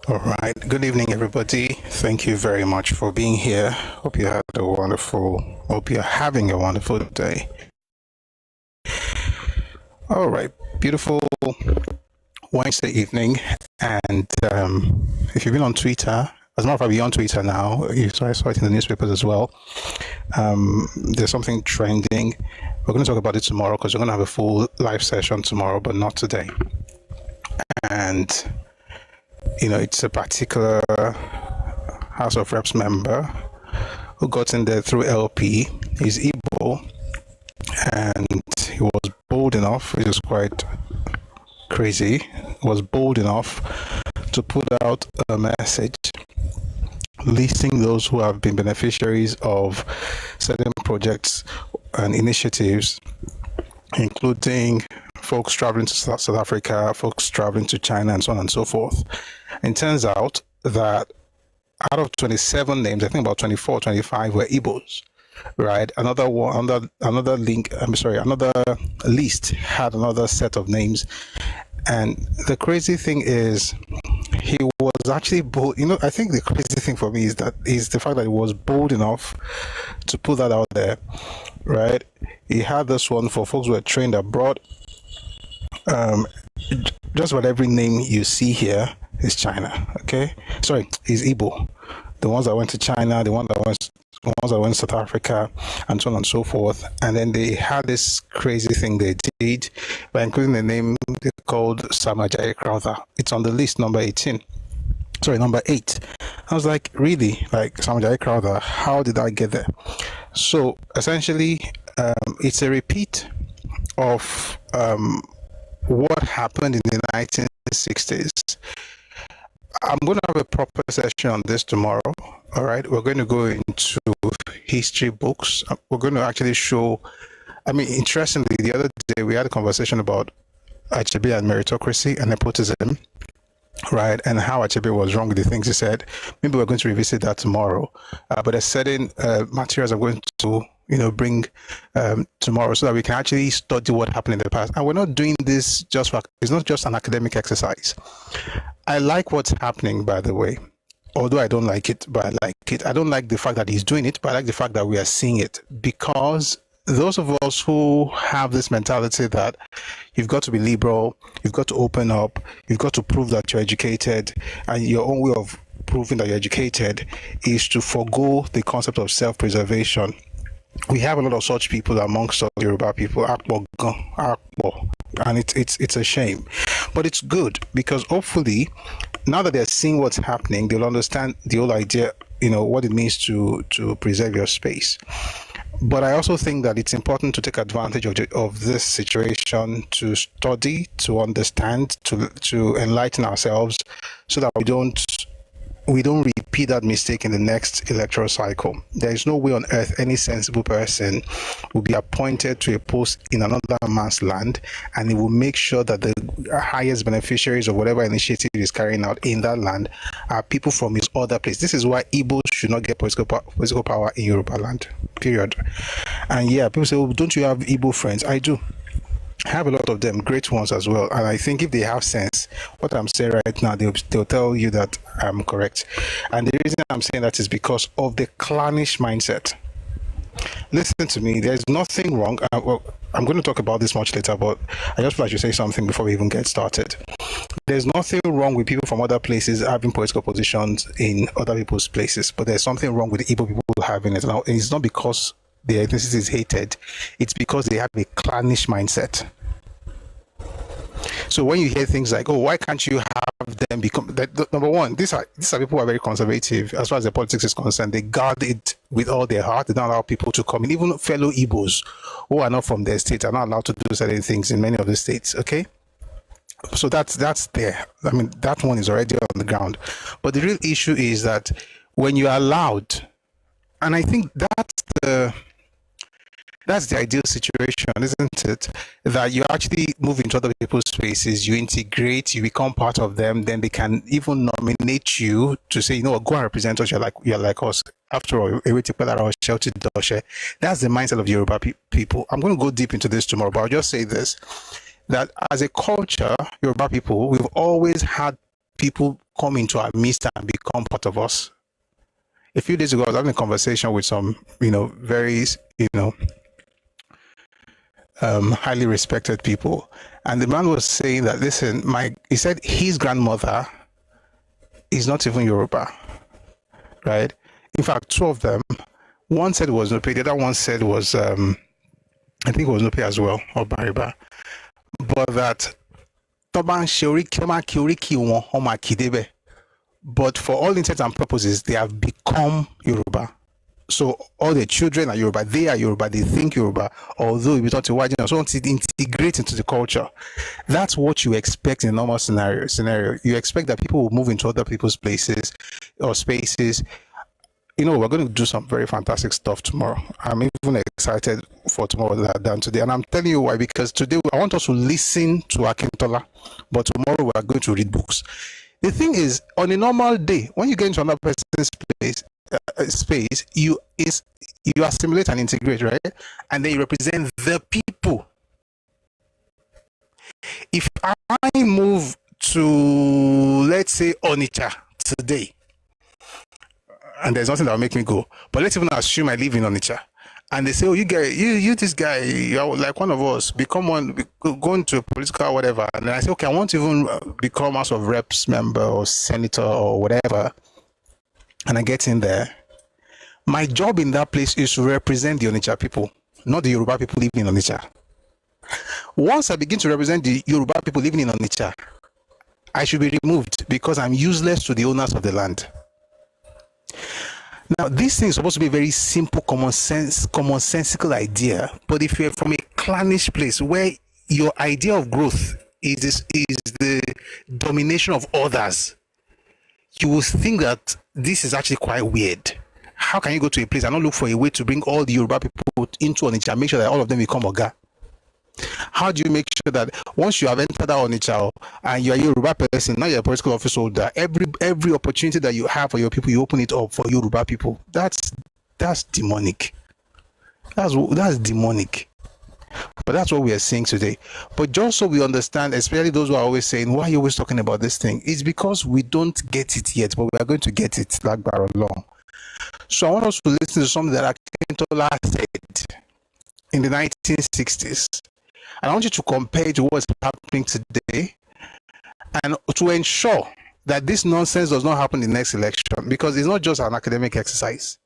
All right. Good evening, everybody. Thank you very much for being here. Hope you're having a wonderful day. All right. Beautiful Wednesday evening. And if you've been on Twitter, as a matter of fact, you're on Twitter now. I saw it in the newspapers as well. There's something trending. We're going to talk about it tomorrow because we're going to have a full live session tomorrow, but not today. And it's a particular House of Reps member who got in there through LP. He's Igbo, and he was bold enough, which is quite crazy, was bold enough to put out a message listing those who have been beneficiaries of certain projects and initiatives, including folks traveling to South Africa, folks traveling to China, and so on and so forth. And it turns out that out of 27 names, I think about 24, 25 were Igbos, right? Another list had another set of names. And the crazy thing is, he was actually bold. I think the crazy thing for me is the fact that he was bold enough to put that out there, right? He had this one for folks who were trained abroad. Just about every name you see here is China. Okay, sorry, is Igbo. The ones that went to China, the ones that went to South Africa, and so on and so forth. And then they had this crazy thing they did by including the name they called Samajai Crowther. It's on the list, number 8. I was like, really? Like Samajai Crowther? How did I get there? So essentially, it's a repeat of what happened in the 1960s. I'm going to have a proper session on this tomorrow. All right, we're going to go into history books. We're going to actually show. Interestingly, the other day we had a conversation about Achebe and meritocracy and nepotism, right? And how Achebe was wrong with the things he said. Maybe we're going to revisit that tomorrow. But there's certain materials I'm going to bring tomorrow so that we can actually study what happened in the past. And we're not doing this it's not just an academic exercise. I like what's happening, by the way, although I don't like it, but I like it. I don't like the fact that he's doing it, but I like the fact that we are seeing it, because those of us who have this mentality that you've got to be liberal, you've got to open up, you've got to prove that you're educated, and your own way of proving that you're educated is to forego the concept of self-preservation. We have a lot of such people amongst us Yoruba people, and it's a shame. But it's good, because hopefully, now that they're seeing what's happening, they'll understand the whole idea, what it means to preserve your space. But I also think that it's important to take advantage of this situation, to study, to understand, to enlighten ourselves, so that we don't repeat that mistake in the next electoral cycle. There is no way on earth any sensible person will be appointed to a post in another man's land, and he will make sure that the highest beneficiaries of whatever initiative is carrying out in that land are people from his other place. This is why Igbos should not get political power in Yorubaland, period. And yeah, people say, oh, don't you have Igbo friends? I do. I have a lot of them, great ones as well. And I think if they have sense, what I'm saying right now, they'll tell you that I'm correct. And the reason I'm saying that is because of the clannish mindset. Listen to me, there's nothing wrong. I'm going to talk about this much later, but I just feel like I should say something before we even get started. There's nothing wrong with people from other places having political positions in other people's places, but there's something wrong with the Igbo people having it. Now, it's not because their ethnicity is hated, it's because they have a clannish mindset. So when you hear things like, oh, why can't you have them become that? Number one, these are people who are very conservative as far as their politics is concerned. They guard it with all their heart. They don't allow people to come in. Even fellow Igbos who are not from their state are not allowed to do certain things in many of the states. Okay, so that's there. That one is already on the ground. But the real issue is that when you are allowed, and I think that's the ideal situation, isn't it? That you actually move into other people's spaces, you integrate, you become part of them, then they can even nominate you to say, go and represent us, you're like us. After all, that's the mindset of Yoruba people. I'm going to go deep into this tomorrow, but I'll just say this, that as a culture, Yoruba people, we've always had people come into our midst and become part of us. A few days ago, I was having a conversation with some, very, highly respected people. And the man was saying that, listen, he said his grandmother is not even Yoruba, right? In fact, two of them, one said it was Nupe, the other one said it was, I think it was Nupe as well, or Bariba. But that, but for all intents and purposes, they have become Yoruba. So all the children are Yoruba, they are Yoruba, they think Yoruba, although we talk to white, so want to integrate into the culture. That's what you expect in a normal scenario. You expect that people will move into other people's places or spaces. We're going to do some very fantastic stuff tomorrow. I'm even excited for tomorrow than today. And I'm telling you why, because today I want us to listen to Akintola, but tomorrow we are going to read books. The thing is, on a normal day, when you get into another person's space, you assimilate and integrate, right? And then you represent the people. If I move to, let's say, Onitsha today, and there's nothing that will make me go, but let's even assume I live in Onitsha, and they say, oh, you this guy, you're like one of us, become one, go into a political whatever, and then I say, okay, I want to even become House of Reps member or senator or whatever, and I get in there. My job in that place is to represent the Onitsha people, not the Yoruba people living in Onitsha. Once I begin to represent the Yoruba people living in Onitsha, I should be removed because I'm useless to the owners of the land. Now, this thing is supposed to be a very simple, commonsensical idea, but if you're from a clannish place where your idea of growth is the domination of others, you will think that this is actually quite weird. How can you go to a place and not look for a way to bring all the Yoruba people into Onitsha and make sure that all of them become Oga? How do you make sure that once you have entered that Onitsha and you're a Yoruba person, now you're a political office holder, every opportunity that you have for your people, you open it up for Yoruba people? That's demonic. That's demonic. But that's what we are saying today. But just so we understand, especially those who are always saying, why are you always talking about this thing? It's because we don't get it yet, but we are going to get it like bar along. So I want us to listen to something that Akintola said in the 1960s. And I want you to compare it to what's happening today and to ensure that this nonsense does not happen in the next election, because it's not just an academic exercise.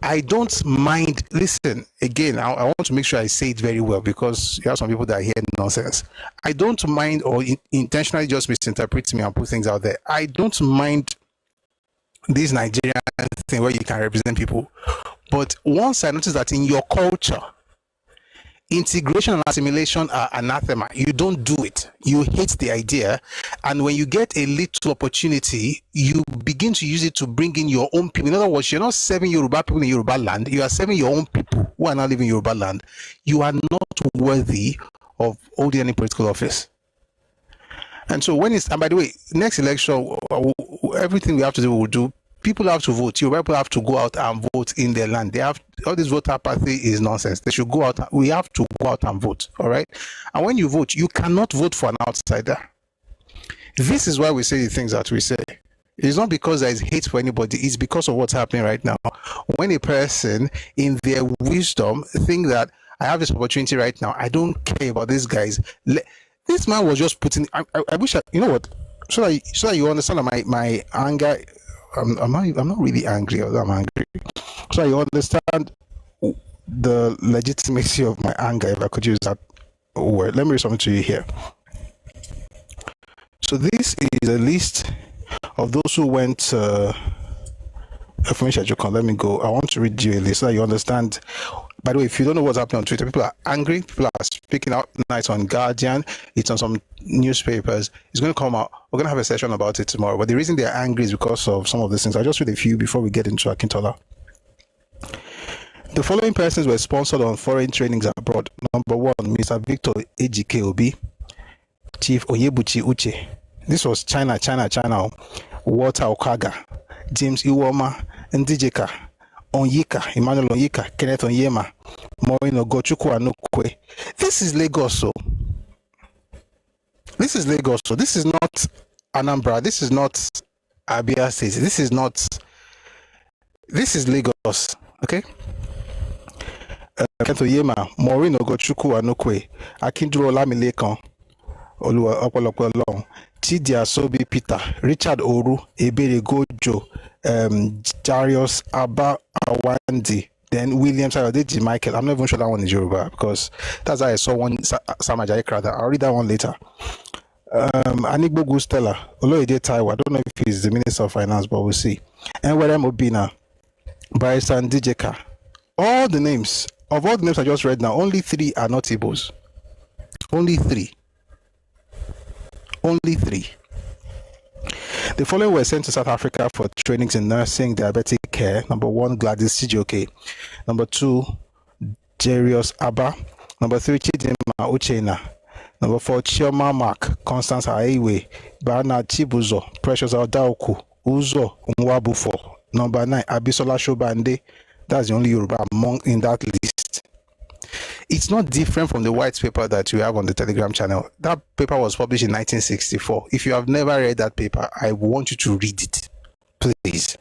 I don't mind. Listen, again, I want to make sure I say it very well, because you have some people that hear nonsense. I don't mind or intentionally just misinterpret me and put things out there. I don't mind this Nigerian thing where you can represent people. But once I notice that in your culture, integration and assimilation are anathema, you don't do it, you hate the idea, and when you get a little opportunity, you begin to use it to bring in your own people. In other words, you're not serving Yoruba people in Yoruba land, you are serving your own people who are not living in Yoruba land. You are not worthy of holding any political office. And so and by the way, next election, everything we have to do, we'll do. People have to vote. Yoruba people have to go out and vote in their land. They have all this voter apathy is nonsense. They should go out. We have to go out and vote. All right. And when you vote, you cannot vote for an outsider. This is why we say the things that we say. It's not because there is hate for anybody. It's because of what's happening right now. When a person, in their wisdom, think that I have this opportunity right now, I don't care about these guys. This man was just putting. I wish you know what. So that you understand my anger. I'm not really angry, although I'm angry. So you understand the legitimacy of my anger, if I could use that word. Let me read something to you here. So this is a list of those who went let me go. I want to read you a list so that you understand. By the way, if you don't know what's happening on Twitter, people are angry, people are speaking out. Now it's on Guardian, it's on some newspapers. It's going to come out. We're going to have a session about it tomorrow. But the reason they're angry is because of some of these things. I'll just read a few before we get into Akintola. The following persons were sponsored on foreign trainings abroad. Number 1, Mr. Victor Ejike Obi, Chief Oyebuchi Uche. This was China. Walter Okaga, James Iwoma, Ndijeka, Onyeka, Emmanuel Onyeka, Kenneth Onyema, Maureen Ogochukwu Anokwe. This is Lagos. This is not Anambra. This is not Abia State. This is Lagos. Okay. Kento Yema, Maureen Ogochukwu Anokwe, Akintola Olamilekan, Oluwa Opolopo Olorun, Chidi Asobi Peter, Richard Oru, Ebere Gojo, Jarius Abba Awandi, then William Sayodeji Michael. I'm not even sure that one is Yoruba because that's how I saw one Sam Ajayi Crowther. I'll read that one later. Anigbo Gustella, Oloyede Taiwo. I don't know if he's the Minister of Finance, but we'll see. And Werem Obina, Barrister Ndijeka. All the names I just read now, only 3 are not Igbos. Only 3. The following were sent to South Africa for trainings in nursing, diabetic care. Number 1, Gladys Chijioke. Number 2, Jarius Abba. Number 3, Chidinma Uchenna. Number 4, Chioma Mark, Constance Aiwe, Bana Chibuzo, Precious Aldaoku, Uzo Nwabufo. Number 9, Abisola Shobande. That's the only Yoruba among in that list. It's not different from the white paper that you have on the Telegram channel. That paper was published in 1964. If you have never read that paper, I want you to read it. Please.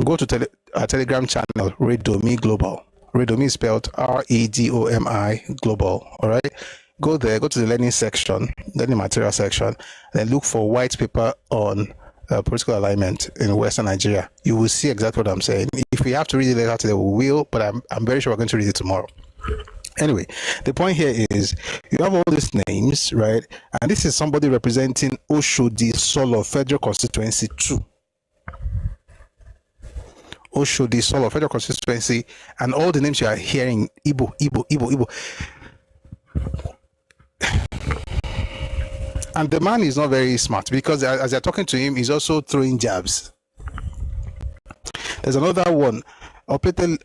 Go to our Telegram channel, Redomi Global. Redomi is spelled Redomi Global. All right. Go there, go to the learning section, learning material section, then look for white paper on political alignment in Western Nigeria. You will see exactly what I'm saying. If we have to read it later today, we will, but I'm very sure we're going to read it tomorrow. Anyway, the point here is you have all these names, right? And this is somebody representing Oshodi Solo Federal Constituency 2. Oshodi Solo Federal Constituency, and all the names you are hearing, Igbo. And the man is not very smart because as they're talking to him, he's also throwing jabs. There's another one, updated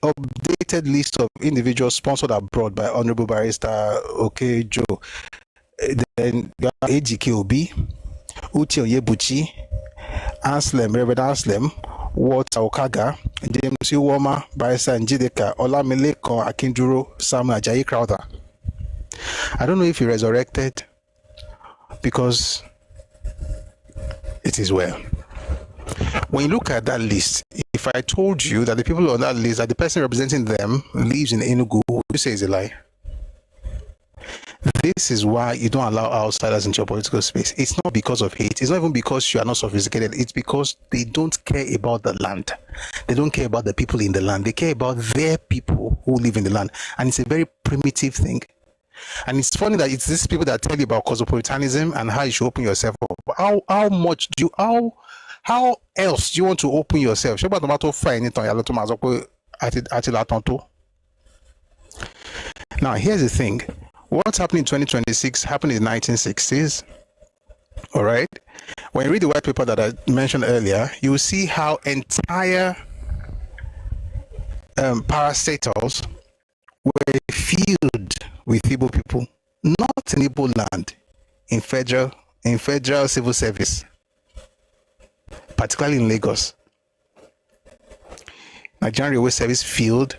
list of individuals sponsored abroad by Honorable Barrister Okejo. Then you have AGKOB, Uche Oyebuchi, Anslem, Reverend Anslem, Walter Okaga, James Iwoma, Barrister Njideka, Olamilekan Akinduro, Samuel Ajayi Crowther. I don't know if he resurrected because it is well. When you look at that list, if I told you that the people on that list, that the person representing them lives in Enugu, you say it's a lie. This is why you don't allow outsiders into your political space. It's not because of hate. It's not even because you are not sophisticated. It's because they don't care about the land. They don't care about the people in the land. They care about their people who live in the land. And it's a very primitive thing. And it's funny that it's these people that tell you about cosmopolitanism and how you should open yourself up. How else do you want to open yourself? Now, here's the thing. What's happening in 2026 happened in the 1960s. All right. When you read the white paper that I mentioned earlier, you will see how entire parastatals were filled with Igbo people, not in Igbo land, in federal civil service, particularly in Lagos. Nigerian Railway Service field.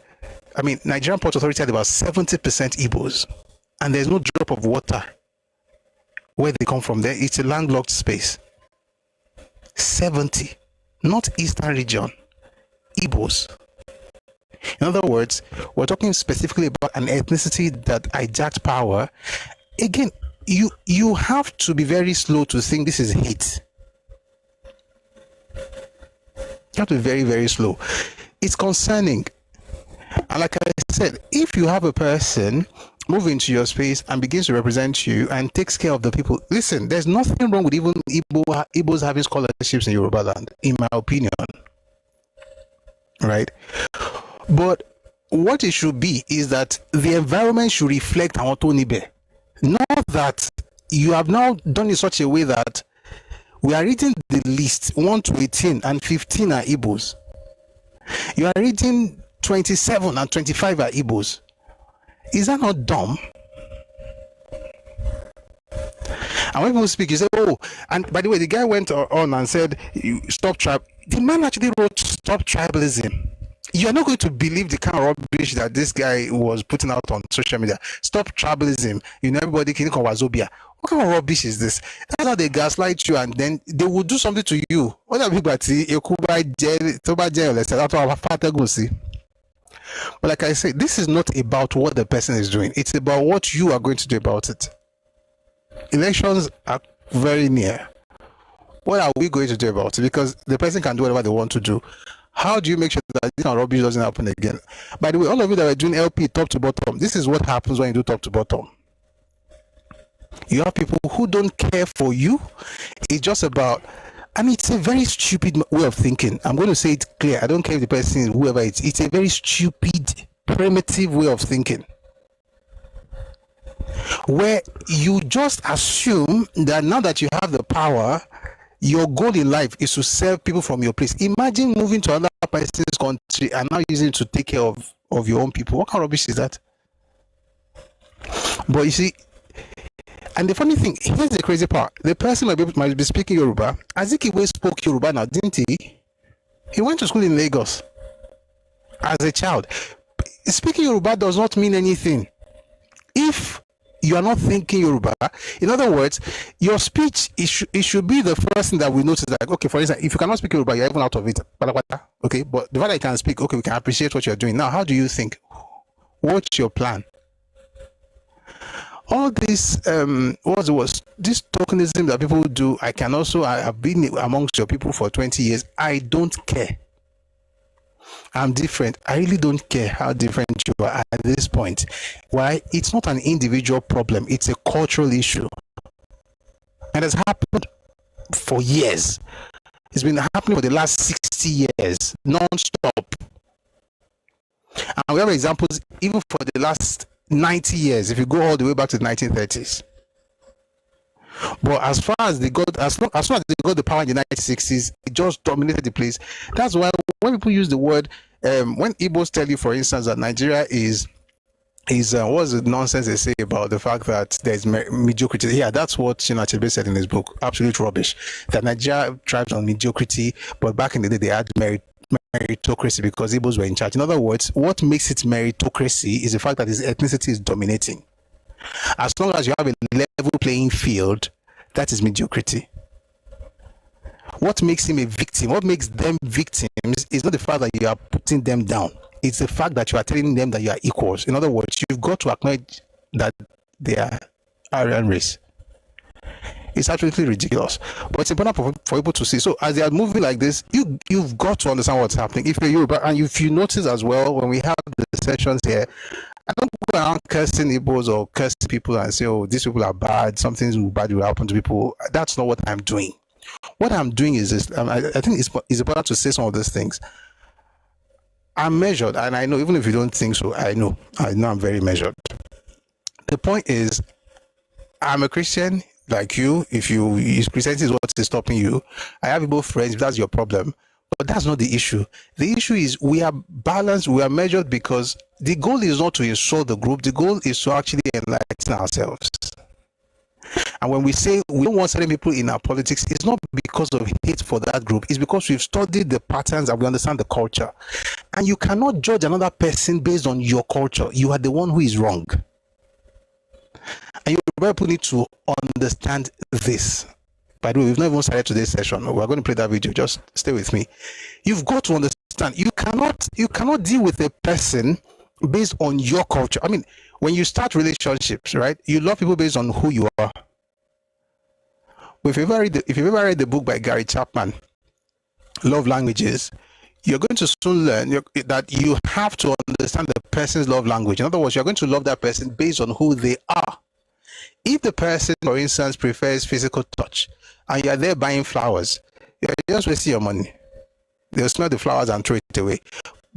I mean, Nigerian Port Authority had about 70% Igbos, and there's no drop of water where they come from there. It's a landlocked space. 70, not Eastern region, Igbos. In other words, we're talking specifically about an ethnicity that hijacked power. Again, you have to be very slow to think this is hate. You have to be very, very slow. It's concerning. And like I said, if you have a person move into your space and begins to represent you and takes care of the people, listen, there's nothing wrong with even Igbos having scholarships in Yorubaland, in my opinion. Right? But what it should be is that the environment should reflect our Tonibe. Not that you have now done it such a way that we are reading the list 1 to 18 and 15 are Igbos. You are reading 27 and 25 are Igbos. Is that not dumb? And when people speak, you say, oh, and by the way, the guy went on and said, stop tribe. The man actually wrote stop tribalism. you're not going to believe the kind of rubbish that this guy was putting out on social media. Stop tribalism. Everybody can call Wazobia. What kind of rubbish is this? That's how they gaslight you, and then they will do something to you. What are people see? But like I said, this is not about what the person is doing. It's about what you are going to do about it. Elections are very near. What are we going to do about it? Because the person can do whatever they want to do. How do you make sure that this kind of rubbish doesn't happen again? By the way, all of you that are doing LP top to bottom, this is what happens when you do top to bottom. You have people who don't care for you. It's just about, it's a very stupid way of thinking. I'm going to say it clear. I don't care if the person is whoever it is. It's a very stupid, primitive way of thinking, where you just assume that now that you have the power, your goal in life is to serve people from your place. Imagine moving to another person's country and now using it to take care of your own people. What kind of rubbish is that? But you see, and the funny thing, here's the crazy part. The person might be speaking Yoruba. Azikiwe spoke Yoruba now, didn't he? He went to school in Lagos as a child. Speaking Yoruba does not mean anything if you are not thinking Yoruba. In other words, your speech, it should be the first thing that we notice. Like, okay, for instance, if you cannot speak Yoruba, you're even out of it. Okay, but the fact that you can speak, okay, we can appreciate what you're doing. Now, how do you think? What's your plan? All this, this tokenism that people do, I've been amongst your people for 20 years. I don't care. I'm different. I really don't care how different you are at this point. Why? It's not an individual problem. It's a cultural issue. And it's happened for years. It's been happening for the last 60 years, non-stop. And we have examples even for the last 90 years, if you go all the way back to the 1930s. But as soon as they got the power in the 1960s, it just dominated the place. That's why when people use the word, when Igbos tell you, for instance, that Nigeria is what's the nonsense they say about the fact that there's mediocrity? Yeah, that's what Achebe said in his book. Absolute rubbish. That Nigeria thrives on mediocrity, but back in the day they had meritocracy because Igbos were in charge. In other words, what makes it meritocracy is the fact that his ethnicity is dominating. As long as you have a level playing field, that is mediocrity. What makes him a victim, what makes them victims, is not the fact that you are putting them down. It's the fact that you are telling them that you are equals. In other words, you've got to acknowledge that they are Aryan race. It's absolutely ridiculous. But it's important for people to see. So as they are moving like this, you've got to understand what's happening. If you're Yoruba, and if you notice as well, when we have the sessions here, I don't go around cursing Igbos or cursing people and say, oh, these people are bad, something bad will happen to people. That's not what I'm doing. What I'm doing is this. I think it's important to say some of these things. I'm measured, and I know, even if you don't think so, I know I'm very measured. The point is, I'm a Christian like you. If Christianity is what is stopping you, I have both friends, if that's your problem. But that's not the issue. The issue is we are balanced, we are measured, because the goal is not to insult the group. The goal is to actually enlighten ourselves. And when we say we don't want certain people in our politics, it's not because of hate for that group. It's because we've studied the patterns and we understand the culture. And you cannot judge another person based on your culture. You are the one who is wrong. And people need to understand this. By the way, we've not even started today's session. We're going to play that video. Just stay with me. You've got to understand. You cannot deal with a person based on your culture. I mean, when you start relationships, right? You love people based on who you are. But if you've ever read the book by Gary Chapman, Love Languages, you're going to soon learn that you have to understand the person's love language. In other words, you're going to love that person based on who they are. If the person, for instance, prefers physical touch, and you're there buying flowers, you're just wasting your money. They'll smell the flowers and throw it away.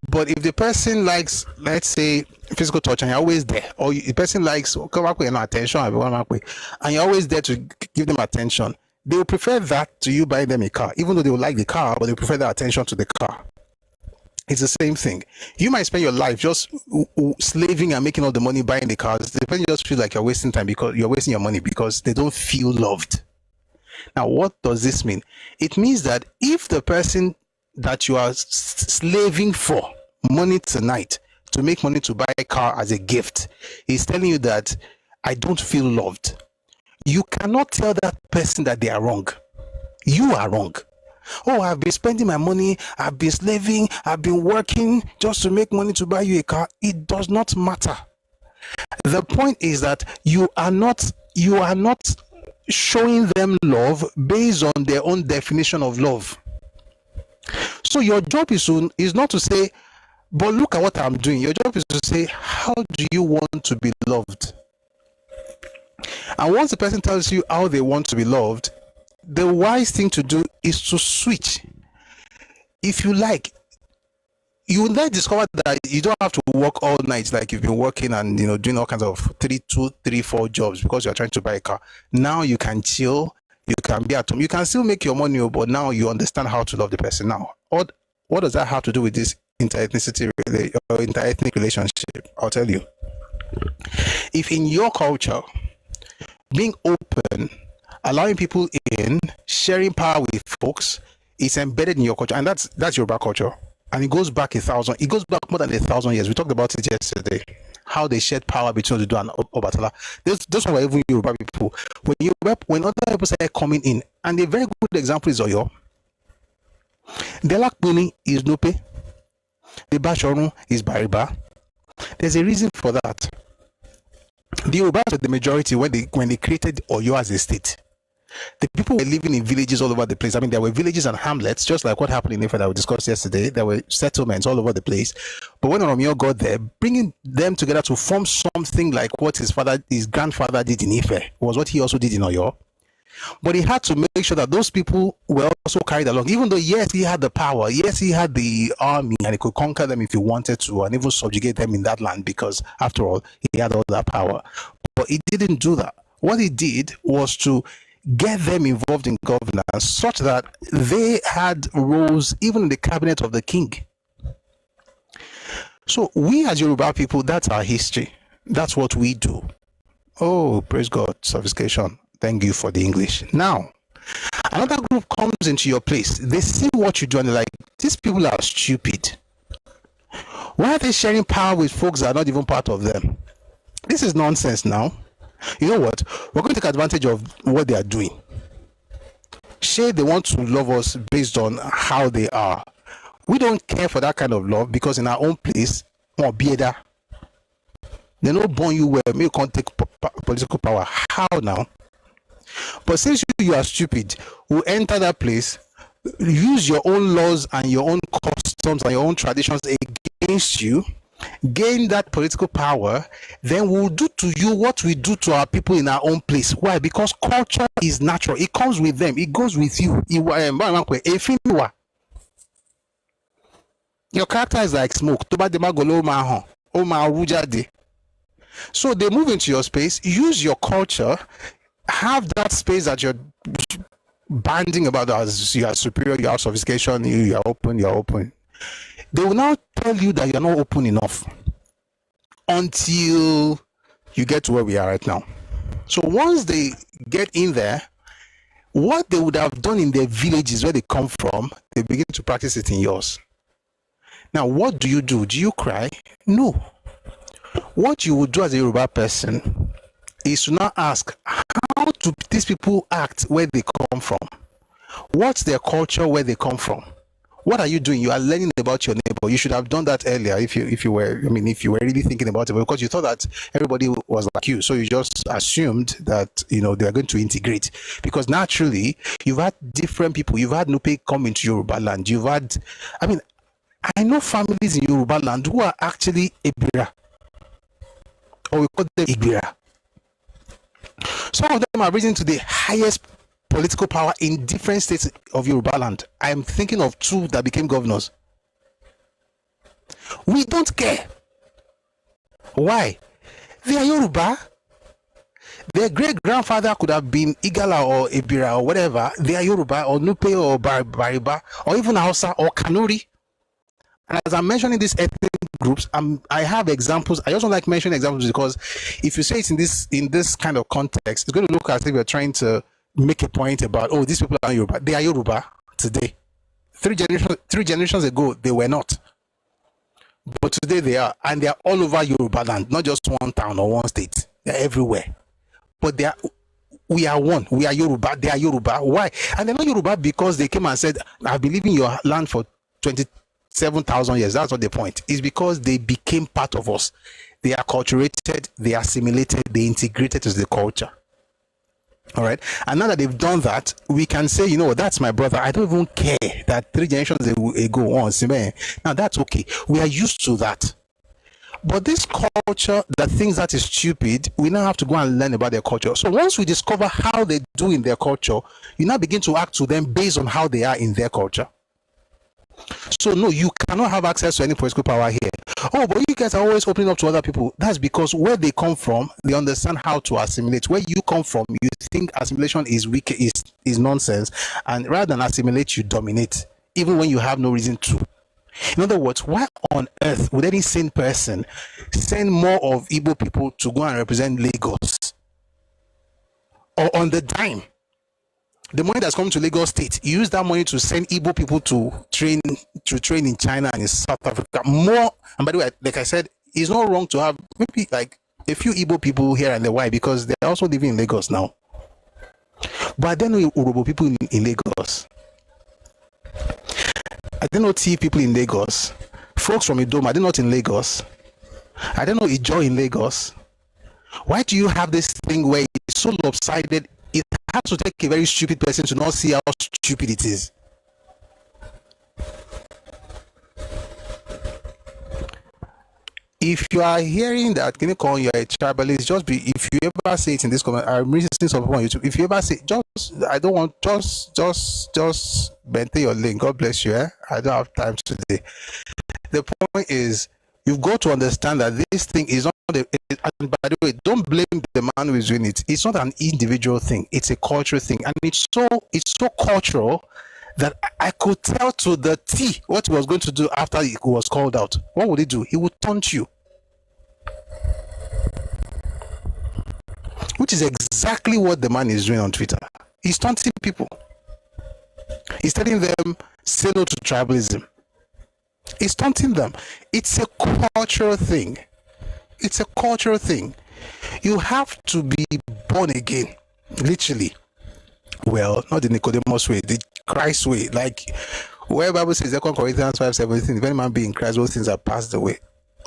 But if the person likes, let's say, physical touch, and you're always there, or the person likes attention, and you're always there to give them attention, they will prefer that to you buying them a car, even though they will like the car, but they prefer the attention to the car. It's the same thing. You might spend your life just slaving and making all the money buying the cars. The person just feels like you're wasting time because you're wasting your money because they don't feel loved. Now, what does this mean? It means that if the person that you are slaving for, money tonight to make money to buy a car as a gift is telling you that I don't feel loved, you cannot tell that person that they are wrong. You are wrong. Oh, I've been spending my money, I've been slaving, I've been working just to make money to buy you a car. It does not matter. The point is that you are not showing them love based on their own definition of love. So your job is not to say, but look at what I'm doing. Your job is to say, how do you want to be loved? And once the person tells you how they want to be loved, the wise thing to do is to switch. If you like, you will then discover that you don't have to work all night like you've been working and doing all kinds of 4 jobs because you're trying to buy a car. Now you can chill, you can be at home, you can still make your money, but now you understand how to love the person. Now, what does that have to do with this interethnic relationship? I'll tell you. If in your culture, being open, allowing people in, sharing power with folks is embedded in your culture, and that's Yoruba culture. And it goes back more than 1,000 years. We talked about it yesterday, how they shared power between Oduduwa and Obatala. Those were even Yoruba people. When other people started coming in, and a very good example is Oyo. The Lakpuni is Nupe. The Bashorun is Bariba. There's a reason for that. The Yorubas were the majority when they created Oyo as a state. The people were living in villages all over the place. I mean, there were villages and hamlets, just like what happened in Ife that we discussed yesterday. There were settlements all over the place. But when Oromio got there, bringing them together to form something like what his grandfather did in Ife was what he also did in Oyo. But he had to make sure that those people were also carried along, even though, yes, he had the power, yes, he had the army, and he could conquer them if he wanted to, and even subjugate them in that land, because, after all, he had all that power. But he didn't do that. What he did was to get them involved in governance such that they had roles even in the cabinet of the king. So we as Yoruba people, that's our history. That's what we do. Oh, praise God, sophistication. Thank you for the English. Now, another group comes into your place. They see what you do and they're like, these people are stupid. Why are they sharing power with folks that are not even part of them? This is nonsense now. You know what? We're going to take advantage of what they are doing. Say they want to love us based on how they are. We don't care for that kind of love because in our own place, or better, they don't born you well. You can't take political power. How now? But since you are stupid, who enter that place, use your own laws and your own customs and your own traditions against you, gain that political power, then we'll do to you what we do to our people in our own place. Why? Because culture is natural. It comes with them. It goes with you. Your character is like smoke. So they move into your space, use your culture, have that space that you're banding about as you are superior, you have sophistication, you are open. They will now tell you that you're not open enough until you get to where we are right now. So once they get in there, what they would have done in their villages where they come from, they begin to practice it in yours. Now, what do? Do you cry? No. What you would do as a Yoruba person is to now ask, how do these people act where they come from? What's their culture where they come from? What are you doing? You are learning about your neighbor. You should have done that earlier if you were really thinking about it, because you thought that everybody was like you. So you just assumed that, they are going to integrate, because naturally you've had different people. You've had Nupe come into Yorubaland. I know families in Yorubaland who are actually Ibira, or we call them Igbira. Some of them are risen to the highest political power in different states of Yorubaland. I'm thinking of 2 that became governors. We don't care. Why? They are Yoruba. Their great-grandfather could have been Igala or Ibira or whatever. They are Yoruba or Nupe or Bariba or even Hausa or Kanuri. And as I'm mentioning these ethnic groups, I have examples. I also like mentioning examples because if you say it in this kind of context, it's going to look as if you're trying to make a point about, oh, these people are Yoruba. They are Yoruba today. 3 generations ago, they were not. But today they are, and they are all over Yorubaland, not just one town or one state. They're everywhere. But we are one. We are Yoruba. They are Yoruba. Why? And they're not Yoruba because they came and said, I've been living in your land for 27,000 years. That's not the point. It's because they became part of us. They acculturated, they assimilated, they integrated into the culture. All right. And now that they've done that, we can say, you know, that's my brother. I don't even care that 3 generations ago on. Now that's okay. We are used to that. But this culture that thinks that is stupid, we now have to go and learn about their culture. So once we discover how they do in their culture, you now begin to act to them based on how they are in their culture. So no, you cannot have access to any political power here. Oh, but you guys are always opening up to other people. That's because where they come from, they understand how to assimilate. Where you come from, you think assimilation is weak, is nonsense, and rather than assimilate, you dominate, even when you have no reason to. In other words, why on earth would any sane person send more of Igbo people to go and represent Lagos? Or on the dime, the money that's coming to Lagos State, you use that money to send Igbo people to train in China and in South Africa. More, and by the way, like I said, it's not wrong to have maybe like a few Igbo people here and there. Why? Because they're also living in Lagos now. But I don't know Urhobo people in Lagos. I don't know T people in Lagos. Folks from Idoma, I don't know in Lagos. I don't know Ijo in Lagos. Why do you have this thing where it's so lopsided? It has to take a very stupid person to not see how stupid it is. If you are hearing that, can you call you a tribalist? Just be, if you ever say it in this comment, I'm listening to people on YouTube. If you ever say, I don't want, just bente your link. God bless you. I don't have time today. The point is, you've got to understand that this thing is not, and by the way, don't blame the man who is doing it. It's not an individual thing. It's a cultural thing. And it's so cultural that I could tell to the T what he was going to do after he was called out. What would he do? He would taunt you. Which is exactly what the man is doing on Twitter. He's taunting people. He's telling them, say no to tribalism. He's taunting them. It's a cultural thing. It's a cultural thing. You have to be born again, literally. Well, not the Nicodemus way, the Christ way. Like where the Bible says, 2 Corinthians 5:17, if any man be in Christ, all things are passed away.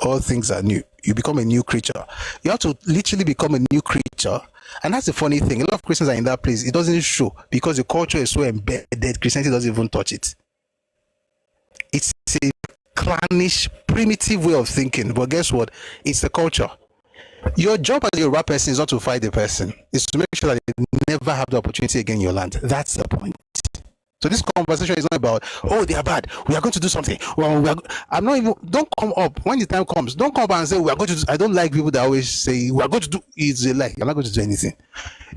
All things are new. You become a new creature. You have to literally become a new creature. And that's the funny thing. A lot of Christians are in that place. It doesn't show because the culture is so embedded. Christianity doesn't even touch it. It's a clannish, primitive way of thinking. But guess what? It's the culture. Your job as a Yoruba person is not to fight the person. It's to make sure that they never have the opportunity again in your land. That's the point. So this conversation is not about, oh, they are bad, we are going to do something. Well, I'm not even, don't come up, when the time comes, don't come up and say, we are going to do, I don't like people that always say, we are going to do, it's a lie, you're not going to do anything.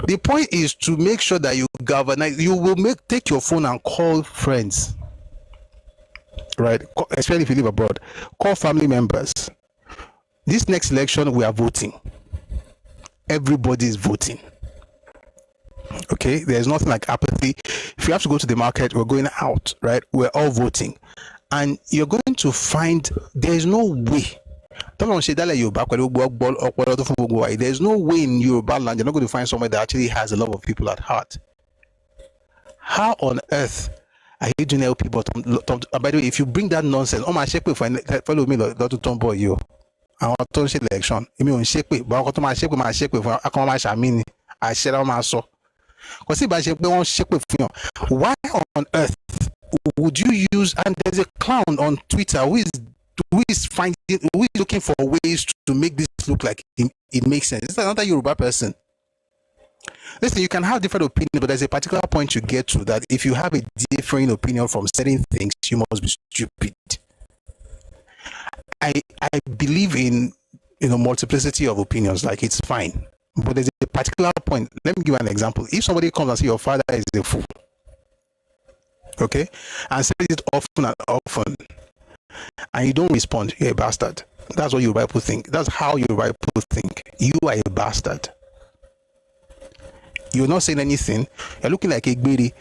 The point is to make sure that you galvanize, you will take your phone and call friends, right? Especially if you live abroad, call family members. This next election, we are voting. Everybody is voting. Okay, there's nothing like apathy. If you have to go to the market, we're going out, right? We're all voting, and you're going to find there's no way. There's no way in Yorubaland you're not going to find somebody that actually has a lot of people at heart. How on earth are you doing help people? By the way, if you bring that nonsense, oh my shake follow me, not to tomboy you. I want to election. I mean, shake but I want to my shake with I share on my soul. Why on earth would you use, and there's a clown on Twitter who is looking for ways to make this look like it makes sense. It's another Yoruba person. Listen, you can have different opinions, but there's a particular point you get to that if you have a differing opinion from certain things, you must be stupid. I believe in multiplicity of opinions, like it's fine. But there's a particular point. Let me give you an example. If somebody comes and says your father is a fool, okay, and says it often and often, and you don't respond, you're a bastard. That's what Yoruba people think. That's how Yoruba people think. You are a bastard. You're not saying anything. You're looking like a gbiri.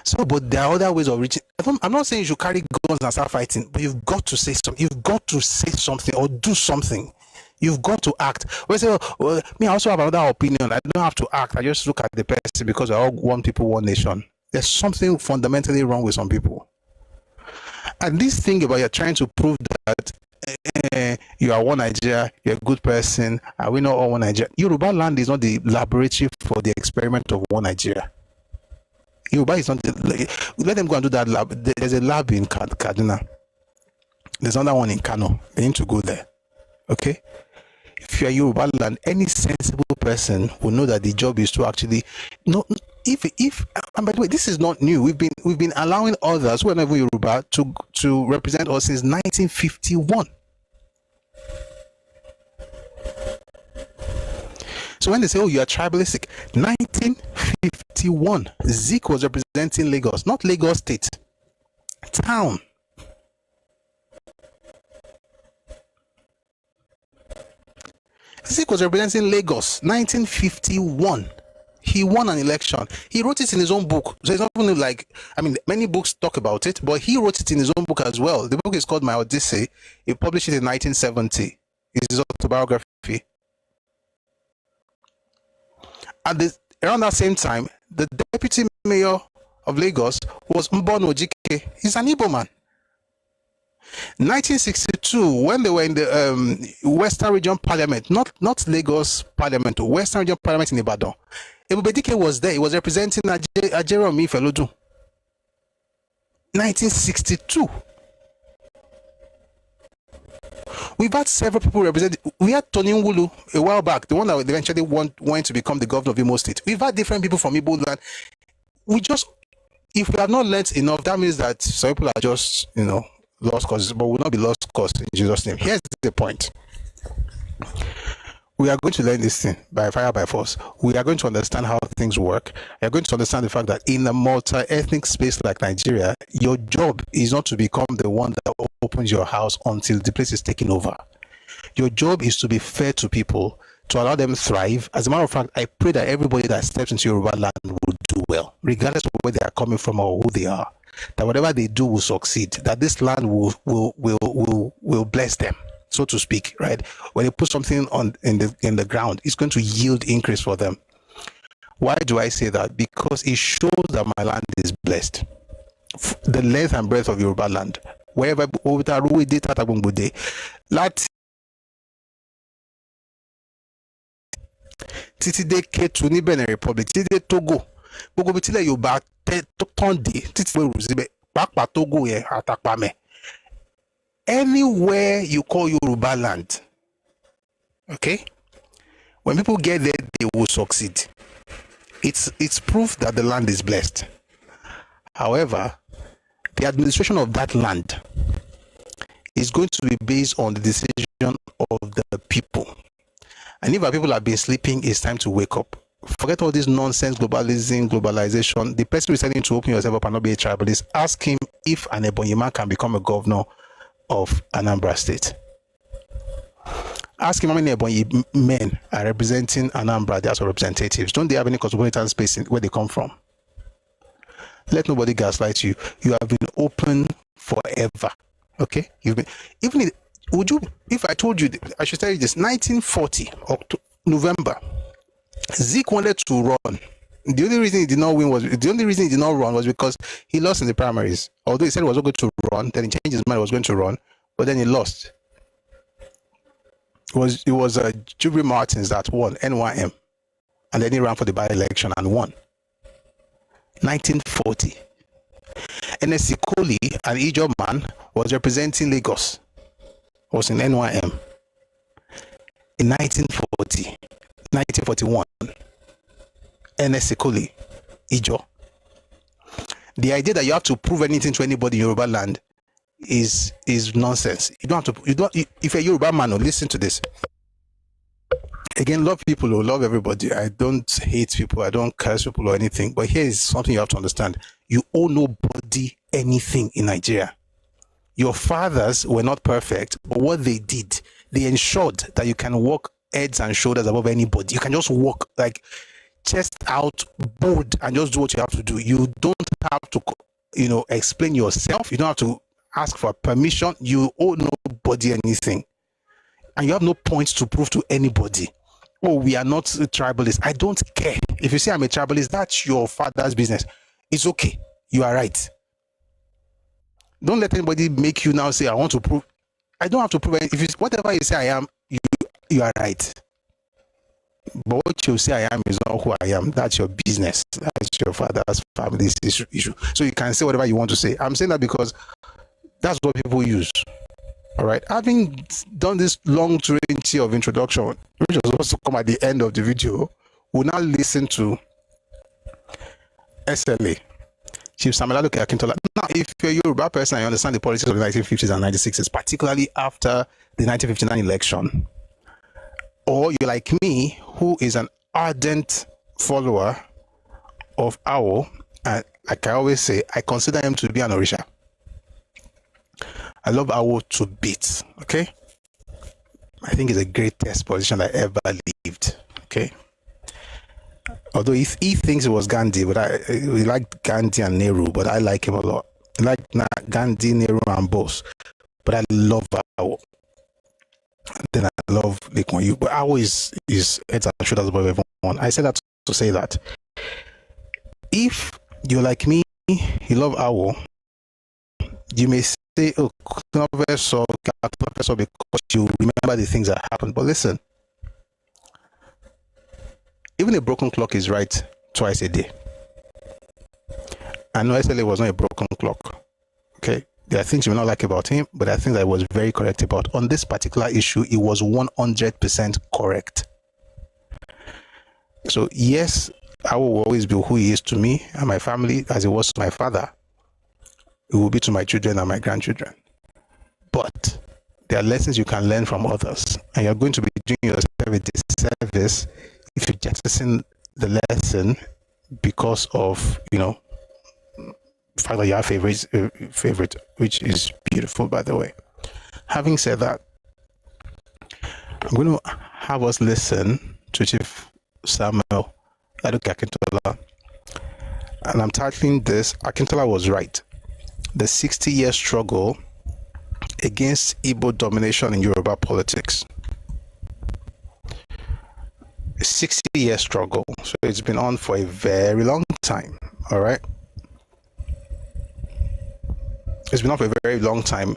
So, but there are other ways of reaching. I'm not saying you should carry guns and start fighting, but you've got to say something. You've got to say something or do something. You've got to act. We say, well, me, I also have another opinion. I don't have to act. I just look at the person because we're all one people, one nation. There's something fundamentally wrong with some people. And this thing about you're trying to prove that you are one Nigeria, you're a good person, and we know all one Nigeria. Yorubaland is not the laboratory for the experiment of one Nigeria. Yoruba is not let them go and do that lab. There's a lab in Kaduna. There's another one in Kano. They need to go there. Okay? If you are Yorubaland, any sensible person will know that the job is to actually if and by the way, this is not new. We've been allowing others who are not even Yoruba to represent us since 1951. So when they say, oh, you are tribalistic, 1951, Zeke was representing Lagos, not Lagos State, town. Zeke was representing Lagos, 1951. He won an election. He wrote it in his own book. So it's not only like, I mean, many books talk about it, but he wrote it in his own book as well. The book is called My Odyssey. He published it in 1970. It's his autobiography. Around that same time, the deputy mayor of Lagos was Mbono Ojike. He's an Igbo man. 1962, when they were in the Western Region Parliament, not Lagos Parliament, Western Region Parliament in Ibadan, Ebubedike was there. He was representing Ajeromi Felodu. 1962. We've had several people represent. We had Tony Nwulu a while back, the one that eventually went to become the governor of Imo State. We've had different people from Igbo land. If we have not learned enough, that means that some people are just, lost causes, but will not be lost cause in Jesus' name. Here's the point. We are going to learn this thing by fire, by force. We are going to understand how things work. We are going to understand the fact that in a multi-ethnic space like Nigeria, your job is not to become the one that opens your house until the place is taken over. Your job is to be fair to people, to allow them thrive. As a matter of fact, I pray that everybody that steps into Yorubaland will do well, regardless of where they are coming from or who they are. That whatever they do will succeed. That this land will bless them, so to speak. Right? When they put something in the ground, it's going to yield increase for them. Why do I say that? Because it shows that my land is blessed. The length and breadth of Yorubaland, wherever títí dé Ketu ní Benin Republic, títí dé Togo, gbogbo bí tílẹ̀ Yorùbá tán dé títí dé Rúsíbẹ̀, pàápàá Togo yẹn àtàpàmẹ̀. Anywhere you call Yorubaland, okay, when people get there, they will succeed. It's proof that the land is blessed. However, the administration of that land is going to be based on the decision of the people. And if our people have been sleeping, it's time to wake up. Forget all this nonsense, globalization. The person who is telling you to open yourself up and not be a tribalist, ask him if an Ebonyi man can become a governor of Anambra State. Ask him how many Ebonyi men are representing Anambra, their representatives. Don't they have any cosmopolitan space where they come from? Let nobody gaslight you. You have been open forever. Okay? You've been if I told you, I should tell you this, 1940, November, Zeke wanted to run. The only reason he did not run was because he lost in the primaries. Although he said he was not going to run, then he changed his mind, he was going to run, but then he lost. It was Jubilee Martins that won, NYM, and then he ran for the by-election and won. 1940. NSC Koli, an Ijaw man, was representing Lagos, was in NYM. In 1941, NSC Koli, Ijaw. The idea that you have to prove anything to anybody in Yoruba land is nonsense. You don't have to. If you're a Yoruba man, listen to this. Again, love people or love everybody. I don't hate people. I don't curse people or anything. But here is something you have to understand. You owe nobody anything in Nigeria. Your fathers were not perfect, but what they did, they ensured that you can walk heads and shoulders above anybody. You can just walk like chest out, bold, and just do what you have to do. You don't have to explain yourself. You don't have to ask for permission. You owe nobody anything. And you have no points to prove to anybody. Oh, we are not tribalists. I don't care. If you say I'm a tribalist, that's your father's business. It's okay. You are right. Don't let anybody make you now say, I want to prove. I don't have to prove anything. If it's whatever you say I am, you are right. But what you say I am is not who I am. That's your business. That's your father's family's issue. So you can say whatever you want to say. I'm saying that because that's what people use. All right. Having done this long 20 of introduction, which was supposed to come at the end of the video, we'll now listen to SLA, Chief Samuel Akintola. Now, if you're a Yoruba person, I understand the politics of the 1950s and 1960s, particularly after the 1959 election, or you're like me, who is an ardent follower of Awo, and like I always say, I consider him to be an Orisha. I love Awo to bits, okay? I think he's the greatest politician that ever lived, okay? Although he thinks it was Gandhi, but we like Gandhi and Nehru, but I like him a lot. I like Gandhi, Nehru, and Bose, but I love Awo. Then I love Lee Kuan Yew, but Awo is heads and shoulders above everyone. I say that to say that if you're like me, you love Awo, you may say, oh, because you remember the things that happened. But listen, even a broken clock is right twice a day. I know SLA was not a broken clock. Okay. There are things you may not like about him, but there are things that I was very correct about. On this particular issue, he was 100% correct. So yes, I will always be who he is to me and my family, as he was to my father. It will be to my children and my grandchildren. But there are lessons you can learn from others, and you're going to be doing yourself a disservice if you jettison the lesson because of, the fact that you have favorite, which is beautiful, by the way. Having said that, I'm going to have us listen to Chief Samuel Akintola, and I'm titling this, Akintola was right. The 60-year struggle against Igbo domination in Yoruba politics. A 60-year struggle. So it's been on for a very long time. All right. It's been on for a very long time.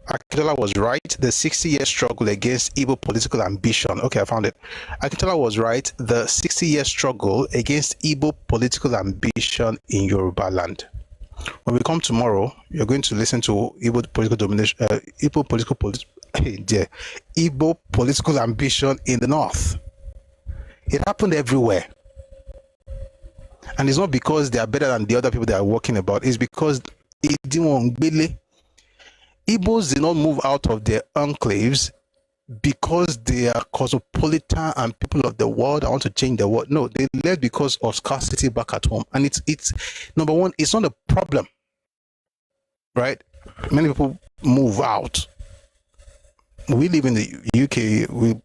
Akintola was right. The 60-year struggle against Igbo political ambition. Okay, I found it. Akintola was right. The 60-year struggle against Igbo political ambition in Yorubaland. When we come tomorrow, you're going to listen to Igbo political domination, Igbo political ambition in the north. It happened everywhere. And it's not because they are better than the other people they are working about. It's because Igbos did not move out of their enclaves because they are cosmopolitan and people of the world. I want to change the world. No, they left because of scarcity back at home. And it's number one, it's not a problem, right? Many people move out. We live in the UK, we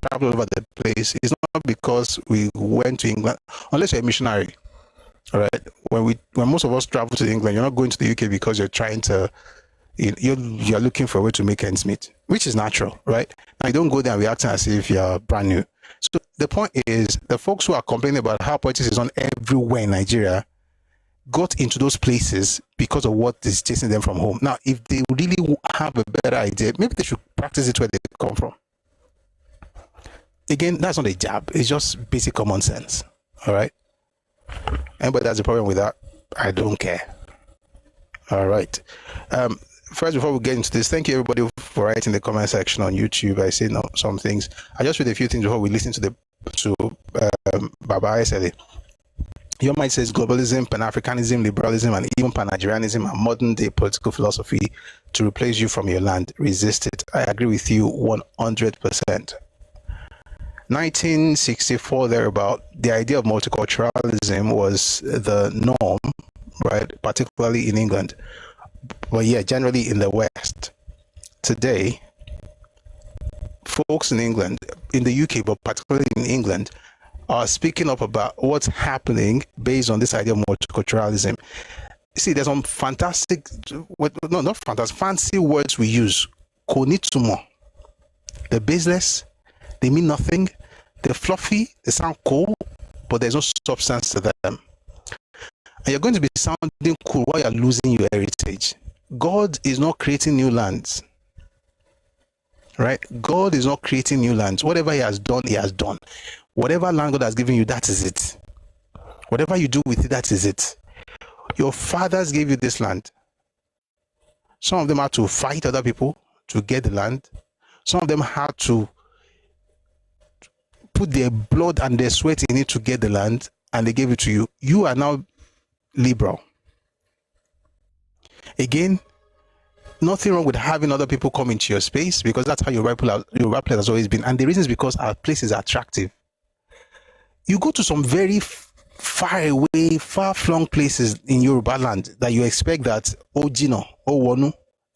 travel all over the place. It's not because we went to England, unless you're a missionary. All right. When most of us travel to England, you're not going to the UK because you're trying to, you're looking for a way to make ends meet, which is natural, right? Now you don't go there and react as if you're brand new. So the point is, the folks who are complaining about how politics is on everywhere in Nigeria got into those places because of what is chasing them from home. Now, if they really have a better idea, maybe they should practice it where they come from. Again, that's not a jab. It's just basic common sense. All right. Anybody has a problem with that, I don't care. All right. First, before we get into this, thank you everybody for writing in the comment section on YouTube. I see some things. I just read a few things before we listen to Baba SLA. Your mind says globalism, Pan-Africanism, liberalism, and even Pan-Nigerianism are modern-day political philosophy to replace you from your land. Resist it. I agree with you 100%. 1964 thereabout, the idea of multiculturalism was the norm, right? Particularly in England, but yeah, generally in the West. Today, folks in England, in the UK, but particularly in England, are speaking up about what's happening based on this idea of multiculturalism. See, there's some fantastic, no, not fantastic, fancy words we use. Konitumo. They're baseless, they mean nothing, they're fluffy, they sound cool, but there's no substance to them. And you're going to be sounding cool while you're losing your heritage. God is not creating new lands. Right? God is not creating new lands. Whatever He has done, He has done. Whatever land God has given you, that is it. Whatever you do with it, that is it. Your fathers gave you this land. Some of them had to fight other people to get the land. Some of them had to put their blood and their sweat in it to get the land, and they gave it to you. You are now liberal. Again, nothing wrong with having other people come into your space, because that's how your place has always been. And the reason is because our place is attractive. You go to some very far away, far-flung places in Yorubaland that you expect that Ojino, Owonu,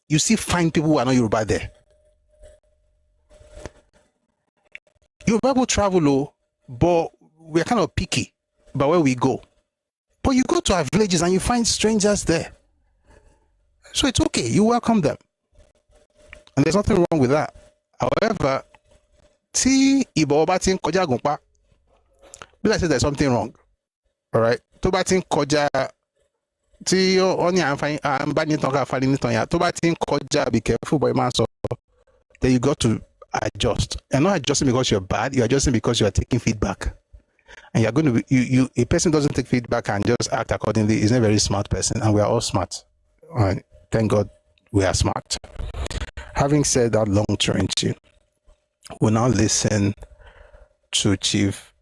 you see fine people who are not Yoruba there. Yoruba people travel, but we're kind of picky about where we go. But you go to our villages and you find strangers there. So it's okay, you welcome them. And there's nothing wrong with that. However, tí ìbọ̀wọ̀ bá ti ń kọjá àgùnpá, bí I said there's something wrong. All right? Tó bá ti ń kọjá tí ó ní à ń bá nítàn ká fárí nítàn yà, tó bá ti ń kọjá, be careful, boy man, so then you got to adjust. You're not adjusting because you're bad, you're adjusting because you are taking feedback. And you're going to be, a person doesn't take feedback and just act accordingly is not a very smart person, and we are all smart. All right? Thank God we are smart. Having said that long to we'll now listen to Chief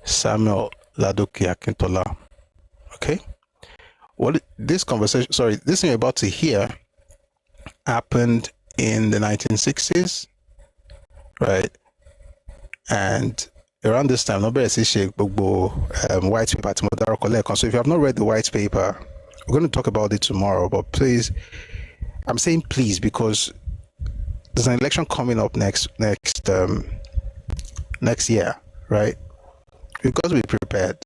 Samuel Ladoke Akintola. Okay? This thing you're about to hear happened in the 1960s, right? And around this time, nobody says Sheikh Gbogbo white paper. So if you have not read the white paper, we're going to talk about it tomorrow, but please, I'm saying please because there's an election coming up next year, right? We've got to be prepared,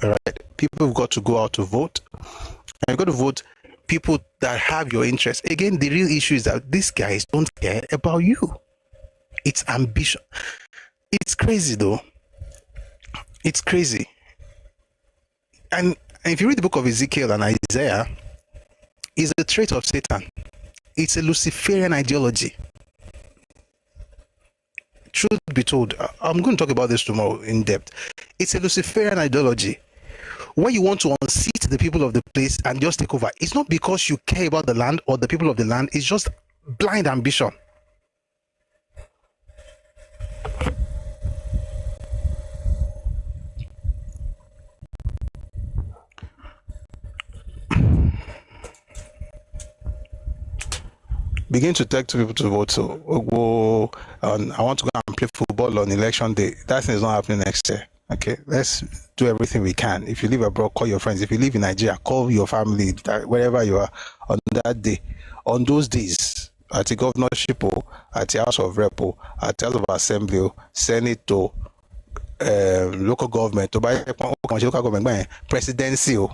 all right? People have got to go out to vote, and you've got to vote people that have your interest. Again, the real issue is that these guys don't care about you. It's ambition. It's crazy, though. It's crazy. And if you read the book of Ezekiel and Isaiah, it's a trait of Satan. It's a Luciferian ideology. Truth be told, I'm going to talk about this tomorrow in depth. It's a Luciferian ideology. When you want to unseat the people of the place and just take over, it's not because you care about the land or the people of the land, it's just blind ambition. Begin to take two people to vote. So, I want to go and play football on election day. That thing is not happening next year. Okay, let's do everything we can. If you live abroad, call your friends. If you live in Nigeria, call your family, wherever you are on that day. On those days, at the governorship, at the House of Rep, at the House of Assembly, Senate, local government, presidency, I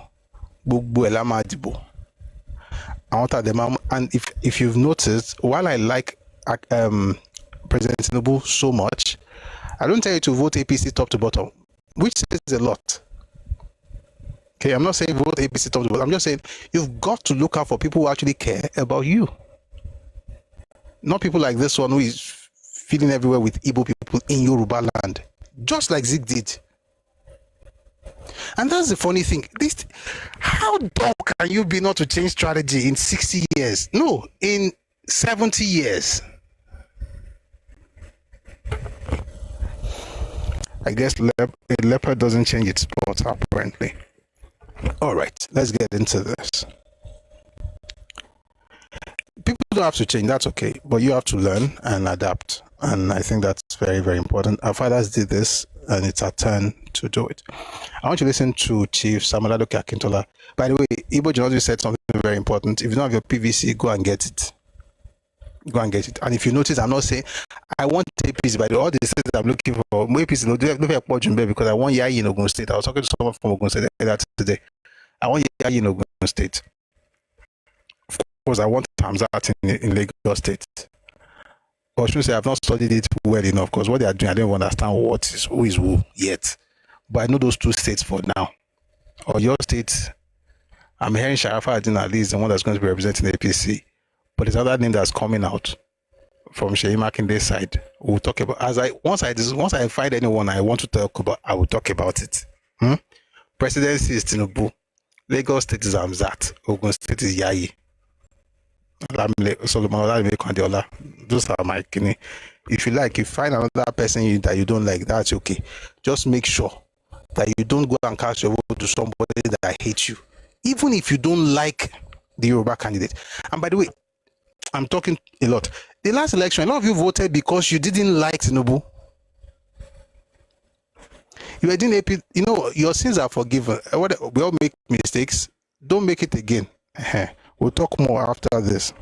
want them. And if you've noticed, while I like President Tinubu so much, I don't tell you to vote APC top to bottom, which says a lot. Okay, I'm not saying vote APC top to bottom. I'm just saying you've got to look out for people who actually care about you. Not people like this one who is feeling everywhere with Igbo people in Yorubaland, just like Zeke did. And that's the funny thing. How dumb can you be not to change strategy in 60 years? No, in 70 years. I guess a leopard doesn't change its spots, apparently. All right, let's get into this. People don't have to change, that's okay. But you have to learn and adapt. And I think that's very, very important. Our fathers did this, and it's our turn to do it. I want you to listen to Chief Samuel Ladoke Akintola. By the way, Igbo Genealogy said something very important. If you don't have your PVC, go and get it. Go and get it. And if you notice, I'm not saying I want APC, but all the states I'm looking for, more APC, because I want Yayi in Ogun State. I was talking to someone from Ogun State today. I want Yayi in Ogun State. course, I want Hamzat in Lagos State. Or should I say I've not studied it well enough because what they are doing, I don't understand who is who yet. But I know those two states for now. Or your state, I'm hearing Sharafa Adin Ali is the one that's going to be representing the APC. But there's another name that's coming out from Sheyi Makinde's side. We'll talk about once I find anyone I want to talk about, I will talk about it. Presidency is Tinubu. Lagos State is Hamzat. Ogun State is Yayi. Solomon Oladele. Those are my kidney. If you like, if you find another person that you don't like, that's okay. Just make sure that you don't go and cast your vote to somebody that hates you, even if you don't like the Yoruba candidate. And by the way, I'm talking a lot. The last election, a lot of you voted because you didn't like Tinubu. You were doing AP, your sins are forgiven. We all make mistakes. Don't make it again. We'll talk more after this.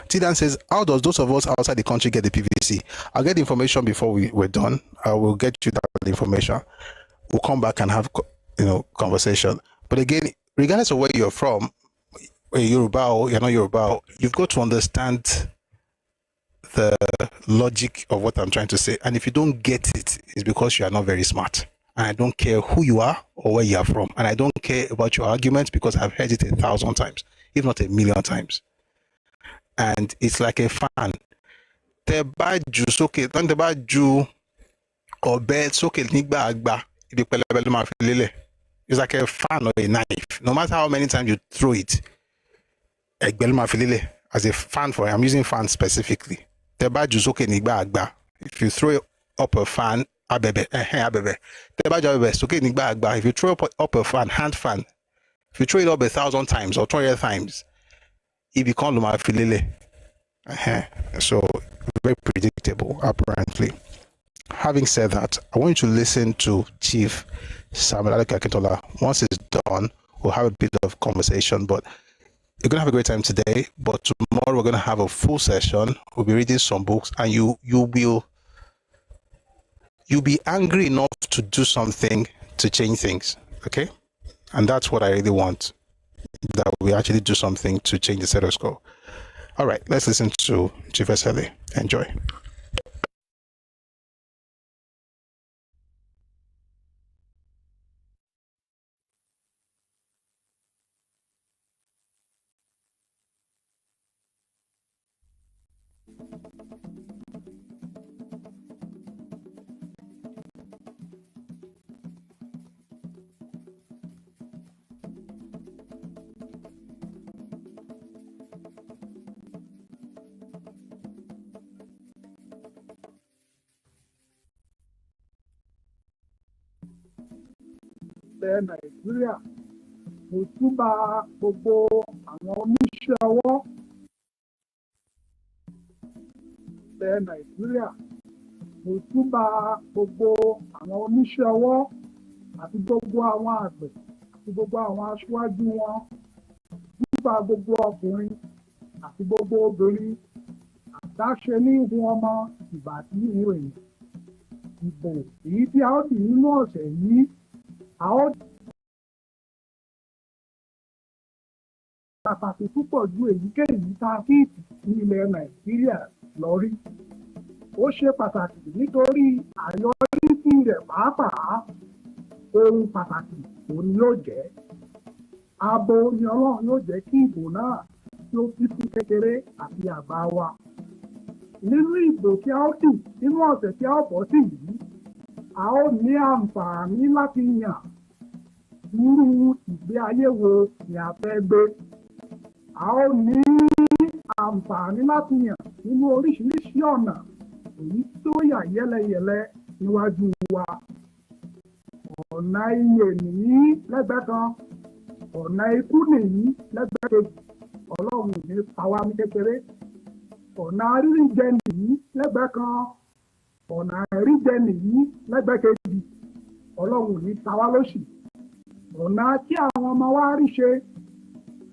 Tidan says, how does those of us outside the country get the PVC? I'll get the information before we're done. I will get you that information. We'll come back and have conversation. But again, regardless of where you're from, Yoruba or you're not Yoruba, you've got to understand the logic of what I'm trying to say. And if you don't get it, it's because you are not very smart. And I don't care who you are or where you are from. And I don't care about your arguments because I've heard it 1,000 times, if not 1,000,000 times. And it's like a fan. It's like a fan or a knife. No matter how many times you throw it, as a fan for it, I'm using fan specifically. If you throw up a fan, if you throw up a fan, hand fan, if you throw it up 1,000 times or 20 times, it becomes lumafilele. So very predictable, apparently. Having said that, I want you to listen to Chief Samuel Akintola. Once it's done, we'll have a bit of conversation, but you're going to have a great time today. But tomorrow we're going to have a full session. We'll be reading some books, and you'll be angry enough to do something to change things. Okay? And that's what I really want. That we actually do something to change the status quo. All right, let's listen to Chief SLA. Enjoy. Nàìjíríà mo túbà gbogbo àwọn oníṣẹ́ ọwọ́ Nàìjíríà mo túbà gbogbo àwọn oníṣẹ́ ọwọ́ àti gbogbo àwọn àgbẹ̀ àti gbogbo àwọn aṣáájú wọn, túbà gbogbo ọkùnrin àti gbogbo obìnrin, àdáṣe ní ìhun ọmọ ìgbà tí ìròyìn ìbò èyí tí a ó dì nínú ọ̀sẹ̀ yìí. Pàtàkì púpọ̀ ju èyíkéyìí tá a fi ní ilẹ̀ Nàìjíríà lọ rí. Ó ṣe pàtàkì nítorí àyọrísí rẹ̀ pàápàá ohun pàtàkì òun yóò jẹ́. Abo ni Ọlọ́run yóò jẹ́ kí ìbò náà tí ó fi fún kékeré àti àgbà wa. Nínú ìbò tí a ó dì nínú ọ̀sẹ̀ tí a ó bọ́ sí yìí, a ó ní àǹfààní láti yàn irú ìgbé ayé wo ni a fẹ́ gbé. A ó ní àǹfààní láti yàn nínú oríṣiríṣi ọ̀nà èyí tó yà yẹ́lẹyẹ̀lẹ níwájú wa. Ọ̀nà iyè nìyí lẹ́gbẹ̀ẹ́ kan, ọ̀nà ikú nìyí lẹ́gbẹ̀ẹ́ kejì. Ọlọ́run ní pa wá ní kékeré. Ọ̀nà àríjẹ nìyí lẹ́gbẹ̀ẹ́ kan, ọ̀nà àríjẹ nìyí lẹ́gbẹ̀ẹ́ kejì. Ọlọ́run ní pa wá lóṣì. Ọ̀nà kí àwọn ọmọ wa rí ṣe,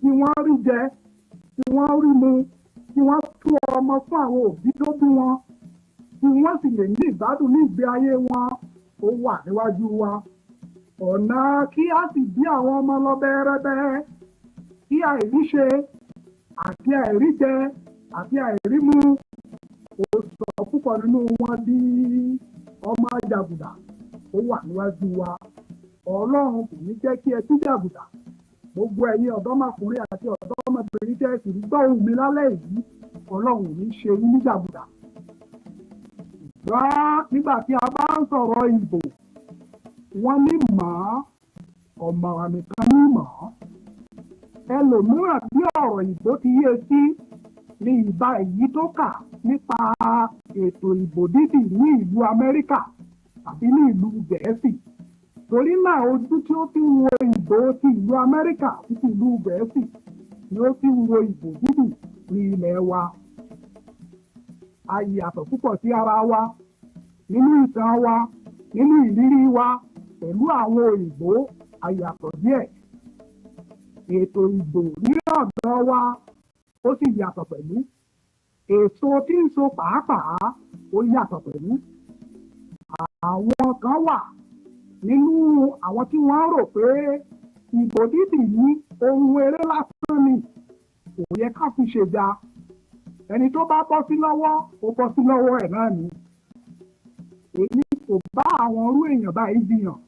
tí wọ́n rí jẹ, tí wọ́n rí mu, tí wọ́n tú ọmọ fún àwọn òbí tó bí wọn, tí wọ́n sì lè ní ìgbádùn ní ìgbé ayé wọn, ó wà níwájú wa. Ọ̀nà kí á sì bí àwọn ọmọ lọ bẹ́ẹ̀rẹ́bẹ́, kí àìríṣe, àti àìríjẹ àti àìrímu ó sọ púpọ̀ nínú wọn di ọmọ jàgùdà ó wà níwájú wa. Ọlọ́run kò ní jẹ́ kí ẹ tú jàgùdà. Gbogbo ẹ̀yin ọ̀dọ́mọkùnrin àti ọ̀dọ́mọbìnrin tẹ́ ẹ sì ń gbọ́ ohùn mi lálẹ́ yìí, Ọlọ́run ò ní ṣe yín ní jàgùdà. Ṣùgbọ́n nígbà tí a bá ń sọ̀rọ̀ ìbò, wọ́n ní mọ̀ ọmọ nìkan ní mọ̀. Ẹlòmíràn tí ọ̀rọ̀ ìbò ti yé sí ní ìbá èyí tó kà nípa ètò ìbò dídì ní ìlú Amẹ́ríkà tàbí ní ìlú Gẹ̀ẹ́sì. Torí náà ojú tí ó fi ń wo ìbò ti ìlú Amẹ́ríkà àti ti ìlú Gẹ̀ẹ́sì ni ó fi ń wo ìbò dídì ní ilẹ̀ wa. A yàtọ̀ púpọ̀ sí ara wa nínú ìtàn wa, nínú ìrírí wa pẹ̀lú àwọn òyìnbó a yàtọ̀ díẹ̀. Ètò ìbò ní ọ̀dọ̀ wa ó sì yàtọ̀ pẹ̀lú. Èso tí ń so pàápàá ó yàtọ̀ pẹ̀lú. Àwọn kan wà nínú àwọn tí wọ́n rò pé ìbò dídì ní ohun eré lásán ni, kò yẹ ká fi ṣèjà. Ẹni tó bá bọ́ sí lọ́wọ́ ó bọ́ sí lọ́wọ́ ẹ̀ náà ni. Èmi kò bá àwọn irú èèyàn báyìí jiyàn,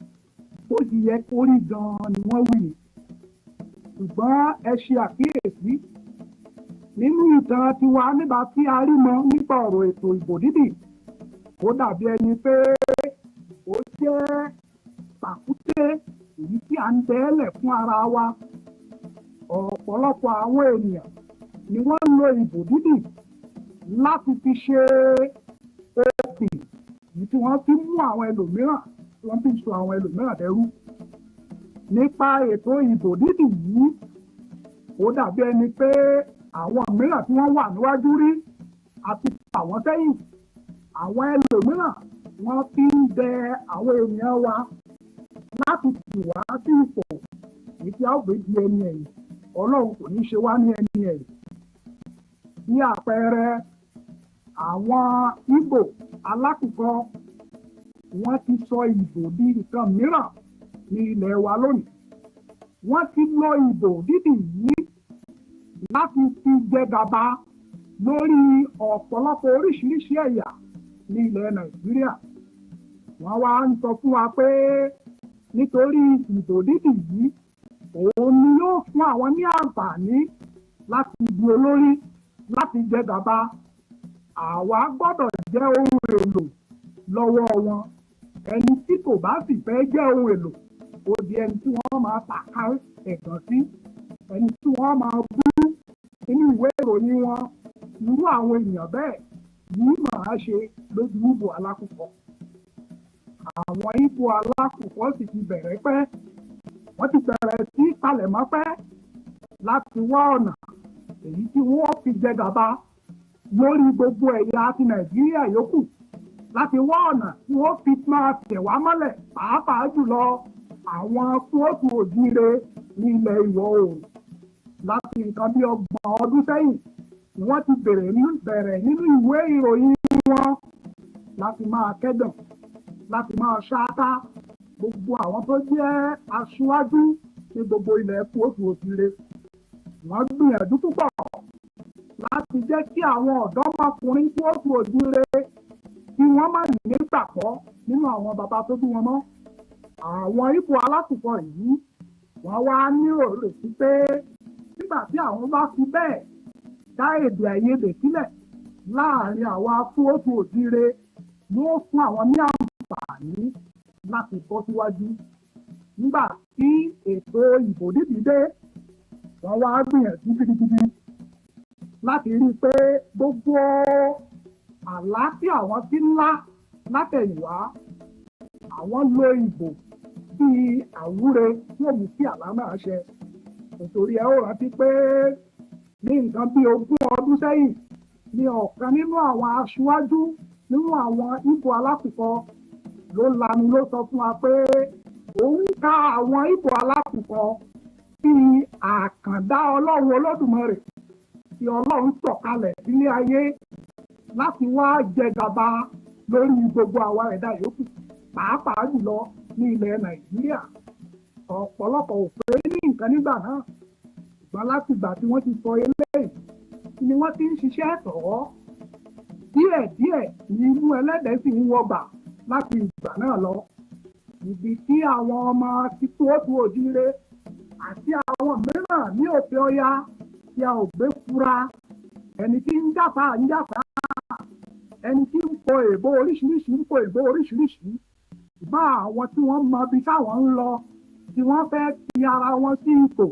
ó sì yẹ kó rí gan-an ni wọ́n wí. Ṣùgbọ́n ẹ ṣe àkíyèsí nínú ìtàn tiwa nígbà tí a rí mọ̀ nípa ọ̀rọ̀ ètò ìbò dídì, ó dàbí ẹni pé ó jẹ́ pàkúté èyí tí à ń tẹ́lẹ̀ fún ara wa. Ọ̀pọ̀lọpọ̀ àwọn ènìyàn ni wọ́n ń lo ìbò dídì láti fi ṣe òfì èyí tí wọ́n fi mú àwọn ẹlòmíràn, wọ́n fi sọ àwọn ẹlòmíràn dẹrú. Nípa ètò ìbò dídì yìí, ó dàbí ẹni pé àwọn mìíràn tí wọ́n wà níwájú rí àti àwọn sẹ́yìn, àwọn ẹlòmíràn wọ́n fi ń bẹ àwọn ènìyàn wa láti tì wá sí ipò èyí tí a ó gbé di ẹni ẹ̀yìn. Ọlọ́run kò ní ṣe wá ní ẹni ẹ̀yìn. Bí àpẹẹrẹ, àwọn Ìgbò alákùkọ wọ́n ti sọ ìbò di nǹkan mìíràn ní ilẹ̀ wa lónìí. Wọ́n ti lo ìbò dídì yìí láti fi jẹ gàba lórí ọ̀pọ̀lọpọ̀ oríṣiríṣi ẹ̀yà ní ilẹ̀ Nàìjíríà. Wọ́n wá ń sọ fún wa pé nítorí ìbò dídì yìí, òun ni yóò fún àwọn ní àǹfààní láti di olórí, láti jẹ gàba. Àwa gbọ́dọ̀ jẹ́ ohun èlò lọ́wọ́ wọn. Ẹni tí kò bá sì fẹ́ jẹ́ ohun èlò, ó di ẹni tí wọ́n máa tàka ẹ̀gàn sí, ẹni tí wọ́n máa bú nínú ìwé ìròyìn wọn. Irú àwọn èèyàn bẹ́ẹ̀ yìí máa ṣe lójú ìbò alákùkọ. Àwọn ìbò alákùkọ sì ti bẹ̀rẹ̀ pẹ́, wọ́n ti bẹ̀rẹ̀ sí palẹ̀mọ́ pẹ́ láti wá ọ̀nà èyí tí wọ́n fi jẹ gàba lórí gbogbo ẹ̀yà ti Nàìjíríà yòókù, láti wá ọ̀nà tí wọ́n fi máa tẹ̀ wá mọ́lẹ̀, pàápàá jùlọ àwọn kóòtù òjíire ní ilẹ̀ ìwọ̀ oòrùn. Láti nǹkan bí 30 ọdún sẹ́yìn ni wọ́n ti bẹ̀rẹ̀ nínú ìwé ìròyìn wọn láti máa kẹ́dàn, láti máa ṣáátá gbogbo àwọn tó jẹ́ aṣáájú ní gbogbo ilẹ̀ kóòtù òjíire. Wọ́n gbìyànjú púpọ̀ láti jẹ́ kí àwọn ọ̀dọ́mọkùnrin kóòtù òjíire kí wọ́n má ní gbàgbọ́ nínú àwọn bàbá tó bí wọn mọ́. Àwọn ipò alákùkọ yìí wọ́n wá nírò sí pé nígbà tí àwọn bá fi bẹ́ẹ̀ dá èdè àìyedè sílẹ̀ láàrin àwọn kóòtù òjíire, yóò fún àwọn ní àǹfààní láti bọ́ síwájú. Nígbà tí ètò ìbò dídì dé, wọ́n wá gbìyànjú gidigidi láti rí i pé gbogbo àlá tí àwọn ti ńlá látẹ̀yìnwá, àwọn lo ìbò bíi àwúre tí òmù sí àlá náà ṣẹ. Nítorí ẹ ó rántí pé ní nǹkan bí 20 ọdún sẹ́yìn ni ọ̀kan nínú àwọn aṣáájú nínú àwọn ìbò alákùkọ ló lanu ló sọ fún wa pé òun ka àwọn ìbò alákùkọ bíi àkàndá Ọlọ́run Olódùmarè tí Ọlọ́run sọ̀kalẹ̀ sílé ayé láti wá jẹ gàba lórí gbogbo àwa ẹ̀dá yòókù, pàápàá jùlọ ní ilẹ̀ Nàìjíríà. Ọ̀pọ̀lọpọ̀ ò pé ní nǹkan nígbà náà, ṣùgbọ́n láti ìgbà tí wọ́n ti sọ eléyìí ni wọ́n ti ń ṣiṣẹ́ tọ̀ ọ́ díẹ̀díẹ̀ ní inú ẹlẹ́dẹ̀ sì ń wọgbà láti ìgbà náà lọ. Ibi tí àwọn ọmọ ti kóòtù òjíire àti àwọn mìíràn ní òkè ọya tí a ò gbé fura, ẹni tí ń jàpá ẹni tí ń po èbó oríṣiríṣi bá àwọn tí wọ́n mọ ibi táwọn ń lọ tí wọ́n fẹ́ fi ara wọn sí ipò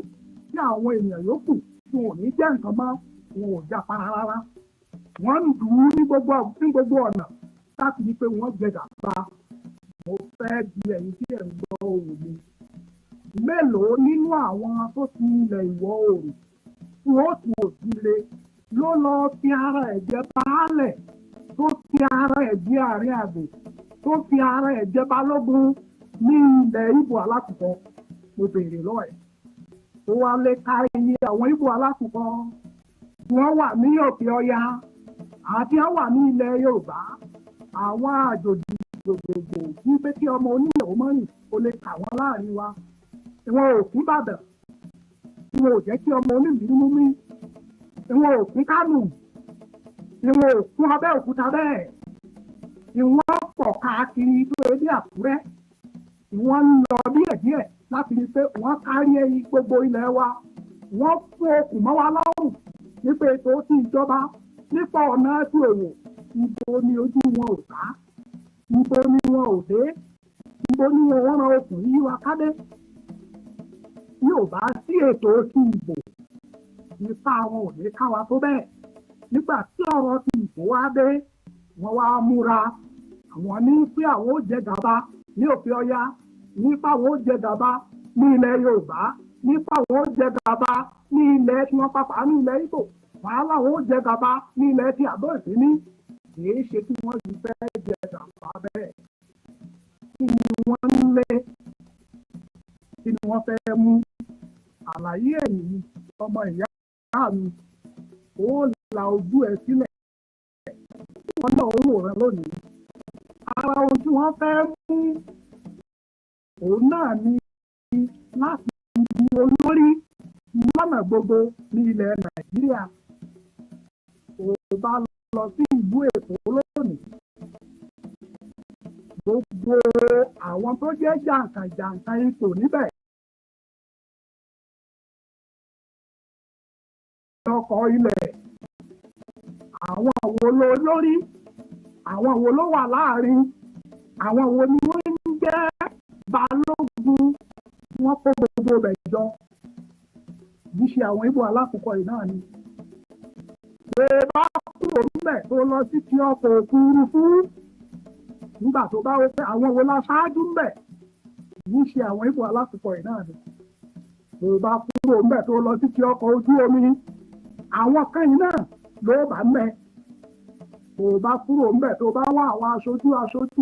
tí àwọn èèyàn yòókù tí wọn ò ní jẹ́ nǹkan mọ́, wọn ò jàpá rárá. Wọ́n ń dùn ún ní gbogbo ọ̀nà láti ní pé wọ́n jẹ gàba. Mo fẹ́ di ẹ̀yin tí ẹ̀ ń gbọ́ ohùn mi. Mélòó nínú àwọn tó ti ilẹ̀ ìwọ̀ oòrùn tí wọ́n tún òjìire ló lọ fi ara ẹ̀ jẹ baálẹ̀, tó fi ara ẹ̀ jẹ àárín àgbò, tó fi ara ẹ̀ jẹ balógun ní ilẹ̀ Ìgbò alákùkọ? Mo béèrè lọ́wọ́ ẹ̀. Ó wá lè ka iye àwọn Ìgbò alákùkọ tí wọ́n wà ní òkè ọya àti wọ́n wà ní ilẹ̀ Yorùbá, àwọn àjòjì gbogbogbò ní pé kí ọmọ oníyàwó mọ́rin ó lè kà wọ́n láàrin wa. Ìwọ̀n òkun Ìbàdàn, ìwọ̀n ò jẹ́ kí ọmọ oníbìrì mú mi, ìwọ̀n òkun Kánò, ìwọ̀n òkun Abẹ́òkúta bẹ́ẹ̀, ìwọ̀n pọ̀ káàkiri tó ebi Àkúrẹ́, ìwọ̀n ń lọ díẹ̀díẹ̀ láti rí pé wọ́n kárí gbogbo ilẹ̀ wa. Wọ́n fún okùn mọ́ wa lọ́rùn nípa ètò tí ìjọba nípa ọ̀nà ètò òwò. Ibo ni ojú wọn ò ká, ibo ni wọn ò dé, ibo ni wọn rán okùn yí wa kádé. Yóò bá sí ètò tí ìbò, nípa àwọn ò ní ká wa tó bẹ́ẹ̀. Nígbà tí ọ̀rọ̀ ti ìbò wá dé, wọ́n wá múra. Àwọn ní pé àwọn ó jẹ gàba ní òkè ọya, nípa àwọn ó jẹ gàba ní ilẹ̀ Yorùbá, nípa àwọn ó jẹ gàba ní ilẹ̀ tí wọ́n pàpà ní ilẹ̀ Ìgbò, wàhálà àwọn ó jẹ gàba ní ilẹ̀ tí àbọ̀ ìsíní. Kìí ṣe kí wọ́n ti fẹ́ jẹ gàba bẹ́ẹ̀. Kí ni wọ́n ń lé? Kí ni wọ́n fẹ́ mú? Àlàyé ẹ̀yìn ọmọ ìyá mi, ó la ojú ẹ sílẹ̀. Wọ́n náà ó wòran lónìí. Ara ohun tí wọ́n fẹ́ mú òun náà ni láti di olórí lọ́nà gbogbo ní ilẹ̀ Nàìjíríà. Ó bá lọ sí ìlú Èkó lónìí. Gbogbo àwọn tó jẹ́ jàǹkànjàǹkàn ipò níbẹ̀. Ọkọ̀ ilẹ̀, àwọn wo ló lórí, àwọn wo ló wà láàrin, àwọn wo ni wọ́n ń jẹ́ balógun, wọ́n kó gbogbo bẹ̀ jọ. Bí ṣe àwọn Ìgbò alákùkọ yìí náà ni. Ṣé bá kúrò níbẹ̀ tó lọ sí ti ọkọ̀ òfurufú, nígbà tó bá wọ pé àwọn wo la ṣáájú níbẹ̀, bí ṣe àwọn Ìgbò alákùkọ yìí náà ni. Ṣé bá kúrò níbẹ̀ tó lọ sí ti ọkọ̀ ojú omi, àwọn kan yìí náà ló bá mẹ́. Tó bá kúrò ńbẹ̀ tó bá wá àwọn aṣojú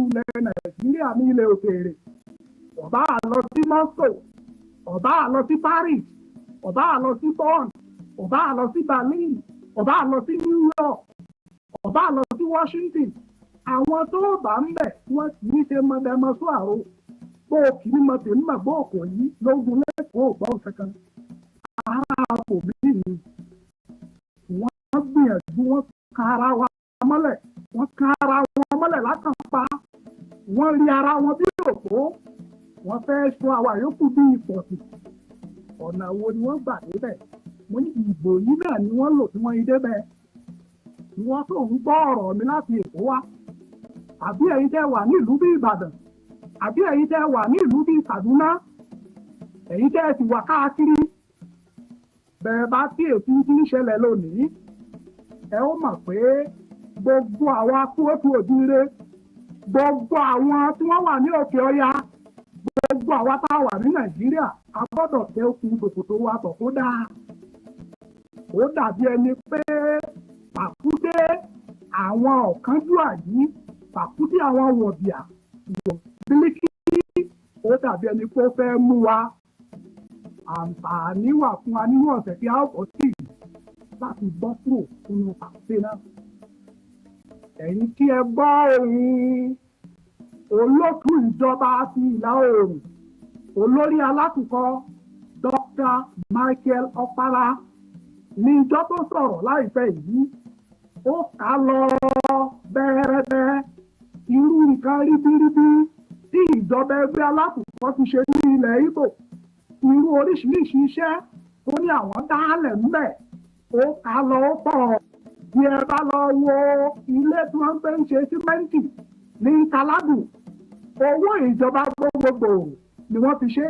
ilẹ̀ Nàìjíríà ní ilẹ̀ òkèèrè, ọ̀bá lọ sí Moscow, ọ̀bá lọ sí Paris, ọ̀bá lọ sí Bonn, ọ̀bá lọ sí Berlin, ọ̀bá lọ sí New York, ọ̀bá lọ sí Washington. Àwọn tó bá ńbẹ̀ wọ́n kì í ṣe mọ̀dẹ́mọ́sọ́ àrò. Bó o kì í mọ tèmi mọ̀ bó o kò yí lógun lẹ́kọ̀ọ́ ògbọ́n kankan. Ara kò bí ni. Wọ́n gbìyànjú, wọ́n ka ara wa mọ́lẹ̀, wọ́n ka ara wọn mọ́lẹ̀ lákànpá, wọ́n rí ara wọn bí òpó, wọ́n fẹ́ sọ àwa yòókù bí ìpọ̀tù. Ọ̀nà wo ni wọ́n gbà débẹ̀? Mo ní ìbò yìí náà ni wọ́n lò tí wọ́n yí débẹ̀. Wọ́n tó ń gbọ́ ọ̀rọ̀ mi láti Èkó wá. Àbí ẹ̀yin tẹ́ wà ní ìlú bí Ìbàdàn, àbí ẹ̀yin tẹ́ wà ní ìlú bí Kaduna, ẹ̀yin tẹ́ ti wà káàkiri. Bẹ̀rẹ̀ bá tí èsì ti ń ṣẹlẹ̀ lónìí, ẹ ó mọ̀ pé gbogbo àwọn akúròtù òjúire, gbogbo àwọn tí wọ́n wà ní òkè ọya, gbogbo àwọn tá a wà ní Nàìjíríà, a gbọ́dọ̀ tẹ okùn ṣòkòtò wa tọ̀ kó dáa. Ó dàbí ẹni pé pàkúté àwọn ọ̀kánjúà yìí, pàkúté àwọn wọ̀bìà, bílíkì, ó dàbí ẹni pé ó fẹ́ mú wa. Àǹfààní wà fún wa nínú ọ̀sẹ̀ tí a ó bọ́ sí láti bọ́ kúrò nínú pàkúté náà. Ẹ̀yin tí ẹ gbọ́ ohùn olótù ìjọba ti ìlà oòrùn, olórí alákùkọ Dr. Michael Opara ní ìjọ tó sọ̀rọ̀ láìpẹ́ yìí ó kà lọ bẹ́ẹ̀rẹ́bẹ́ irú nǹkan ríbíríbí tí ìjọba ẹgbẹ́ alákùnkọ́ ti ṣe ní ilẹ̀ Ìgbò irú oríṣiríṣi iṣẹ́ tó ní àwọn dálẹ̀ ńbẹ̀ ó kà lọ pọ̀ bí ẹ bá lọ wo ilé tí wọ́n gbé ń ṣe símẹ́ǹtì ní Kaladu owó ìjọba gbogbogbò ni wọ́n fi ṣe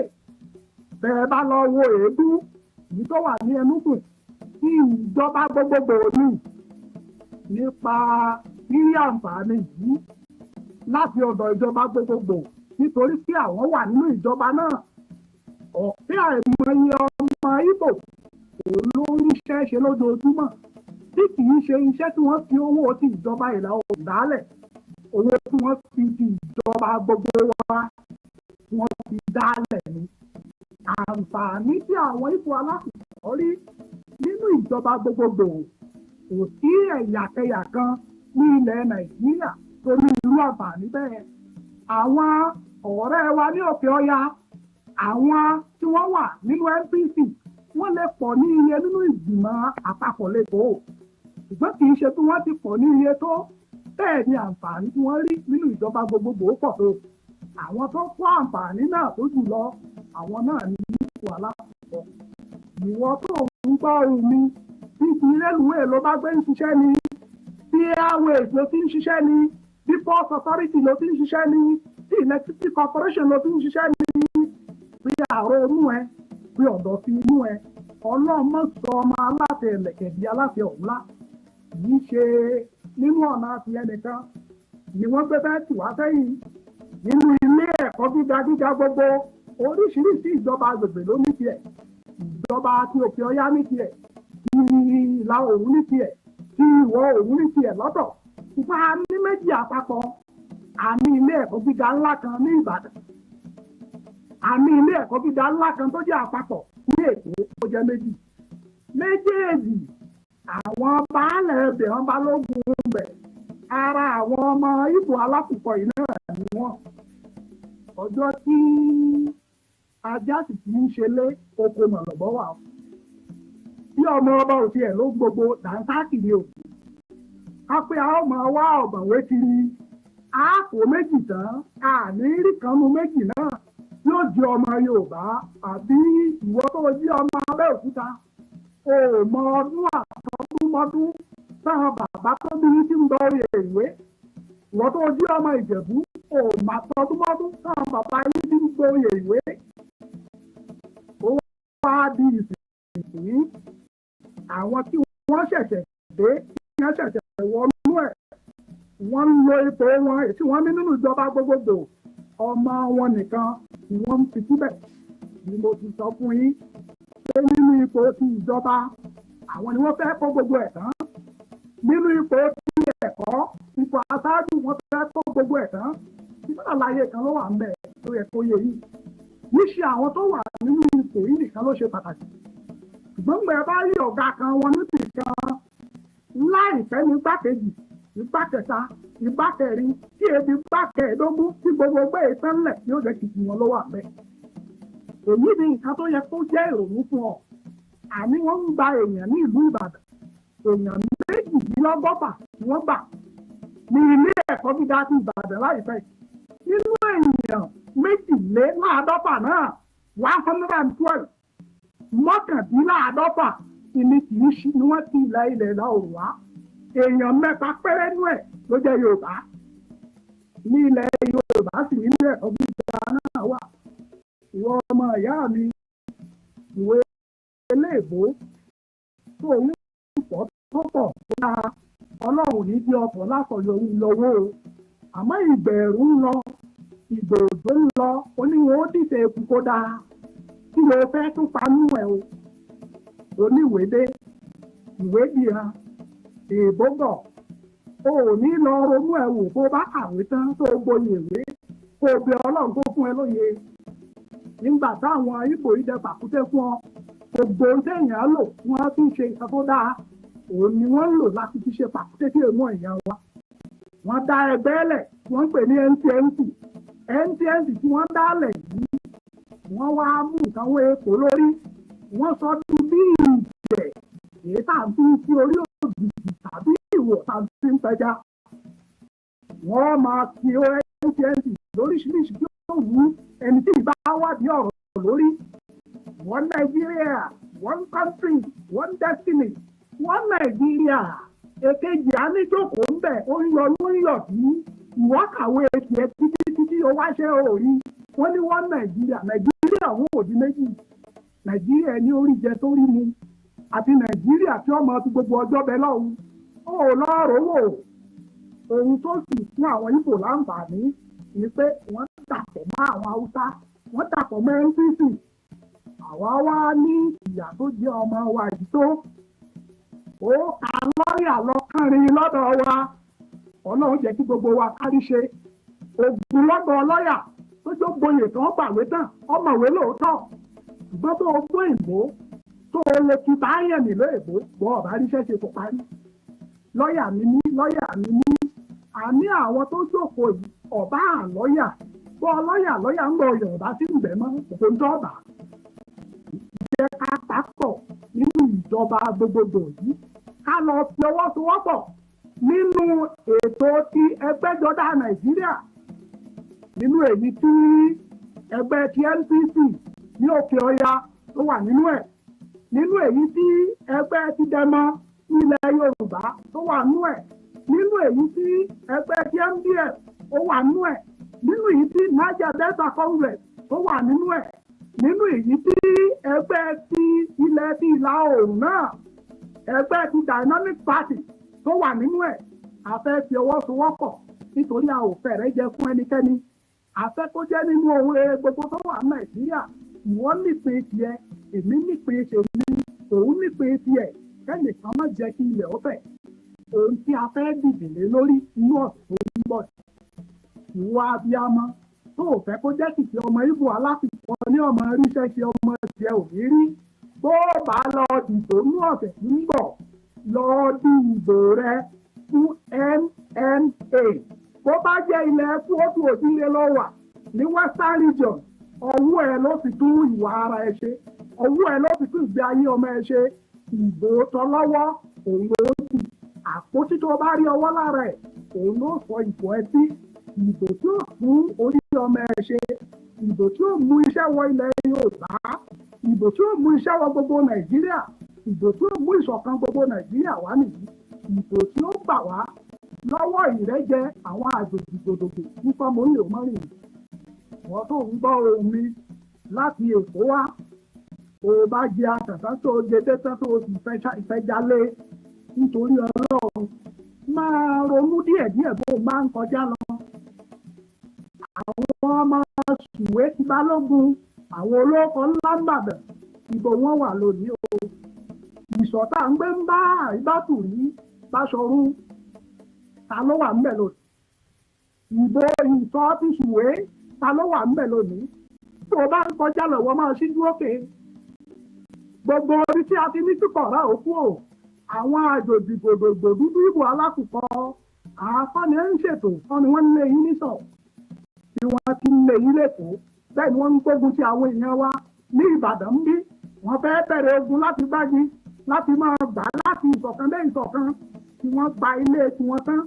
bẹ́ẹ̀ bá lọ wo èédú yìí tó wà ní Enugu tí ìjọba gbogbogbò ní nípa rírí àǹfààní yìí láti ọ̀dọ̀ ìjọba gbogbogbò nítorí pé àwọn wà nínú ìjọba náà ọ̀pẹ́ àìmọye ọmọ Ìgbò òun ló ń ríṣẹ́ ṣe lójoojúmọ́ tí kì í ṣe iṣẹ́ tí wọ́n fi owó ti ìjọba ìlà oòrùn dálẹ̀ owó tí wọ́n fi ti ìjọba gbogbo wa wọ́n fi dálẹ̀ ni àǹfààní tí àwọn ipò alákùnkọ́ rí nínú ìjọba gbogbogbò kò sí ẹ̀yàkẹyà kan ní ilẹ̀ Nàìjíríà tó ní irú àǹfààní bẹ́ẹ̀ àwọn ọ̀rẹ́ wa ní òkè ọya àwọn tí wọ́n wà nínú NPC wọ́n lè pọ̀ ní iye nínú ìgbìmọ̀ àpapọ̀ lẹ́kọ̀ọ́ ṣùgbọ́n kì í ṣe bí wọ́n ti pọ̀ ní iye tó bẹ́ẹ̀ ni àǹfààní tí wọ́n rí nínú ìjọba gbogbogbò pọ̀ tó àwọn tó kó àǹfààní náà tó jù lọ àwọn náà ní ipò alákọ̀ọ́kọ́ ìwọ tó ń gbọ́ ohùn mi bí ti rélùwéè ló bá gbé ń ṣiṣẹ́ ni bí airways ló ti ń ṣiṣẹ́ ni bí port authority ló ti ń ṣiṣẹ́ ni bí electricity corporation ló ti ń ṣiṣẹ́ ni bí àrò inú ẹ bí ọ̀dọ̀ fi inú ẹ ọlọ́mọ sọ ọmọ aláfẹ ẹlẹ́kẹ̀ bí aláfẹ ọ̀húnlá kìí ṣe nínú ọ̀nà àti ẹnìkan ni wọ́n gbé fẹ́ tù wá sẹ́yìn nínú ilé ẹ̀kọ́ gíga gbogbo oríṣiríṣi ìjọba agbègbè ló ní tiẹ̀ ìjọba tí òkè ọya ní tiẹ̀ tí ìlà oòrùn ní tiẹ̀ tí ìwọ̀ oòrùn ní tiẹ̀ lọ́tọ̀ ṣùgbọ́n a ní méjì àpapọ̀ a ní ilé ẹ̀kọ́ gíga ńlá kan ní Ìbàdàn a ní ilé ẹ̀kọ́ gíga ńlá kan tó jẹ́ àpapọ̀ ní Èkó tó jẹ́ méjèèjì àwọn baálẹ̀ ẹbẹ̀ wọn balógun bẹ̀ ara àwọn ọmọ Ìgbò alákùnkọ́ yìí náà ni wọ́n ọjọ́ tí ajá sì ti ń ṣe lé oko mọ̀lọ́bọ́ wà tí ọmọ ọba òsì ẹ̀ ló gbogbo dàńtáàkì ni o ká pé a ó máa wá ọ̀gbọ̀nwé kiri a kò méjì tán a ní rí kanú méjì náà yóò jẹ́ ọmọ Yorùbá àbí ìwọ tó jí ọmọ Abẹ́òkúta o mọ ọdún àtọdúnmọdún táwọn bàbá tó bí tí ń gbọ́ ìwé ìwọ tó jí ọmọ Ìjẹ̀bú o mà tọdúnmọdún táwọn bàbá yìí tí ń gbọ́ ìwé ó wá di ìsìn àwọn tí wọ́n ṣẹ̀ṣẹ̀ dé tí wọ́n ṣẹ̀ṣẹ̀ wọnú ẹ̀ wọ́n ń lo ipò wọn èyí wọ́n ní nínú ìjọba gbogbogbò ọmọ wọn nìkan ni wọ́n ń fi síbẹ̀ ni mo ti sọ fún yín pé nínú ipò ti ìjọba àwọn ni wọ́n fẹ́ kó gbogbo ẹ̀ tán nínú ipò ti ẹ̀kọ́ ipò aṣáájú wọ́n fẹ́ kó gbogbo ẹ̀ tán nígbà láyé kan ló wà ń bẹ̀ tó yẹ kó yẹ yìí níṣẹ́ àwọn tó wà nínú ipò yìí nìkan ló ṣe pàtàkì ṣùgbọ́n gbẹ bá rí ọ̀gá kan wọn níbi kan láìpẹ́ ní igbákejì igbákẹta igbákẹrin tí ebi gbákẹẹ̀ẹ́dógún tí gbogbo gbé ìtẹ́lẹ̀ yóò jẹ́ kìkì wọn ló wà bẹ́ẹ̀. èyí ni nǹkan tó yẹ kó jẹ́ ìrònú fún ọ àní wọ́n ń gba èèyàn ní ìlú Ìbàdàn èèyàn méjìdínlọ́gọ́fà ni wọ́n gbà ní ilé ẹ̀kọ́ gíga ti Ìbàdàn láìpẹ́ nínú èèyàn méjìléláàádọ́fà náà 112 mọ́kàndínláàádọ́fà ìní kì í ṣí ni wọ́n ti ilẹ̀ oòrùn wá èèyàn mẹ́ta péré nú ẹ̀ ló jẹ́ Yorùbá ní ilẹ̀ Yorùbá sì nílé ẹ̀kọ́ gíga náà wà ìwọ ọmọ ìyá mi ìwé eléèbó tó ń pọ̀ tó pọ̀ tó dáa Ọlọ́run ní bí ọkọ̀ lákọ̀ọ́yọ̀ ń lọ́wọ́ o àmọ́ ìbẹ̀rù ń lọ ìgbòho ń lọ oníwọ̀n ó dìtẹ̀ eku kó dáa kí ló fẹ́ tún panú ẹ̀ o oníwèdé ìwé dìran èèbó bọ̀ o ò ní lọ ronú ẹ̀ wò bó bá kàwé tán tó gboyè ìwé kó o bẹ Ọlọ́run tó fún ẹ lóye nígbà táwọn Ìgbò yìí dẹ pàkúté fún ọ gbogbo téèyàn lò wọ́n fi ṣe nǹkan tó dáa òun ni wọ́n ń lò láti fi ṣe pàkúté tí èèmọ̀ èèyàn wa wọ́n dá ẹgbẹ́ lẹ̀ wọ́n ń pè ní NTNC tí wọ́n dálẹ̀ yìí wọ́n wá mú nǹkan wé epo lórí wọ́n sọ bí ìjẹ̀ èyí tá à ń fi sí orí ògìgì tàbí ìwò tá à ń fi ń pẹja wọ́n máa fi ONTNT lóríṣiríṣi tí ó wù ẹni tí ìbá wádìí ọ̀rọ̀ lórí one Nigeria one country one destiny one Nigeria èkejì aníjókòó ń bẹ̀ ó ń yọ ló ń yọ̀ bí ìwọ́ kàwé tiẹ̀ títí ó wá ṣe òòrí wọ́n ní one Nàìjíríà wọn ò di méjì Nàìjíríà ní orí jẹ tó rí mu àti Nàìjíríà tí ọmọ ti gbogbo ọjọ́ bẹ lọ́hùn ó lọ́ọ̀rọ̀ wò ohun tó sì fún àwọn Ìgbò láǹfààní ni pé wọ́n dàpọ̀ mọ́ àwọn Haúsá wọ́n dàpọ̀ mọ́ NCC àwa wá ní ìyà tó jẹ́ ọmọ wa yìí tó ó ka lọ́ọ̀yà lọ́kànrin lọ́dọ̀ wa Ọlọ́run jẹ́ kí gbogbo wa kárí ṣe ògùn lọ́dọ̀ lọ́ọ̀yà tó jó gboyè tó ń pàwé tán ọmọwé lóòótọ́ ṣùgbọ́n tó gbọ́ ìbò tó lè ti báyẹ̀ nílò ìbò gbọ́ ọ̀bá ríṣẹ́ ṣe kò parí lọ́ọ̀yà mi ní àní àwọn tó jókòó yìí ọ̀bá àlọ́yà bọ́ lọ́ọ̀yà ń gbọ́ Yorùbá sí ìgbẹ́ mọ́ òkè ń tọ́ọ̀bà jẹ́ ká pápọ̀ nínú ìjọba gbogbogbò yìí ká lọ fi ọwọ́ sowọ́pọ̀ nínú ètò ti ẹgbẹ́jọdá Nàìjíríà nínú èyí tí ẹgbẹ́ ti NPC ní Òkè Ọya tó wà nínú ẹ̀ nínú èyí tí ẹgbẹ́ ti Dẹmọ ilẹ̀ Yorùbá tó wà nínú ẹ̀ nínú èyí tí ẹgbẹ́ ti MDF ó wà nínú ẹ̀ nínú èyí tí Niger Delta Congress tó wà nínú ẹ̀ nínú èyí tí ẹgbẹ́ ti ilẹ̀ ti ìlà oòrùn náà ẹgbẹ́ ti Dynamic Party tó wà nínú ẹ̀ a fẹ́ fi ọwọ́ sowọ́pọ̀ nítorí a ò fẹ́ rẹ́ jẹ fún ẹnikẹ́ni a fẹ́ kó jẹ́ nínú ohun rere gbogbo tó wà Nàìjíríà ìwọ́n nípìn tiẹ̀ èmi nípìn tèmi òun nípìn tiẹ̀ kẹ́nìkan má jẹ́ kí ilẹ̀ ọ̀fẹ́ ohun tí a fẹ́ dìbò lé lórí inú ọ̀sẹ̀ tó ń bọ̀ ìwọ abiyamọ tó ò fẹ́ kó jẹ́ kìkì ọmọ Ìgbò aláfikọ́ ní ọmọ ríṣẹ́ ṣe ọmọ tiẹ̀ ò ní rí bó bá lọ dìbò ní ọ̀sẹ̀ tó ń bọ̀ lọ dìbò rẹ fún NNA bó bá jẹ́ ilẹ̀ kóòtù òdílé ló wà ní Western Region ọwọ́ ẹ ló fi tún ìwà ara ẹ ṣe ọwọ́ ẹ ló fi tún ìgbé ayé ọmọ ẹ ṣe ìbò tọlọ́wọ́ òun ló sì àpótí tó bá rí ọwọ́ lára ẹ̀ òun ló sọ ìbò ẹ sí ìbò tí ó fún orí ọmọ ẹ ṣe ìbò tí ó mú iṣẹ́ wọ ilẹ̀ Yorùbá ìbò tí ó mú iṣẹ́ wọ gbogbo Nàìjíríà ìbò tí ó mú ìṣọ̀kan gbogbo Nàìjíríà wá nìyí ìbò tí ó gbà wá lọ́wọ́ ìrẹ́jẹ àwọn àjòjì gbòdògbò nípa mòrílẹ̀ òmọ́rìn wọ́n tó ń gbọ́ ohùn mi láti Èkó wá o bá jẹ àtàtà tó jẹ tẹ́tẹ́ tó sì fẹ́ jalè nítorí Ọlọ́run máa ronú díẹ̀díẹ̀ bó máa ń kọjá lọ àwọn ọmọ Sùwé ti Balógun àwọn olóko ńlá ń bàbẹ̀ ìbò wọn wà lónìí o ìṣọ̀tà ń gbé ń bá Ìbátùrí Báṣọ̀run ta ló wà ńbẹ̀ lónìí ìbò ìsọ ti Sùwé ta ló wà ńbẹ̀ lónìí tó o bá ń kọjá lọ́wọ́ máa ṣíjú òkè gbogbo orí tí a ti ní tìkọ̀rá òkú o àwọn àjòjì gbòdògbò dúdú ìbò alákùkọ àfọ́ni ń ṣètò fọ́ni wọ́n ń lé yín nísọ̀ tí wọ́n ti ń lé yín lẹ́kọ̀ọ́ bẹ́ẹ̀ ni wọ́n ń gbógun ti àwọn èèyàn wa ní Ìbàdàn bí wọ́n fẹ́ bẹ̀rẹ̀ ogun láti gbági láti máa gbà láti ìṣọ̀kan dé ìṣọ̀kan tí wọ́n gba ilé tí wọ́n tán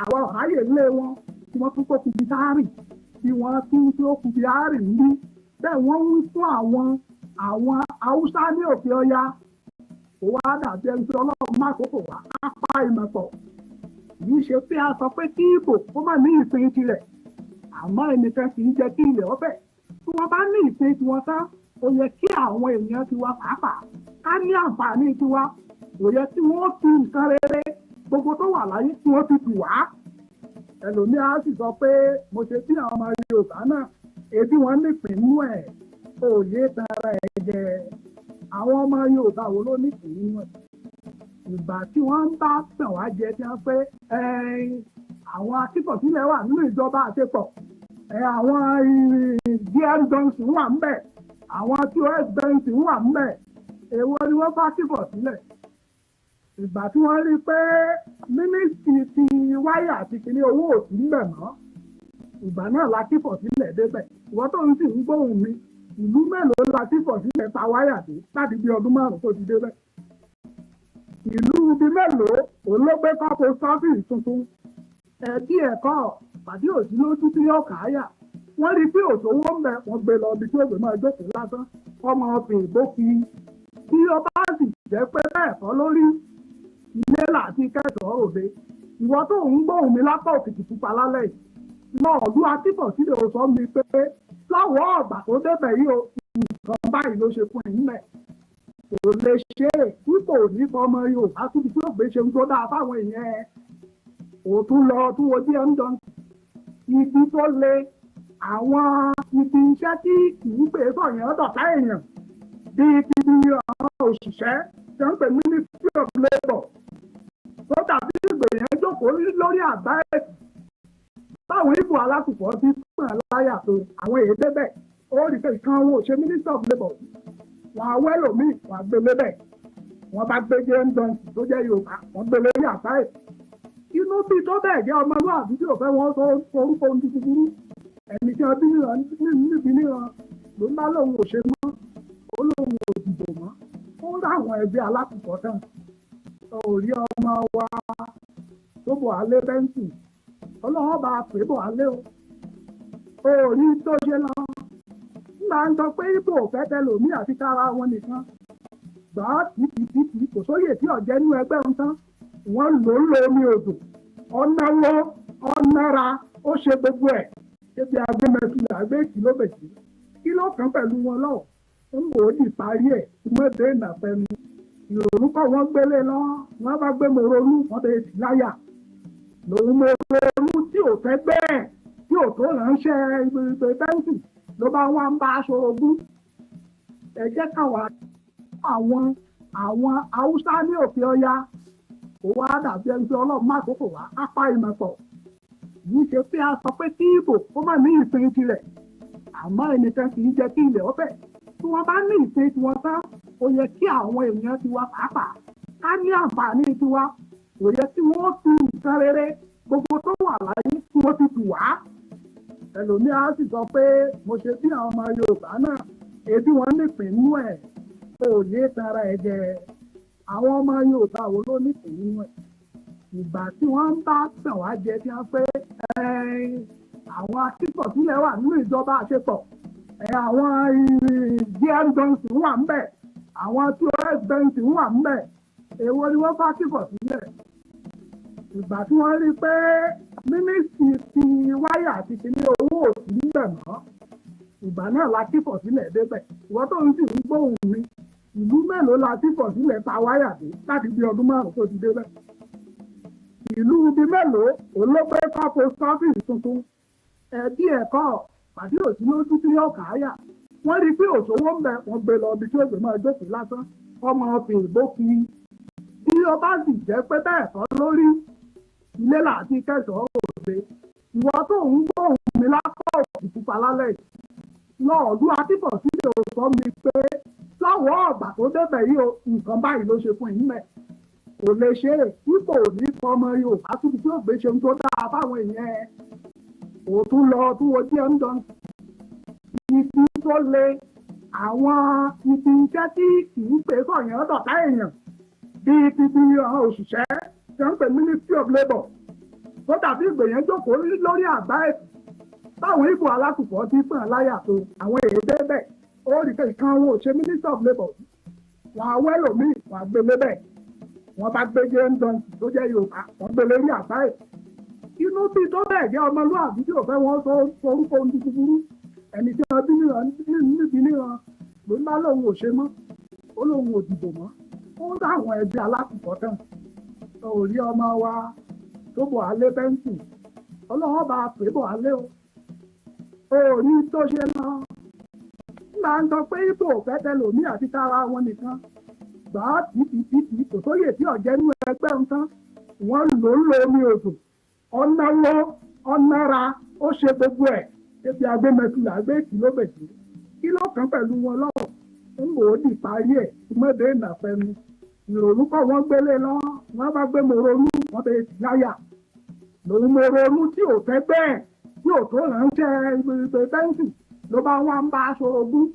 àwọn ọ̀ráyè ilé wọn tí wọ́n tún kó kubi sáárì tí wọ́n tún tó kubi áárì níbí bẹ́ẹ̀ wọ́n ń fún àwọn Haúsá ní Òkè Ọya ó wá dàbí ẹni tí Ọlọ́run má kókò wá á pa ìmọ̀pọ̀ yìí ṣe pé a sọ pé kí Ìgbò kó má ní ìpín tirẹ̀ àmọ́ ẹnìkan kì í jẹ́ kí ilẹ̀ ọbẹ̀ tí wọ́n bá ní ìpín tiwọn tán ó yẹ kí àwọn èèyàn tiwa pàápàá ká ní àǹfààní tiwa ó yẹ kí wọ́n fi nǹkan rere gbogbo tó wà láyé tí wọ́n fi tù wá ẹlòmíà sì sọ pé mo ṣe tí àwọn ọmọ Yorùbá náà èbí wọn nípìn nínú ẹ̀ òye tara ẹ̀ jẹ àwọn ọmọ Yorùbá wo ló nípìn nínú ẹ̀ ìgbà tí wọ́n ń bá tàn wá jẹ tí wọ́n pé àwọn akíkọ̀sílẹ̀ wà nínú ìjọba àṣepọ̀ àwọn dr johnson wà ń bẹ̀ àwọn tos benson wà ń bẹ̀ èwo ni wọ́n bá kíkọ̀sílẹ̀ ìgbà tí wọ́n rí pé mínísítì ti wáyà àti kìíní owó òsì ń bẹ̀ mọ́ ìgbà náà la kíkọ̀sílẹ̀ débẹ̀ ìwọ́n tó ń sì ń gbóhùn mi ìlú mélòó la ti pọ̀ sílẹ̀ ta wáyà dé láti bí ọdún márùn-ún tó ti dé bẹ́ẹ̀. ìlú ibi mélòó òun ló gbé pápó sáfìsì tuntun ẹ̀dí ẹ̀kọ́ pàdé òsì lójú tí yóò kà á yà wọ́n rí pé òṣòwò ń bẹ wọ́n gbé lọ ibi tí ògbé máa jókòó lásán ọmọ ọ̀fìn ìbò fi tí ó bá sì jẹ́ pé bẹ́ẹ̀ kọ́ lórí ilé láti kẹ́kọ̀ọ́ òde ìwọ tó ń gbóhùn mi lápá òkìtì pupa lálẹ́ yìí lọ́ọ̀lú akíkọ̀ sílẹ̀ ó sọ mi pé láwọ̀ ọ̀gbà tó débẹ̀ yìí o nǹkan báyìí ló ṣe fún ẹ̀yìn mẹ́ kò lè ṣe é pípò ní fọmọ Yorùbá síbi tí ògbé ṣe ń tó dáa fáwọn èèyàn òtún lọ tún wo díẹ̀ ń dán ibi tó le àwọn ibi iṣẹ́ tí kì í pè sọ̀yàn dọ̀tá èèyàn bíi ti àwọn òṣìṣẹ́ tí wọ́n pè Ministry of Labour tó dàbí ìgbèyàn jókòó lórí àgbá ẹ̀sìn báwọn ipò alákùkọ ti fún aláyà tó àwọn èyí débẹ̀ ó rí pé ìkan wọn ò ṣe Ministry of Labour wọn àwọ ẹlòmíì wọn àgbé lébẹ̀ wọn bá gbé jẹ́ ń dán tó jẹ́ Yorùbá wọn gbé lórí àgbá ẹ̀sìn inú bíi tó bẹ́ẹ̀ jẹ́ ọmọlúwàbí tí ò fẹ́ wọn sọ orúkọ ohun tuntun burú ẹni tí wọn bí níbi níran ló ń bá lóun ò ṣe mọ́ ó lóun ò dìbò mọ́ ó ń ráwọn ẹgbẹ́ alákùkọ tán orí ọmọ wa tó bọ̀ alẹ́ bẹ́ńsì ọlọ́wọ́ bá pè bọ̀ alẹ́ o orí tó ṣe lọ nígbà ń sọ pé ibo fẹ́ tẹlòmí àti kára wọn nìkan gbà títí kò sóyè tí ọ̀jẹ́ nínú ẹgbẹ́ ń tán wọ́n lò ó lo omi odò ọ̀nàwó ọ̀nàra ó ṣe gbogbo ẹ̀ ṣébi agbẹ́mẹ̀tìlẹ̀ àgbẹ̀ kìlómẹ̀tì kí ló kàn pẹ̀lú wọn lọ́wọ́ ń wò ó di parí ẹ̀ mọ́tò ìnàfẹ́nu ìrònú kọ́ wọ́n gbélé lọ wọ́n bá gbé moronú wọ́n bẹ sí láyà lòun moronú tí ò fẹ́ bẹ́ẹ̀ tí ò tó ránṣẹ́ ìgbèrè bẹ́ńkì ló bá wá ń bá aṣọ ogún ẹ jẹ́ káwa àwọn haúsá ní òkè ọya kò wá dàbí ẹni pé ọlọ́run má kókò wá apá ìmọ̀pọ̀ yìí ṣe pé a sọ pé kí Ìgbò kó má ní ìpín tirẹ̀ àmọ́ ẹnìkan kì í jẹ́ kí ilẹ̀ ọbẹ̀ tí wọ́n bá ní ìpín tiwọn tán ó yẹ kí àwọn èèyàn tiwa pàápàá ká ní àǹfààní tiwa kò yẹ kí wọ́n fi nǹkan rere gbogbo tó wà láyé tí wọ́n ti tù wá ẹlòmíà sì sọ pé mo ṣe bí àwọn ọmọ Yorùbá náà ebi wọn nípìn nínú ẹ̀ kò yé tara ẹ̀ jẹ àwọn ọmọ Yorùbá wo ló nípìn nínú ẹ̀ ìgbà tí wọ́n ń bá tàn wá jẹ tí wọ́n pé àwọn akíkọ̀sílẹ̀ wà nínú ìjọba àṣepọ̀ àwọn gm johnson wà ń bẹ̀ àwọn tos benson wà ń bẹ̀ èwo ni wọ́n bá kíkọ̀sílẹ̀ ìgbà tí wọ́n rí pé mínísítì ti wáyà àti kíní owó òsì níbẹ̀ mọ́ ìgbà náà la kíkọ̀sílẹ̀ débẹ̀ ìwọ́n tó ń sì ń gbóhùn mi ìlú mélòó la kíkọ̀sílẹ̀ ta wáyà dé láti bí ọdún márùn-ún tó ti débẹ̀ ìlú ibi mélòó òun ló gbé pápó sáfìsì tuntun ẹ̀dí ẹ̀kọ́ pàdé òsì lójú tí yóò kà á yà wọ́n rí pé òṣòwò ń bẹ wọ́n gbé lọ ibi tí ògbé máa jókòó lásán ọmọ ọ̀fìn ìbò fi tí ó bá sì jẹ́ pé bẹ́ẹ̀ kọ́ lórí ilé láti kẹ́kọ̀ọ́ òde ìwọ tó ń gbóhùn mi lápá òkìtì pupa lálẹ́ yìí lọ́ọ̀lú akíkọ̀ sílẹ̀ ó sọ mi pé láwọ̀ ọ̀gbà tó débẹ̀ yìí o nǹkan báyìí ló ṣe fún ẹ̀yìn mẹ́ kò lè ṣe é ipò ní fọmọ Yorùbá síbi tí ògbé ṣe ń tó dáa fáwọn èèyàn òtún lọ tún wo díẹ̀ ń dán ibi tó le àwọn ibi iṣẹ́ tí kì í pè sọ̀yàn dọ̀tá èèyàn bíi ti àwọn òṣìṣẹ́ tí wọ́n pè Ministry of Labour tó dàbí ìgbèyàn jókòó lórí àgbá ẹ̀sìn báwọn ipò alákùkọ ti fún aláyà tó àwọn èyí débẹ̀ ó rí pé ìkan wọn ò ṣe Ministry of Labour wọn àwọ ẹlòmíì wọn àgbé lébẹ̀ wọn bá gbé jẹ́ ń dán tó jẹ́ Yorùbá wọn gbé lórí àgbá ẹ̀sìn inú bíi tó bẹ́ẹ̀ jẹ́ ọmọlúwàbí tí ò fẹ́ wọn sọ orúkọ ohun tuntun burú ẹni tí wọn bí níbi níran ló ń bá lóun ò ṣe mọ́ ó lóun ò dìbò mọ́ ó ń ráwọn ẹgbẹ́ alákùkọ tán orí ọmọ wa tó bọ̀ alẹ́ bẹ́ńsì ọlọ́wọ́ bá pè bọ̀ alẹ́ o orí tó ṣe lọ nígbà ń sọ pé ibo fẹ́ tẹlòmí àti kára wọn nìkan gbà á títí kò sóyè tí ọ̀jẹ́ nínú ẹgbẹ́ ń tán wọ́n lò ó lo omi odò ọ̀nàwó ọ̀nàra ó ṣe gbogbo ẹ̀ ṣébi agbẹ́mẹ̀tìlẹ̀ àgbẹ̀ kìlómẹ̀tì kí ló kàn pẹ̀lú wọn lọ́wọ́ ń wò ó di parí ẹ̀ mọ́tò ìnàfẹ́nu ìrònú kọ́ wọ́n gbélé lọ wọ́n bá gbé moronú wọ́n bẹ sí láyà lòun moronú tí ò fẹ́ bẹ́ẹ̀ tí ò tó ránṣẹ́ ìgbèrè bẹ́ńkì ló bá wá ń bá aṣọ ogún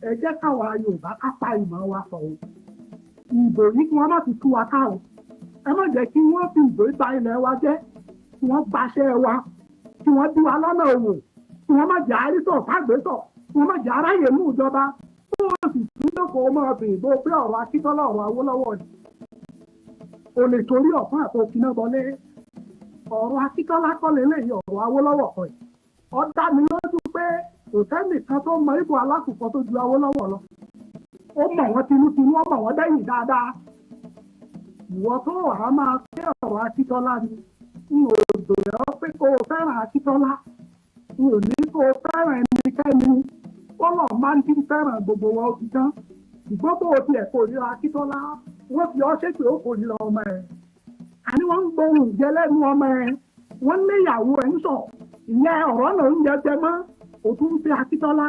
ẹ jẹ́ káwa Yorùbá ká pa ìmọ̀ wa pọ̀ o ìbò yìí kí wọ́n má ti tú wa ká o ẹ má jẹ́ kí wọ́n fi ìbò ìta ilẹ̀ wa jẹ́ kí wọ́n gbaṣẹ́ wa kí wọ́n dí wa lọ́nà òwò kí wọ́n má jẹ́ àrísọ̀ fàgbésọ̀ kí wọ́n má jẹ́ aráyè mú ìjọba kí wọ́n sì tún lóko máa fi ìbò pé ọ̀rọ̀ Akíntọ́lá ọ̀rọ̀ Awólọ́wọ̀ ni o lè torí ọ̀fun àti òkìná bọlé ọ̀rọ̀ Akíntọ́lá kọ́ lélẹ́yìn ọ̀rọ̀ Awólọ́wọ̀ kọ́ yìí ó dá mi lójú pé òtẹ́ẹ̀lì kan tó mọ ibò alákùkọ tó ju Awólọ́wọ̀ lọ ó mọ̀ wọ́n tinútinú ó mọ̀ wọ́n dẹ́yìn dáadáa ìwọ tó wà á máa fẹ́ ọ̀rọ̀ Akíntọ́lá ni n ò dòyọ́ pé kó o fẹ́ràn Akíntọ́lá n ò ní kó o fẹ́ràn ẹnikẹ́ni kọ́lọ̀ máa ń dín fẹ́ràn gbogbo wọn ó ti tán ṣùgbọ́n bó o tiẹ̀ kórìíra Akíntọ́lá wọ́n fi ọ́ ṣépè ó kórìíra ọmọ ẹ̀ àní wọ́n ń gbóhùn jẹ lẹ́nu ọmọ ẹ̀ wọ́n léyàwó ẹ̀ ń sọ ìyẹn ọ̀rọ̀ náà ń jẹ mọ́ òtún ń fi Akíntọ́lá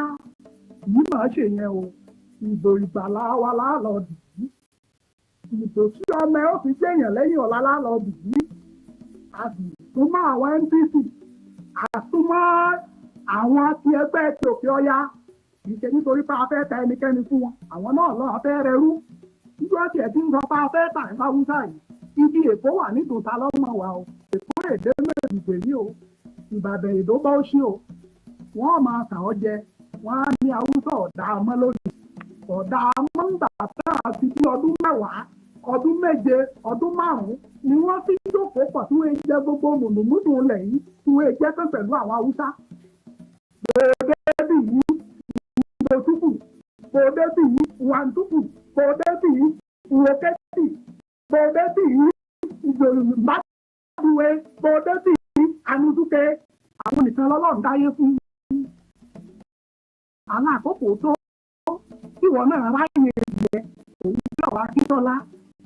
yìí máa ṣe yẹn o ìbò ìgbàlá wa láàlọ́ dì í ìbò tí ọmọ ẹ̀ ó fi jẹ́yàn lẹ́yìn ọ̀la láàlọ́ dì í àtúmọ̀ àwọn NPC àtúmọ̀ àwọn ti ẹgbẹ́ ti òkè ọya kì í ṣe nítorí pé a fẹ́ ta ẹnikẹ́ni fún wọn àwọn náà lọ́ọ́ fẹ́ rẹ rú nígbà tí ẹ̀ ti ń sọ pé a fẹ́ tà ní Haúsá yìí ibi Èkó wà nítòsí alọ́mọ wa o Èkó èdè mẹ́rìndínlẹ̀ yìí o Ìbàdàn èdò bá ó ṣí o wọ́n máa tà ọ́ jẹ wọ́n á ní Haúsá ọ̀dà ọmọ lónìí ọ̀dà ọmọ ń gbà tá a ti bí ọdún mẹ́wàá ọdún méje ọdún márùn-ún ni wọ́n fi ń jókòó pọ̀ tí wọ́n jẹ́ gbogbo mùnùmùnù ilẹ̀ yìí tí wọ́n jẹ́ pé pẹ̀lú àwọn Haúsá bòdébì yìí ìgbòtúkù bòdébì yìí wàǹtúkù bòdébì yìí ìwòkẹ́tì bòdébì yìí ìgbòlùmọ́tìwé bòdébì yìí ànúdúkẹ́ àwọn nìkan lọ́lọ́run dáyé fún àwọn àkókò tó tí wọ́n náà ráyè jẹ òun tí ọ̀rọ̀ Akíntọ́lá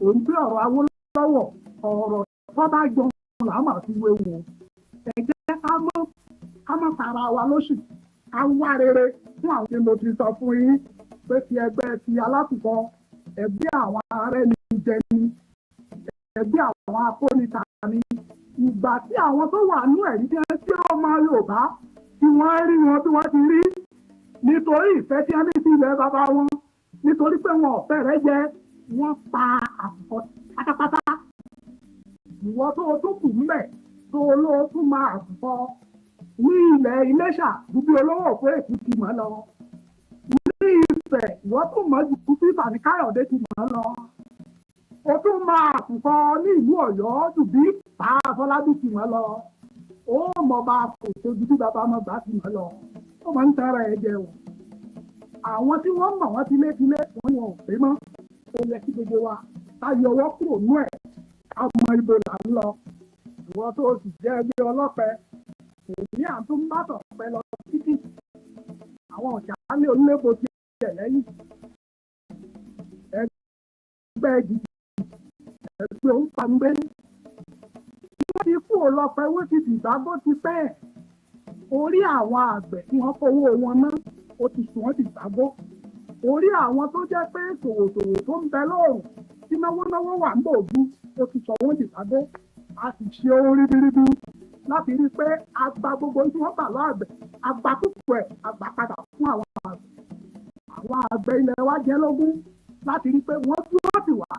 òun tí ọ̀rọ̀ Awólọ́wọ̀ ọ̀rọ̀ tó bá jọ làwọn àti wéwu ẹ jẹ́ ká mọ́ tara wa lóṣù ká wá rere fún àwọn tí mo ti sọ fún yín pé ti ẹgbẹ́ ti alákùkọ ẹgbẹ́ àwọn arẹ́nijẹni ẹgbẹ́ àwọn akónita ni ìgbà tí àwọn tó wà nú ẹ̀rí jẹ́ tí ọmọ Yorùbá tí wọ́n rí wọn bí wọ́n ti rí nítorí ìfẹ́ tí wọ́n ní sí ilẹ̀ bàbá wọn nítorí pé wọn ò fẹ́rẹ̀ jẹ wọ́n pa àkùkọ pátápátá ìwọ tó o tún kù ńbẹ̀ tó o ló tún máa àkùkọ ní ilẹ̀ Iléṣà dúdú olówó òkú Èkìtì mọ́ lọ ní Ifẹ̀ ìwọ tún mọ̀ ju kú sí Fani Káyọ̀dé ti mọ́ lọ o tún máa àkùkọ ní ìlú Ọ̀yọ́ jù bí bá Afọlábí ti mọ́ lọ ó mọ̀ bá kò tó ju bí bàbá ọmọ gbà ti mọ́ lọ ó máa ń tẹ́ra ẹ jẹ o àwọn tí wọ́n mọ̀ wọ́n tilétilé wọ́n ò pé mọ́ ó yẹ kí gbogbo wa ká yọ ọwọ́ kúrò nú ẹ̀ ká mọ ibo là ń lọ ìwọ tó o sì jẹ́ ẹgbẹ́ ọlọ́pẹ èmi àtúntò pẹ lọ títí àwọn ọ̀ṣàlẹ̀ onílébo ti tẹ̀ lẹ́yìn ẹgbẹ́ gidi ẹgbẹ́ òǹfàǹgbé wọ́n ti kú ọlọ́pẹ wọ́n ti dìgbàgbọ́ ti pẹ́ orí àwọn àgbẹ̀ tí wọ́n kówó wọn ná ó ti sùn wọ́n ti gbàgbọ́ orí àwọn tó jẹ́ pé ṣòwòṣòwò tó ń bẹ lóòrùn tí náwó wà ń bòójú ó ti sọ wọ́n ti gbàgbọ́ a sì ṣe ohun ribiribi láti rí i pé a gba gbogbo tí wọ́n gbà lọ́ àgbẹ̀ a gba púpọ̀ ẹ̀ a gbà padà fún àwọn àgbẹ̀ ilẹ̀ wa jẹ́ lógún láti rí i pé wọ́n dúró tì wá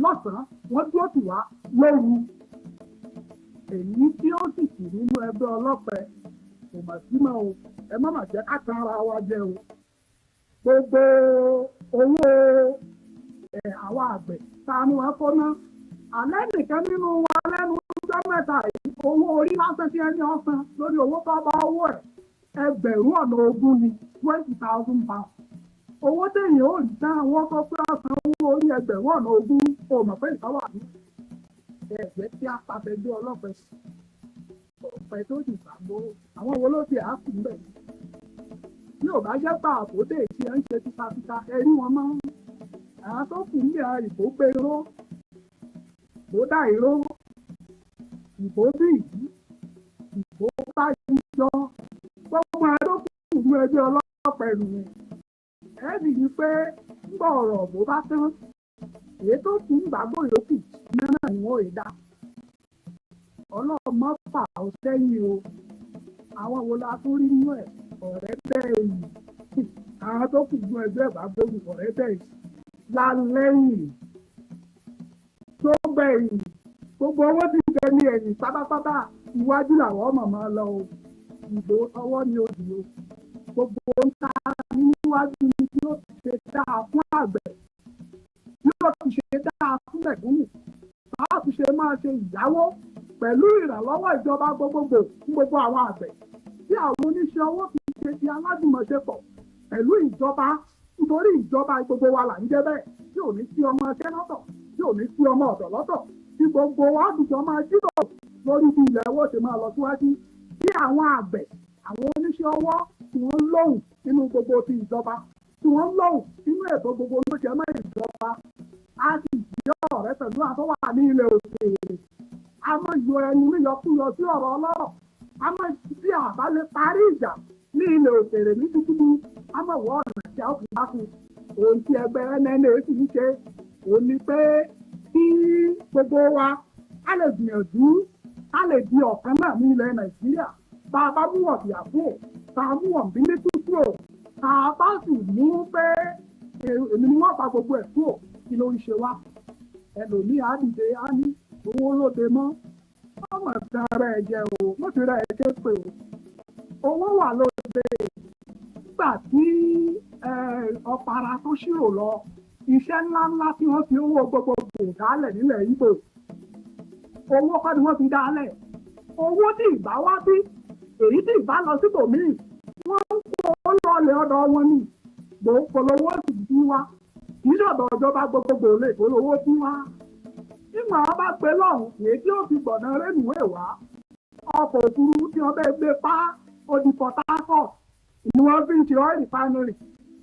lọ́sàn-án wọ́n dúró tì wá lóru èyí tí ó sì kù nínú ẹgbẹ́ ọlọ́pẹ kò mà sí mọ́ o ẹ má mà jẹ́ ká tan ara wa jẹ o gbogbo owó àwọn àgbẹ̀ tá a ní wọn kó ná alẹ́ nìkan nínú wa lẹ́nu ọjọ́ mẹ́ta yìí owó orí lásán tí ẹni ọ̀sán lórí owó tó bá owó ẹ̀ ẹgbẹ̀rún ọ̀nà ogún ni 20,000 pounds owó téèyàn ò rí tán àwọn tó pé ọ̀sán owó orí ẹgbẹ̀rún ọ̀nà ogún kò mọ̀ pé ìtọ́wà ní ẹgbẹ́ tí a pàṣẹ gbé ọlọ́pẹ ọ̀pẹ tó ti gbàgbó àwọn wo ló ti àákù ń bẹ̀ bí ò bá jẹ́ pa àbòdè tí ẹ ń ṣe tipátipá ẹrí wọn mọ́ àwọn tó kù ń bẹ̀ ìbò gbé iró ìbò dá iró ìbò bí ìbò bá yíjọ gbogbo adókùn ní ẹgbẹ́ ọlọ́pẹ nìyẹn ẹ sì ní pé ń bọ̀ ọ̀rọ̀ bó bá tán èyí tó kù ń gbàgbó yòókù náà ni wọ́n ò dá ọlọ́mọ fà ó sẹ́yìn o àwọn wo la tún rí nínú ẹ̀ ọ̀rẹ́ bẹ́ẹ̀ yìí àwọn tó kù fún ẹgbẹ́ bá gbógun kọ̀rẹ́tẹ̀ lálẹ́yìn tó gbẹ̀yìn gbogbo owó ti ń bẹ ní ẹ̀yìn pátápátá iwájú làwọn ọmọ máa lọ o ìbò ọwọ́ ni ó dùn o gbogbo ń ta níwájú ni tí ó ti ṣe dáa fún àgbẹ̀ yóò ti ṣe dáa fún mẹ̀kúnnù báà ti ṣe máa ṣe ìyáwó pẹ̀lú ìrànlọ́wọ́ ìjọba gbogbogbò fún gbogbo àwọn àgbẹ̀ tí àwọn oníṣẹ́ owó fi ṣe ti alájùmọ̀ṣepọ̀ pẹ̀lú ìjọba nítorí ìjọba gbogbo wa là ń jẹ́ bẹ́ẹ̀ tí ò ní sí ọmọ ẹgbẹ́ lọ́tọ̀ tí ò ní sí ọmọ ọ̀dọ̀ lọ́tọ̀ tí gbogbo wa dùjọ́ máa jíròrò lórí bí ilẹ̀ owó ṣe máa lọ síwájú tí àwọn àgbẹ̀ àwọn oníṣẹ́ ọwọ́ tí wọ́n lóhùn nínú gbogbo ti ìjọba tí wọ́n lóhùn nínú ètò gbogbo ló jẹ́ mọ́ ìjọba a sì jẹ́ ọ̀rẹ́ pẹ̀lú àtọ́wà ní ilẹ̀ òkèèrè a máa yọ ẹnu níyọkúyọ sí ọ̀rọ̀ ọlọ́rọ̀ a máa bí àbá lè parí ìjà ní ilẹ̀ òkèèrè ní dúdú a máa wọ ọ̀nà tí a fi bá fún ohun tí ẹgbẹ́ nna sì ń ṣe òun ni pé kí gbogbo wa a lè gbìyànjú a lè di ọ̀kan náà ní ilẹ̀ nàìjíríà tá a bá mú ọ̀bìà kúrò tá a mú ọ̀bílẹ́kù kúrò tá a bá sì mú pé èmi ni wọ́n pa gbogbo ẹ̀ kúrò kí ló ń ṣe wá ẹlòmíì á dìde á ní owó lóde mọ́ ọmọ ìtàn rẹ̀ jẹ́ o mo ti rẹ̀ ṣe pé o owó wà lóde nígbà tí ọ̀pára tó ṣírò lọ iṣẹ́ ńláńlá tí wọ́n fi owó gbogbogbò dálẹ̀ nílẹ̀ Ìgbò owó kọ́ ni wọ́n fi dálẹ̀ owó tí ìbá wá bí èyí tí ìbá lọ síbòmíì wọ́n ń kó lọ́ọ̀lẹ̀ ọ̀dọ̀ wọn ni gbòǹkọ̀lọ́wọ́ sì bí wá kì í ṣọ̀dọ̀ ìjọba gbogbogbò lè polówó sí wá nígbà wọn bá gbé lọ́hùn èyí tí ó fi gbọ̀nà rẹ́nùwé wá ọkọ̀ òfurufú tí wọ́n bẹ́ẹ̀ gbé pa ó di Port Harcourt ni wọ́n fi ń ṣe oil refinery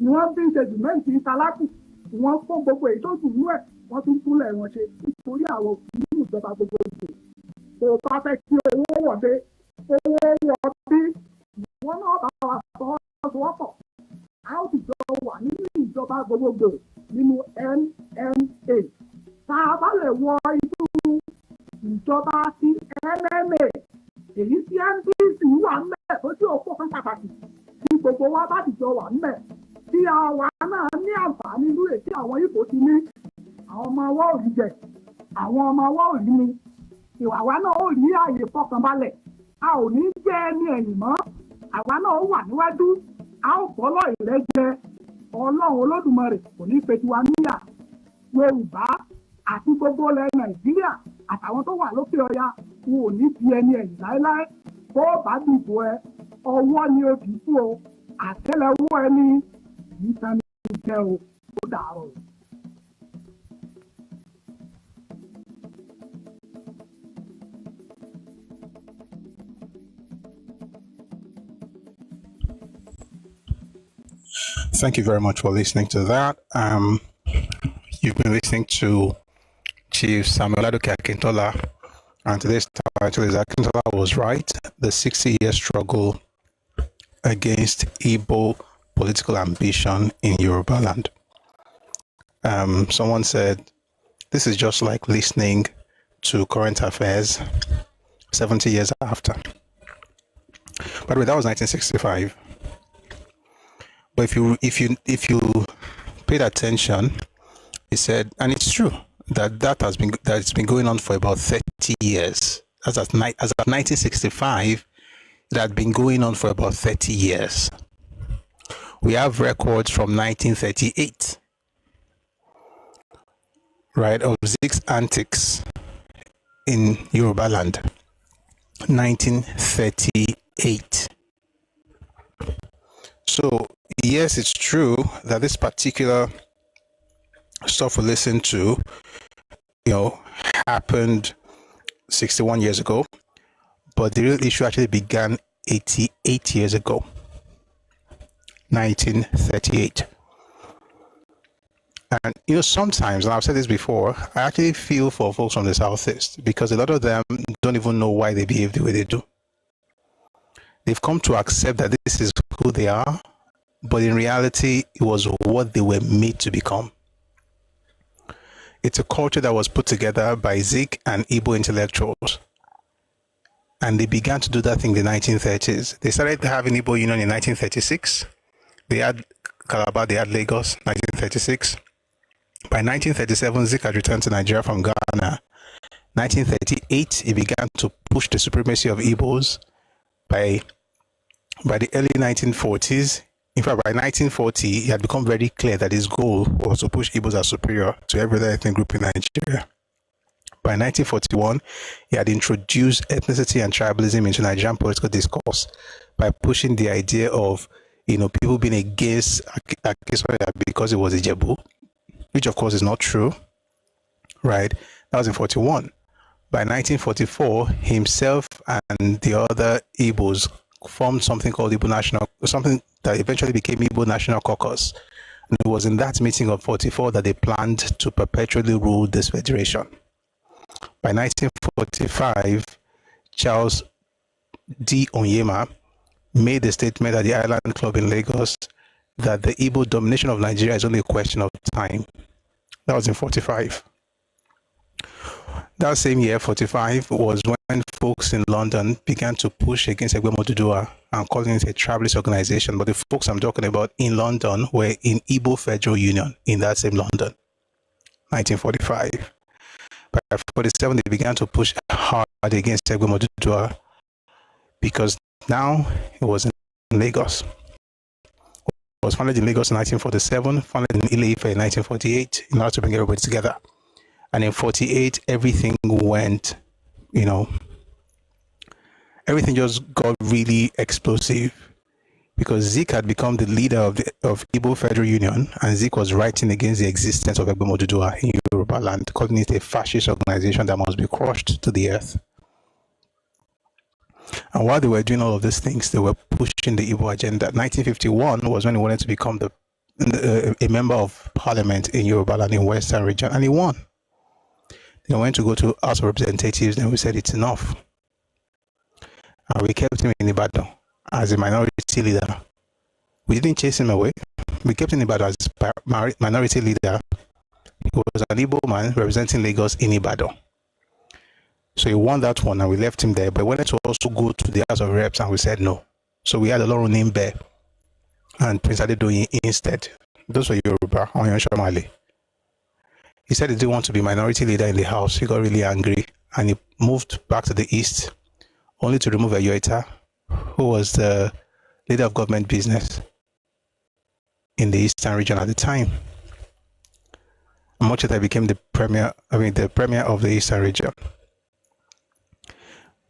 ni wọ́n fi ń ṣe sìmẹ́ǹtì ìtalákù ni wọ́n kó gbogbo èyí tó kù nú ẹ̀ wọ́n tún kúnlẹ̀ wọn ṣe nítorí àwọn òfin ìjọba gbogbogbò tó bá fẹ́ kí owó wọ̀dé owó wọ̀dé wọn náà bá wa fọwọ́sowọ́pọ̀ a ó sì jọ wà nínú ìjọba gbogbogbò nínú NNA tá a bá lè wọ inú ìjọba ti MMA èyí tí NDC wà ńbẹ̀ tó tí òpó kan pàtàkì tí gbogbo wa bá dìjọ wà ńbẹ̀ tí àwa náà ní àǹfààní lóye tí àwọn Ìgbò ti ní àwọn ọmọ wa ò rí jẹ àwọn ọmọ wa ò rí mu ìwà wa náà ò rí ààyè fọkànbalẹ̀ a ò ní jẹ́ ẹni ẹ̀yìn mọ́ àwa náà ó wà níwájú a ó bọ́lọ̀ ìrẹ́jẹ Ọlọ́run Olódùmarè kò ní fetí wa níyà Yorùbá àti gbogbo ilẹ̀ Nàìjíríà àtàwọn tó wà lókè ọya wọn ò ní di ẹni ẹ̀yìn láéláé tó bá dìbò ẹ ọwọ́ ni o kì í fún o àtẹ́lẹwọ́ ẹni kì í tán ní jẹ́ o ó dàárọ̀. Thank you very much for listening to that. You've been listening to Chief Samuel Akintola, and today's title is Akintola Was Right, the 60-year struggle against Igbo political ambition in Yorubaland. Someone said, this is just like listening to current affairs 70 years after. By the way, that was 1965. But if you paid attention, he said, and it's true it's been going on for about 30 years. As of 1965, it had been going on for about 30 years. We have records from 1938, right, of Zeke's antics in Yorubaland, 1938. So yes, it's true that this particular stuff we listened to, happened 61 years ago, but the real issue actually began 88 years ago, 1938. And sometimes, and I've said this before, I actually feel for folks from the Southeast because a lot of them don't even know why they behave the way they do. They've come to accept that this is who they are, but in reality, it was what they were made to become. It's a culture that was put together by Zeke and Igbo intellectuals. And they began to do that thing in the 1930s. They started having Igbo Union in 1936. They had Calabar, they had Lagos, 1936. By 1937, Zik had returned to Nigeria from Ghana. 1938, he began to push the supremacy of Igbos. By the early 1940s, in fact, by 1940, it had become very clear that his goal was to push Igbos as superior to every other ethnic group in Nigeria. By 1941, he had introduced ethnicity and tribalism into Nigerian political discourse by pushing the idea of, people being against Akintola because it was Ijebu, which of course is not true, right? That was in 41. By 1944, himself and the other Igbos formed something called something that eventually became Igbo National Caucus. And it was in that meeting of 44 that they planned to perpetually rule this federation. By 1945, Charles D. Onyema made the statement at the Island Club in Lagos that the Igbo domination of Nigeria is only a question of time. That was in 45. That same year, 45, was when folks in London began to push against Ẹgbẹ́ Odùduwà and calling it a tribalist organization. But the folks I'm talking about in London were in Igbo Federal Union in that same London, 1945. By 47, they began to push hard against Ẹgbẹ́ Odùduwà because now it was in Lagos. It was founded in Lagos in 1947, founded in Ile-Ife in 1948 in order to bring everybody together. And in 48, everything went, everything just got really explosive because Zik had become the leader of Igbo Federal Union, and Zik was writing against the existence of Ẹgbẹ́ Odùduwà in Yorubaland, calling it a fascist organization that must be crushed to the earth. And while they were doing all of these things, they were pushing the Igbo agenda. 1951 was when he wanted to become a member of parliament in Yorubaland in Western region, and he won. They went to go to House of Representatives, and we said it's enough. And we kept him in Ibadan as a minority leader. We didn't chase him away. We kept him in Ibadan as minority leader. He was an Igbo man representing Lagos in Ibadan. So he won that one, and we left him there. But we wanted to also go to the House of Reps, and we said no. So we had a lot of name there, and Prince Adedoyin instead. Those were Yoruba, Onyon Shamale. He said he didn't want to be minority leader in the house. He got really angry and he moved back to the east, only to remove Ayoita, who was the leader of government business in the eastern region at the time. And much later became the premier of the eastern region.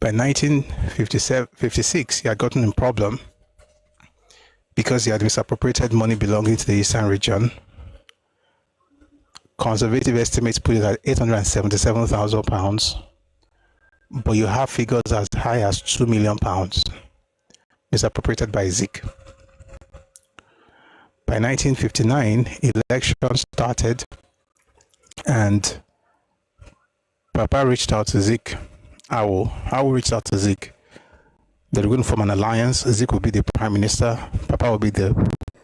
By 1956, he had gotten a problem because he had misappropriated money belonging to the eastern region. Conservative estimates put it at £877,000, but you have figures as high as £2 million misappropriated by Zik. By 1959, elections started, and Papa reached out to Zik. Awo reached out to Zik. They were going to form an alliance. Zik would be the prime minister. Papa would be the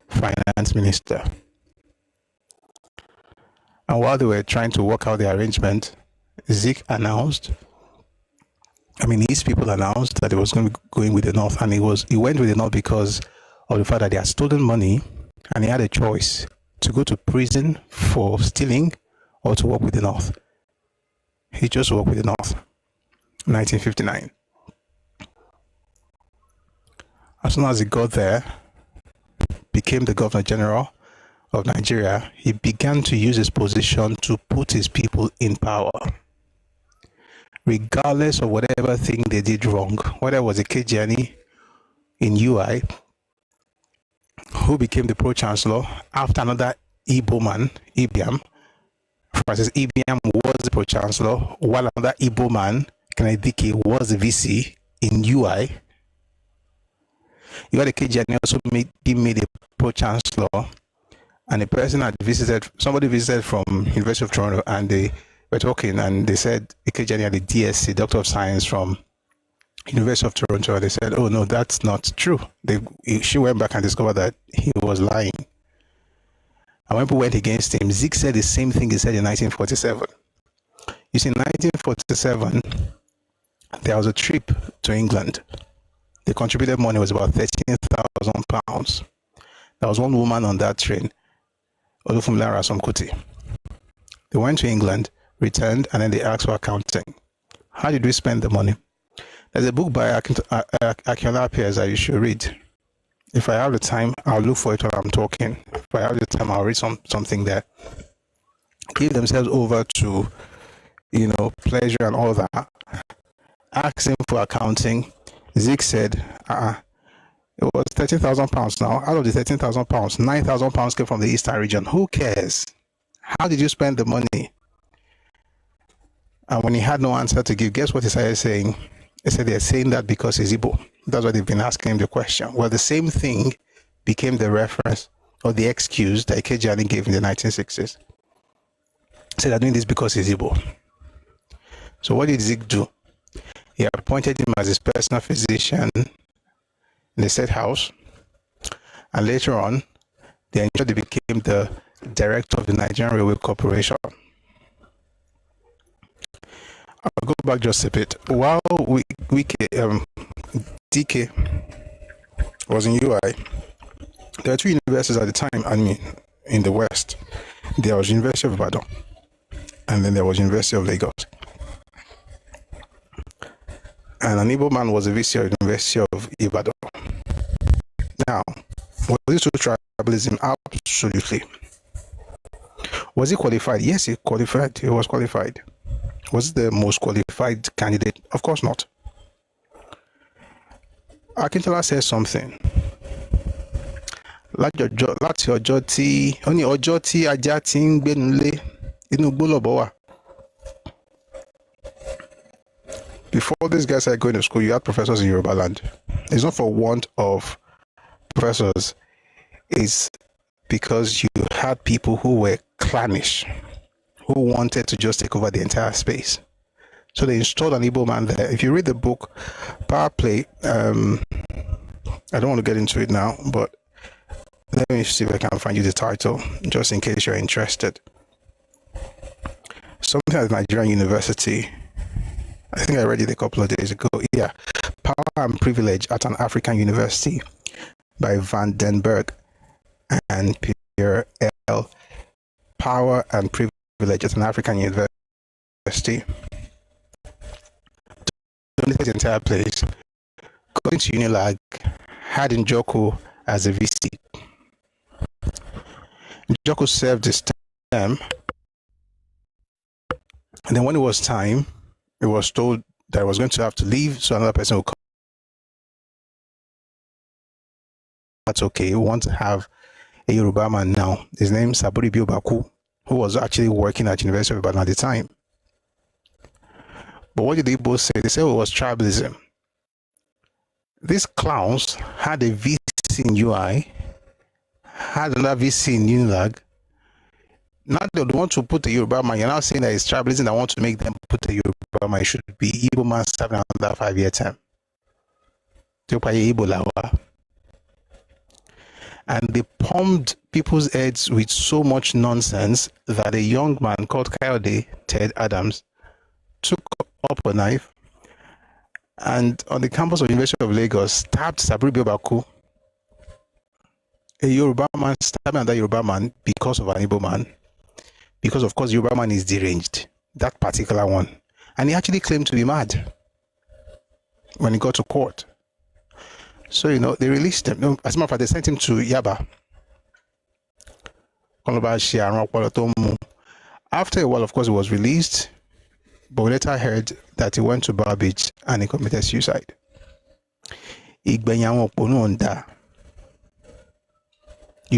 finance minister. And while they were trying to work out the arrangement, Zik announced, his people announced that he was going to be going with the North, and he went with the North because of the fact that they had stolen money, and he had a choice to go to prison for stealing or to work with the North. He chose to work with the North. 1959. As soon as he got there, became the Governor General of Nigeria, he began to use his position to put his people in power, regardless of whatever thing they did wrong. Whether it was a Kejani in UI, who became the pro-chancellor after another Igbo man, Ibiam. Francis Ibiam was the pro-chancellor, while another Igbo man, Kennedy was the VC in UI. You had a Kejani also being made a pro-chancellor. And a person somebody visited from University of Toronto, and they were talking, and they said Ikejani had a DSc, Doctor of Science from University of Toronto, and they said, oh no, that's not true. She went back and discovered that he was lying. And when people went against him, Zik said the same thing he said in 1947. You see, in 1947, there was a trip to England. They contributed money, it was about £13,000. There was one woman on that train, Olufumila Rasomkuti. They went to England, returned, and then they asked for accounting. How did we spend the money? There's a book by Akintola that you should read. If I have the time, I'll look for it while I'm talking. If I have the time, I'll read something there. Give themselves over to, pleasure and all that. Asking for accounting. Zeke said, it was £13,000 now. Out of the £13,000, £9,000 came from the Eastern region. Who cares? How did you spend the money? And when he had no answer to give, guess what he started saying? He said they're saying that because he's Igbo. That's why they've been asking him the question. Well, the same thing became the reference or the excuse that Ikejani gave in the 1960s. He said they're doing this because he's Igbo. So what did Zeke do? He appointed him as his personal physician in the State House. And later on, they ensured he became the director of the Nigerian Railway Corporation. I'll go back just a bit. While DK was in UI, there were two universities at the time, in the West. There was University of Ibadan, and then there was University of Lagos. And an Igbo man was a VC of University of Ibadan. Now, was this true tribalism? Absolutely. Was he qualified? Yes, he qualified. He was qualified. Was he the most qualified candidate? Of course not. Akintola says something. Láti ọjọ́ tí ajá ti ń gbénulé inú igbó lọ̀bọ wà. Before these guys started going to school, you had professors in Yorubaland. It's not for want of professors. It's because you had people who were clannish, who wanted to just take over the entire space. So they installed an Igbo man there. If you read the book, Power Play, I don't want to get into it now, but let me see if I can find you the title, just in case you're interested. Something at Nigerian University. I think I read it a couple of days ago. Yeah. Power and Privilege at an African University by Van Den Berg and Pierre L. Power and Privilege at an African University. Don't take the entire place. Going to Unilag, had Njoku as a VC. Njoku served his term, and then when it was time, it was told that I was going to have to leave, so another person would come. That's okay. We want to have a Yoruba man now. His name is Saburi Biobaku, who was actually working at University of Ibadan at the time. But what did they both say? They said it was tribalism. These clowns had a VC in UI, had another VC in Unilag. Now they want to put a Yoruba man. You're now saying that it's tribalism. I want to make them put a Yoruba man. It should be Igbo man serving another 5-year term. And they pumped people's heads with so much nonsense that a young man called Kayode Ted Adams took up a knife and on the campus of the University of Lagos stabbed Saburi Biobaku, a Yoruba man stabbing another Yoruba man because of an Igbo man. Because, of course, Yoruba man is deranged, that particular one. And he actually claimed to be mad when he got to court. So, they released him. As a matter of fact, they sent him to Yaba. After a while, of course, he was released. But we later heard that he went to Bar Beach and he committed suicide. You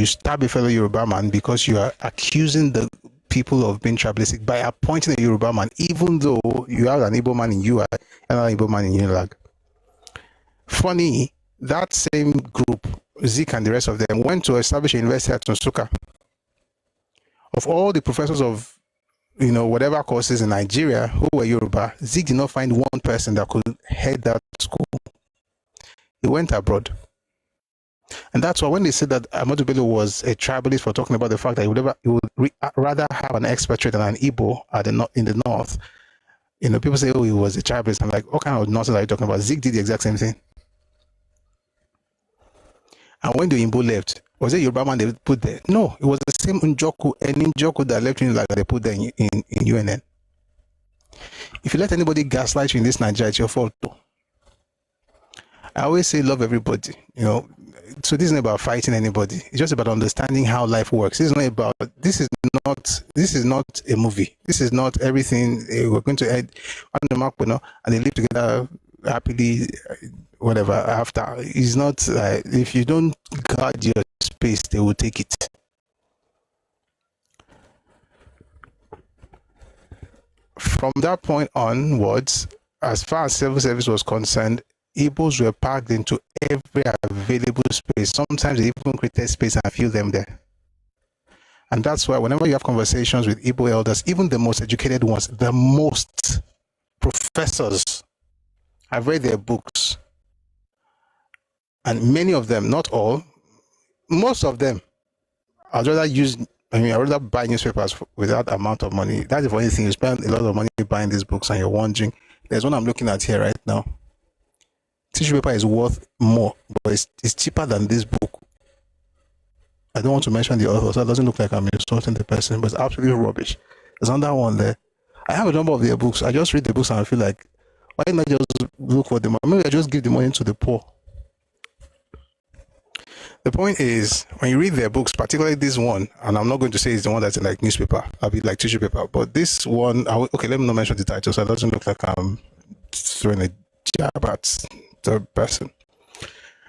stab a fellow Yoruba man because you are accusing the people of being tribalistic by appointing a Yoruba man, even though you have an Igbo man in UI and an Igbo man in Unilag. Funny, that same group, Zeke and the rest of them, went to establish a university at Nsukka. Of all the professors of, whatever courses in Nigeria who were Yoruba, Zeke did not find one person that could head that school. He went abroad. And that's why when they said that Ahmadu Bello was a tribalist for talking about the fact that he would rather have an expatriate than an Igbo in the north, people say, oh, he was a tribalist. I'm like, what kind of nonsense are you talking about? Zeke did the exact same thing. And when the Imbo left, was it Yoruba man they put there? No, it was the same Njoku and Njoku that left in like they put there in UNN. If you let anybody gaslight you in this Nigeria, it's your fault too. I always say love everybody, you know. So this isn't about fighting anybody. It's just about understanding how life works. This is not a movie. This is not everything we're going to end on the map, you know, and they live together happily, whatever. After it's not. If you don't guard your space, they will take it. From that point onwards, as far as civil service was concerned, Igbos were packed into every available space. Sometimes they even created space and filled them there. And that's why whenever you have conversations with Igbo elders, even the most educated ones, the most professors, I've read their books. And many of them, not all, most of them, I'd rather buy newspapers with that amount of money. That's the funny thing. You spend a lot of money buying these books and you're wondering, there's one I'm looking at here right now. Tissue paper is worth more, but it's cheaper than this book. I don't want to mention the author, so it doesn't look like I'm insulting the person, but it's absolutely rubbish. There's another one there. I have a number of their books. I just read the books and I feel like, why not just look for the money? Maybe I just give the money to the poor. The point is, when you read their books, particularly this one, and I'm not going to say it's the one that's in like newspaper, I'll be like tissue paper, but this one, okay, let me not mention the title, so it doesn't look like I'm throwing a jab at the person.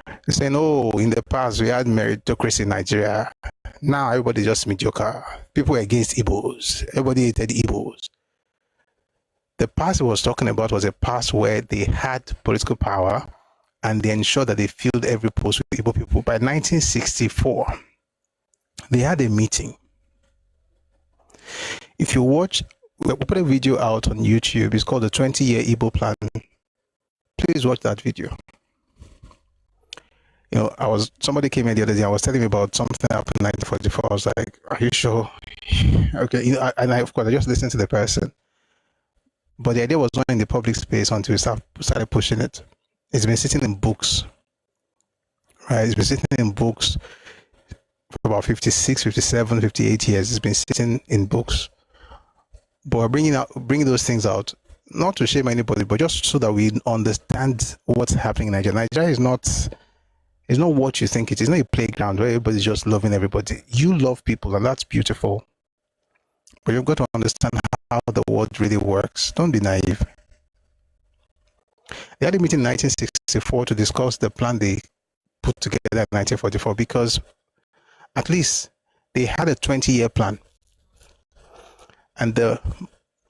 They're saying, oh, in the past we had meritocracy in Nigeria. Now everybody's just mediocre. People were against Igbos. Everybody hated Igbos. The past he was talking about was a past where they had political power and they ensured that they filled every post with Igbo people. By 1964, they had a meeting. If you watch, we'll put a video out on YouTube. It's called the 20-year Igbo Plan. Please watch that video. You know, somebody came in the other day. I was telling me about something that happened in 1944. I was like, "Are you sure?" Okay, you know, of course I just listened to the person, but the idea was not in the public space until we started pushing it. It's been sitting in books, right? It's been sitting in books for about 56, 57, 58 years. It's been sitting in books, but we're bringing those things out, not to shame anybody, but just so that we understand what's happening in Nigeria. Nigeria is not. It's not what you think it is. It's not a playground where everybody's just loving everybody. You love people, and that's beautiful. But you've got to understand how the world really works. Don't be naive. They had a meeting in 1964 to discuss the plan they put together in 1944 because at least they had a 20-year plan. And the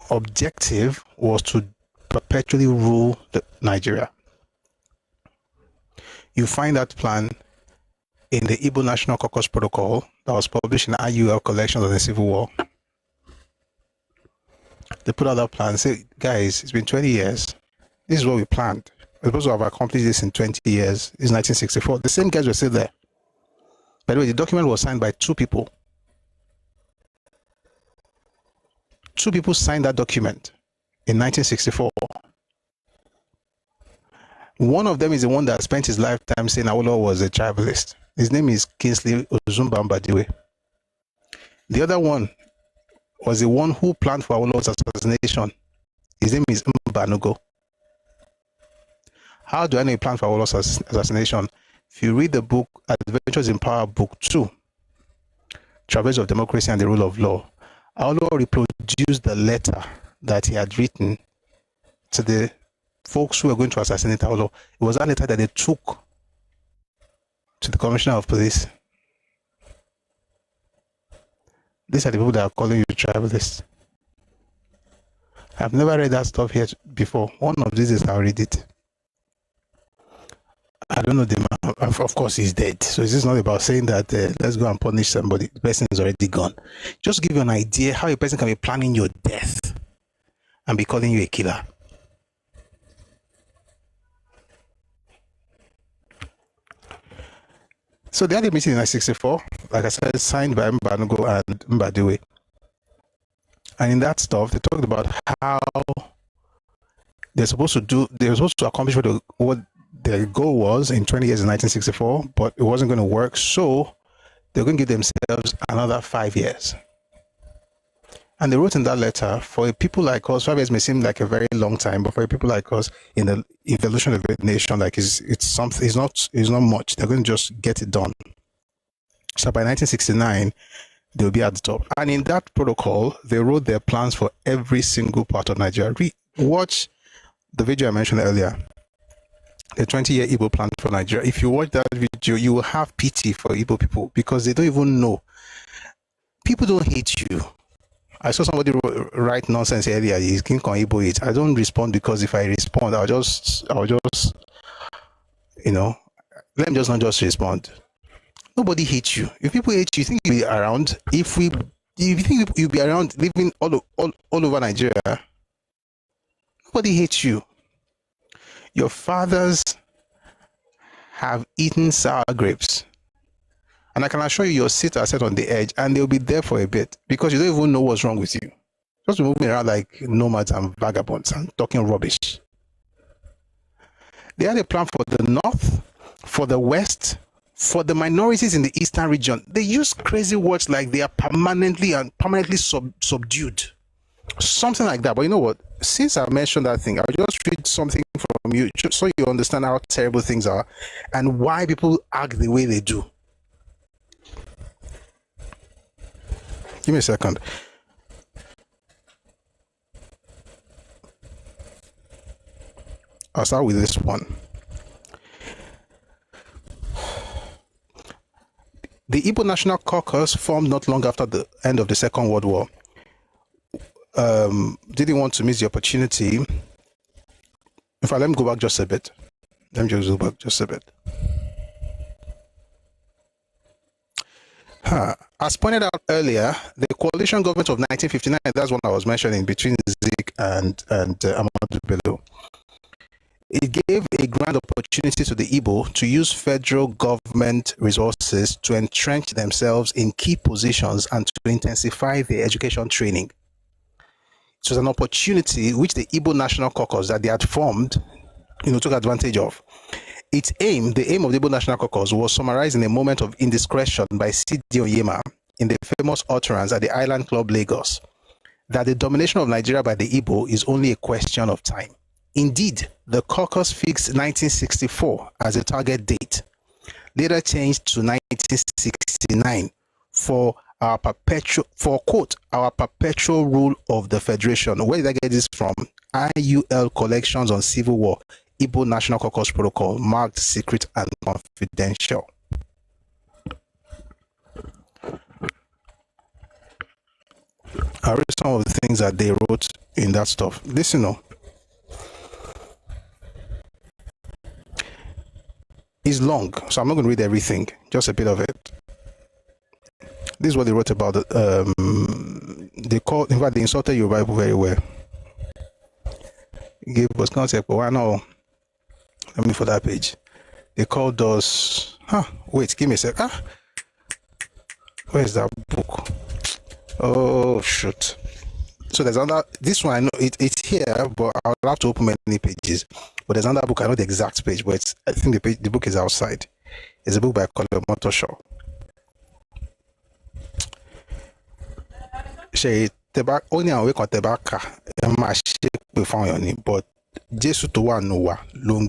objective was to perpetually rule Nigeria. You find that plan in the Igbo National Caucus Protocol that was published in IUL Collections of the Civil War. They put out that plan and say, guys, it's been 20 years. This is what we planned. We're supposed to have accomplished this in 20 years. It's 1964. The same guys were still there. By the way, the document was signed by two people. Two people signed that document in 1964. One of them is the one that spent his lifetime saying Awolowo was a tribalist. His name is Kingsley Ozumbambadiwe. The other one was the one who planned for Awolowo's assassination. His name is Mbanugo. How do I know he planned for Awolowo's assassination? If you read the book Adventures in Power, Book 2, Traverse of Democracy and the Rule of Law, Awolowo reproduced the letter that he had written to the folks who were going to assassinate Awolowo. It was that letter that they took to the Commissioner of Police. These are the people that are calling you tribalists. I've never read that stuff here before. One of these days I'll read it. I don't know the man. Of course, he's dead. So this is not about saying that let's go and punish somebody. The person is already gone. Just give you an idea how a person can be planning your death and be calling you a killer. So they had a meeting in 1964, like I said, signed by Mbanugo and Mbadiwe. And in that stuff, they talked about how they're supposed to accomplish what their goal was in 20 years in 1964, but it wasn't going to work. So they're going to give themselves another 5 years. And they wrote in that letter, for people like us, 5 years may seem like a very long time, but for people like us in the evolution of a nation, like it's something, it's not much. They're going to just get it done. So by 1969, they'll be at the top. And in that protocol, they wrote their plans for every single part of Nigeria. Watch the video I mentioned earlier, the 20-year Igbo plan for Nigeria. If you watch that video, you will have pity for Igbo people because they don't even know. People don't hate you. I saw somebody write nonsense earlier. He's King on Igbo hate. I don't respond because if I respond, I'll just, let me just not just respond. Nobody hates you. If people hate you, you think you'll be around? If you think you'll be around living all over Nigeria, nobody hates you. Your fathers have eaten sour grapes. And I can assure you, your seats are set on the edge and they'll be there for a bit because you don't even know what's wrong with you. Just moving around like nomads and vagabonds and talking rubbish. They had a plan for the north, for the west, for the minorities in the eastern region. They use crazy words like they are permanently subdued. Something like that. But you know what? Since I mentioned that thing, I'll just read something from you just so you understand how terrible things are and why people act the way they do. Give me a second. I'll start with this one. The Igbo National Caucus, formed not long after the end of the Second World War, didn't want to miss the opportunity. In fact, let me go back just a bit. As pointed out earlier, the coalition government of 1959, that's what I was mentioning, between Zik and Ahmadu Bello, it gave a grand opportunity to the Igbo to use federal government resources to entrench themselves in key positions and to intensify their education training. It was an opportunity which the Igbo National Caucus that they had formed, took advantage of. The aim of the Igbo National Caucus was summarized in a moment of indiscretion by C.D. Onyema in the famous utterance at the Island Club, Lagos, that the domination of Nigeria by the Igbo is only a question of time. Indeed, the caucus fixed 1964 as a target date, later changed to 1969 for quote, our perpetual rule of the Federation. Where did I get this from? IUL Collections on Civil War, Igbo National Caucus Protocol, marked secret and confidential. I read some of the things that they wrote in that stuff. Listen, it's long, so I'm not going to read everything, just a bit of it. This is what they wrote about it. They insulted Yoruba people very well. Gave us concept, but why not? Let me for that page. They called us. Wait, give me a sec. Where's that book? Oh shoot. So there's another. This one I know it's here, but I'll have to open many pages. But there's another book. I know the exact page, but I think the book is outside. It's a book by Colin Motoshaw. Only away kan tebaka ma ṣe pé fún yan ni, but Jésù tó wà nù wá ló ń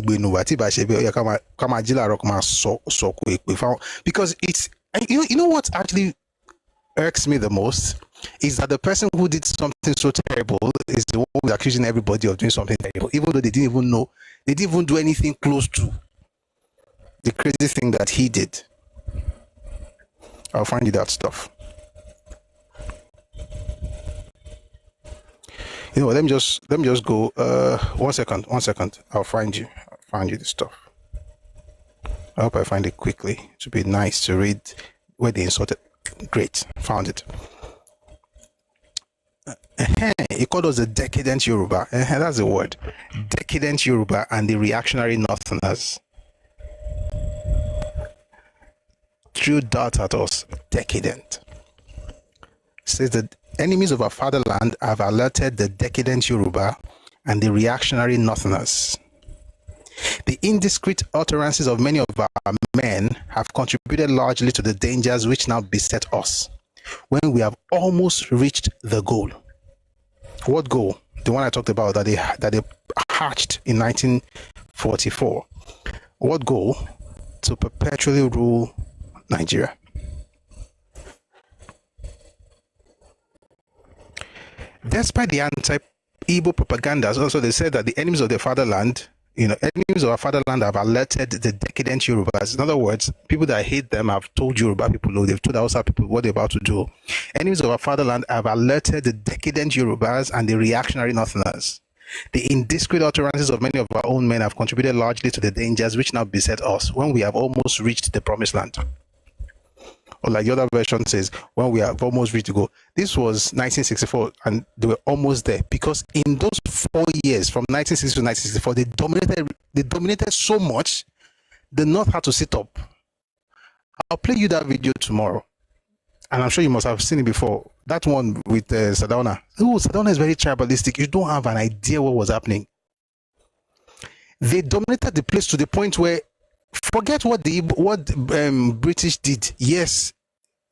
gbé nù wá tí bá ṣe bí ó yẹ ká máa jí láàárọ̀ ká máa sọ pé fún, because it's you know what actually irks me the most is that the person who did something so terrible is the one who's accusing everybody of doing something terrible, even though they didn't even know, they didn't even do anything close to the crazy thing that he did. I'll find you that stuff. Let me just go. 1 second. I'll find you the stuff. I hope I find it quickly. It would be nice to read where they insulted. Great, found it. He called us the decadent Yoruba. That's the word. Decadent Yoruba and the reactionary Northerners. Threw darts at us. Decadent. Says that enemies of our fatherland have alerted the decadent Yoruba and the reactionary Northerners. The indiscreet utterances of many of our men have contributed largely to the dangers which now beset us when we have almost reached the goal. What goal? The one I talked about that they hatched in 1944. What goal? To perpetually rule Nigeria. Despite the anti-Igbo propagandas, also they said that the enemies of the fatherland, enemies of our fatherland have alerted the decadent Yorubas. In other words, people that hate them have told Yoruba people, they've told Hausa people what they're about to do. Enemies of our fatherland have alerted the decadent Yorubas and the reactionary Northerners. The indiscreet utterances of many of our own men have contributed largely to the dangers which now beset us when we have almost reached the promised land. Or like the other version says, when we have almost reached the goal. This was 1964 and they were almost there, because in those 4 years from 1960 to 1964, they dominated so much, the North had to sit up. I'll play you that video tomorrow. And I'm sure you must have seen it before. That one with Sardauna. Oh, Sardauna is very tribalistic. You don't have an idea what was happening. They dominated the place to the point where, forget what British did. Yes,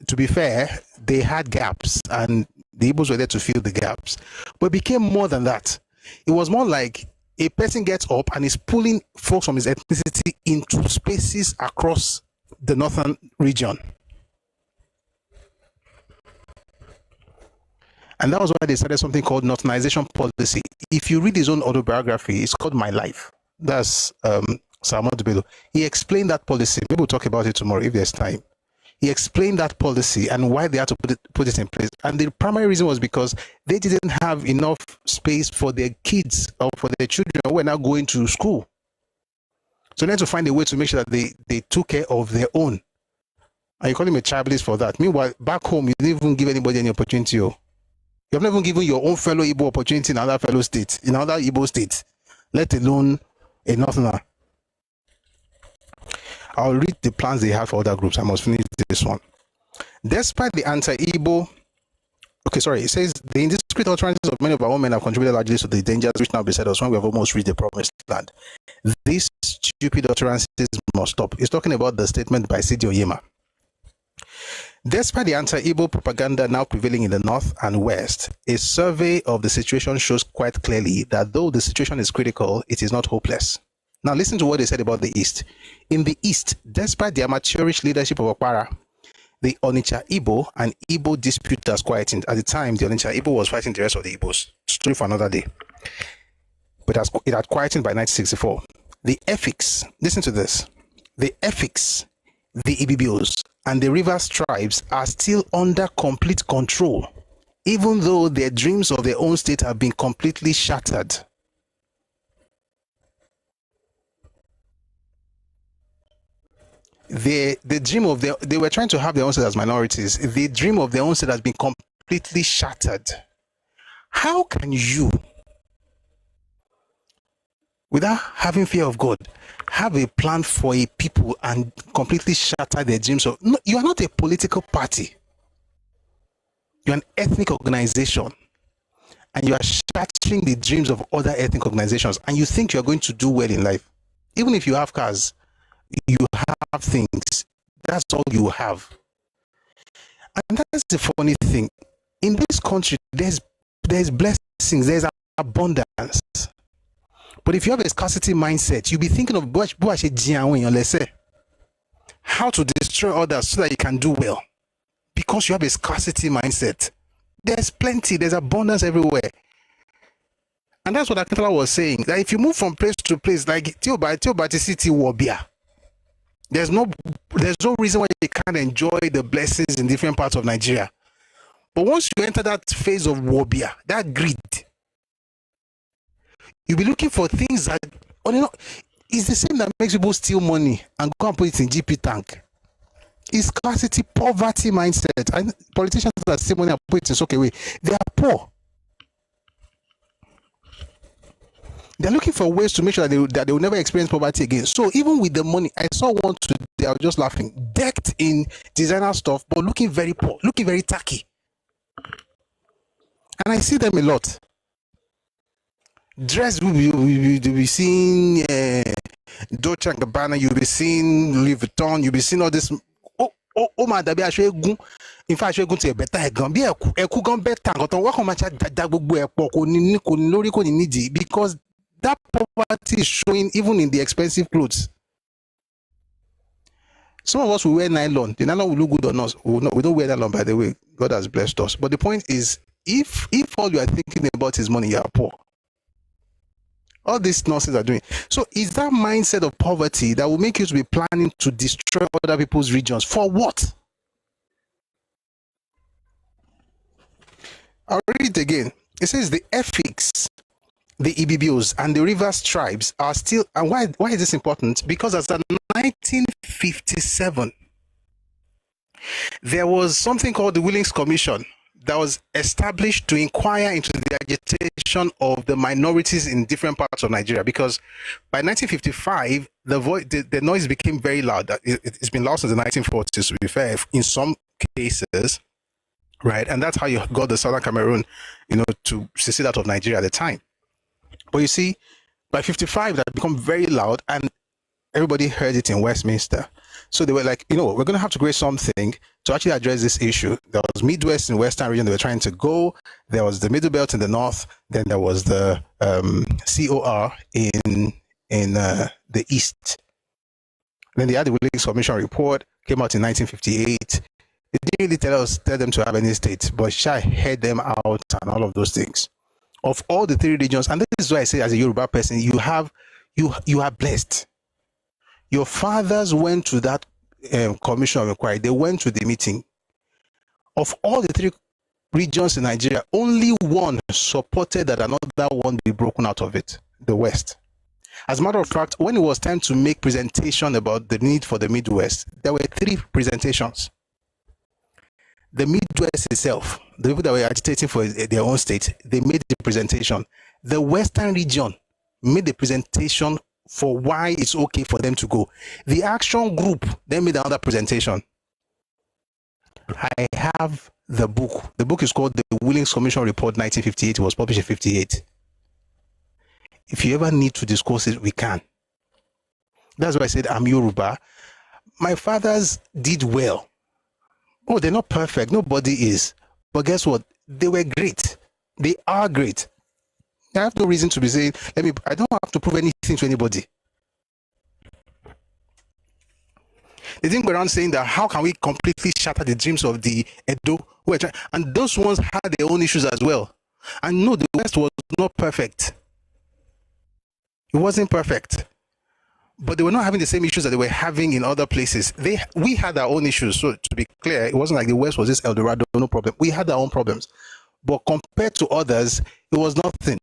to be fair, they had gaps and the Igbos were there to fill the gaps. But it became more than that. It was more like a person gets up and is pulling folks from his ethnicity into spaces across the northern region. And that was why they started something called Northernization policy. If you read his own autobiography, it's called My Life. That's Samad Bello. He explained that policy. Maybe we'll talk about it tomorrow if there's time. He explained that policy and why they had to put it in place. And the primary reason was because they didn't have enough space for their kids or for their children who were now going to school. So they had to find a way to make sure that they took care of their own. And you call him a tribalist for that. Meanwhile, back home, you didn't even give anybody any opportunity. You have never even given your own fellow Igbo opportunity in another fellow state, in another Igbo state, let alone a Northerner. I'll read the plans they have for other groups. I must finish this one. Despite the anti-Igbo, it says the indiscreet utterances of many of our own men have contributed largely to the dangers which now beset us when we have almost reached the promised land. These stupid utterances must stop. It's talking about the statement by Sidi Oyema. Despite the anti-Igbo propaganda now prevailing in the north and west, a survey of the situation shows quite clearly that though the situation is critical, it is not hopeless. Now listen to what they said about the east. In the east, despite the amateurish leadership of Okpara, the Onitsha Igbo and Igbo dispute has quietened. At the time, the Onitsha Igbo was fighting the rest of the Igbos. Story for another day. But it had quietened by 1964. The Efiks, listen to this. The Efiks, the Ibibios, and the Rivers tribes are still under complete control, even though their dreams of their own state have been completely shattered. The dream of they were trying to have their own state as minorities. The dream of their own state has been completely shattered. How can you, without having fear of God, have a plan for a people and completely shatter their dreams? No, you are not a political party. You're an ethnic organization, and you are shattering the dreams of other ethnic organizations, and you think you are going to do well in life. Even if you have cars, you have things. That's all you have. And that's the funny thing. In this country, there's blessings, there's abundance. But if you have a scarcity mindset, you'll be thinking of how to destroy others so that you can do well. Because you have a scarcity mindset. There's plenty, there's abundance everywhere. And that's what Akintola was saying. That if you move from place to place, like Tiobati City Wobia, there's no reason why you can't enjoy the blessings in different parts of Nigeria. But once you enter that phase of Wobia, that greed, you'll be looking for things that, it's the same that makes people steal money and go and put it in GP tank. It's scarcity, poverty mindset. And politicians that steal money and put it in sock away, they are poor. They're looking for ways to make sure that they will never experience poverty again. So even with the money, I saw one today, I was just laughing, decked in designer stuff, but looking very poor, looking very tacky. And I see them a lot. Dressed, we see Dolce and Gabbana, you'll be seeing Louis Vuitton, you'll be seeing all this. Oh my dabi aṣẹ́gun. In fact, aṣẹ́gun ti better gan. Bí ẹ̀kú gan better nǹkan tán wọ́n kàn máa ṣe dada gbogbo ẹ̀ pọ̀ kò ní lórí kò ní nídìí, because that poverty is showing even in the expensive clothes. Some of us will wear nylon. The nylon will look good on us. We don't wear nylon, by the way. God has blessed us. But the point is, if all you are thinking about is money, you are poor. All these nonsense are doing. So is that mindset of poverty that will make you to be planning to destroy other people's regions? For what? I'll read it again. It says the ethics, the Ibibios, and the Rivers tribes are still, and why is this important? Because as of 1957, there was something called the Willings Commission that was established to inquire into the agitation of the minorities in different parts of Nigeria, because by 1955, the noise became very loud. It's been loud since the 1940s, to be fair, in some cases, right? And that's how you got the Southern Cameroon, to secede out of Nigeria at the time. But you see, by 55, that had become very loud, and everybody heard it in Westminster. So they were like, we're going to have to create something to actually address this issue. There was Midwest and Western region they were trying to go. There was the Middle Belt in the north. Then there was the COR in the east. Then they had the Willings Commission report, came out in 1958. They didn't really tell them to have any state, but Shah heard them out and all of those things. Of all the three regions, and this is why I say, as a Yoruba person, you are blessed. Your fathers went to that commission of inquiry. They went to the meeting. Of all the three regions in Nigeria, only one supported that another one be broken out of it, the West. As a matter of fact, when it was time to make presentation about the need for the Midwest, there were three presentations. The Midwest itself, the people that were agitating for their own state, they made the presentation. The Western region made the presentation for why it's okay for them to go. The action group then made another presentation. I have the book. The book is called The Willings Commission Report 1958. It was published in 58. If you ever need to discuss it, we can. That's why I said I'm Yoruba. My fathers did well. Oh, they're not perfect. Nobody is. But guess what? They were great. They are great. I have no reason to be saying, I don't have to prove anything to anybody. They didn't go around saying that how can we completely shatter the dreams of the Edo, and those ones had their own issues as well. And no, the West was not perfect. It wasn't perfect. But they were not having the same issues that they were having in other places. We had our own issues. So to be clear, it wasn't like the West was this El Dorado, no problem. We had our own problems. But compared to others, it was nothing.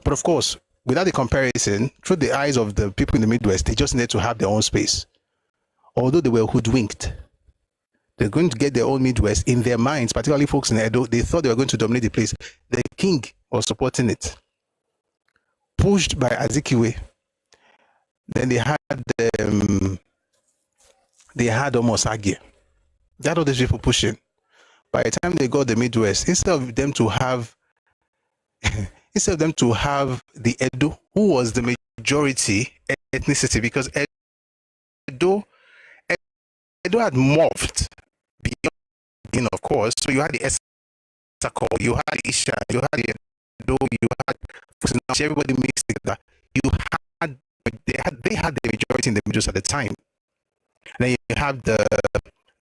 But of course, without the comparison, through the eyes of the people in the Midwest, they just needed to have their own space. Although they were hoodwinked, they're going to get their own Midwest in their minds, particularly folks in Edo. They thought they were going to dominate the place. The king was supporting it, pushed by Azikiwe. Then they had almost Agie. They had all these people pushing. By the time they got the Midwest, instead of them to have the Edo, who was the majority ethnicity, because Edo had morphed beyond, of course. So you had the Esako, you had the Isha, you had the Edo, you had everybody mixed together. They had the majority in the Middle at the time. And then you have the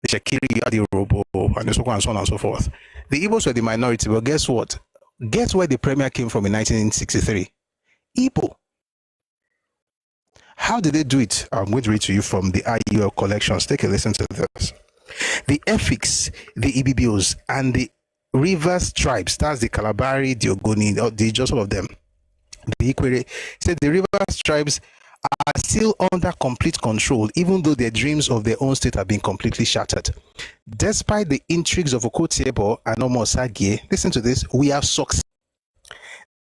Shakiri, you had the Robo, and so on and so forth. The Igbos were the minority, but guess what? Guess where the premier came from in 1963? Igbo. How did they do it? I'm going to read to you from the IUL collections. Take a listen to this. The Efiks, the Ibibios, and the Rivers tribes, that's the Kalabari, the Ogoni, just all of them, the Ikwere, said the Rivers tribes are still under complete control, even though their dreams of their own state have been completely shattered. Despite the intrigues of Okotiebo and Omosagie, listen to this, we have succeeded.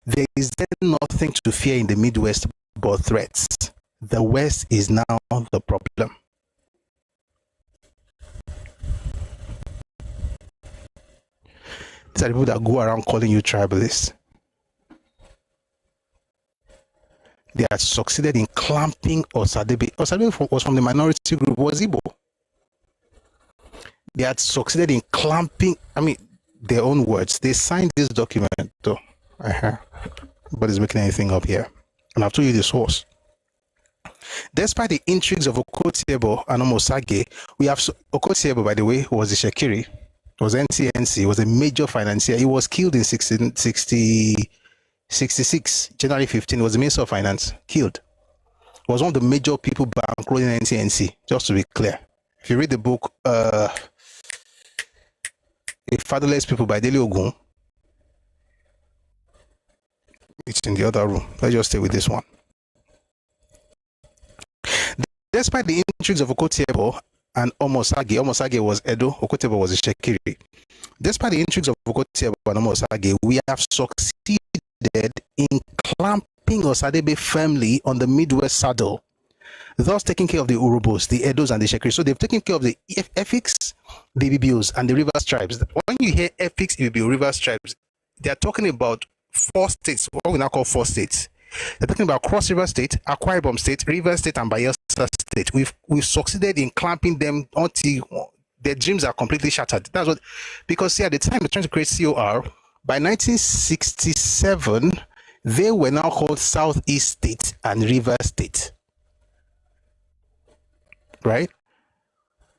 There is then nothing to fear in the Midwest but threats. The West is now the problem. These are the people that go around calling you tribalists. They had succeeded in clamping Osadebe. Osadebe was from the minority group, was Igbo. They had succeeded in clamping, their own words. They signed this document, though. Nobody's making anything up here. And I've told you the source. Despite the intrigues of Okotiebo and Omosage, we have Okotiebo, by the way, was the Shekiri, was NTNC, was a major financier. He was killed in 66, January 15, was the Minister of Finance, killed. Was one of the major people bankrolling NTNC, just to be clear. If you read the book, A Fatherless People by Dele Ogun, it's in the other room. Let's just stay with this one. Despite the intrigues of Okotiebo and Omosage was Edo, Okotiebo was a Shekiri. Despite the intrigues of Okotiebo and Omosage, we have succeeded in clamping Osadebe firmly on the Midwest saddle, thus taking care of the Urubos, the Edos, and the Shekiri. So they've taken care of the Efiks, the Ibibios, and the Rivers tribes. When you hear Efiks, Ibibio, Rivers tribes, they are talking about 4 states, what we now call 4 states. They're talking about Cross River State, Akwa Ibom State, Rivers State, and Bayelsa State. We've succeeded in clamping them until their dreams are completely shattered. That's what, because see, at the time they're trying to create COR, by 1967, they were now called Southeast State and River State. Right?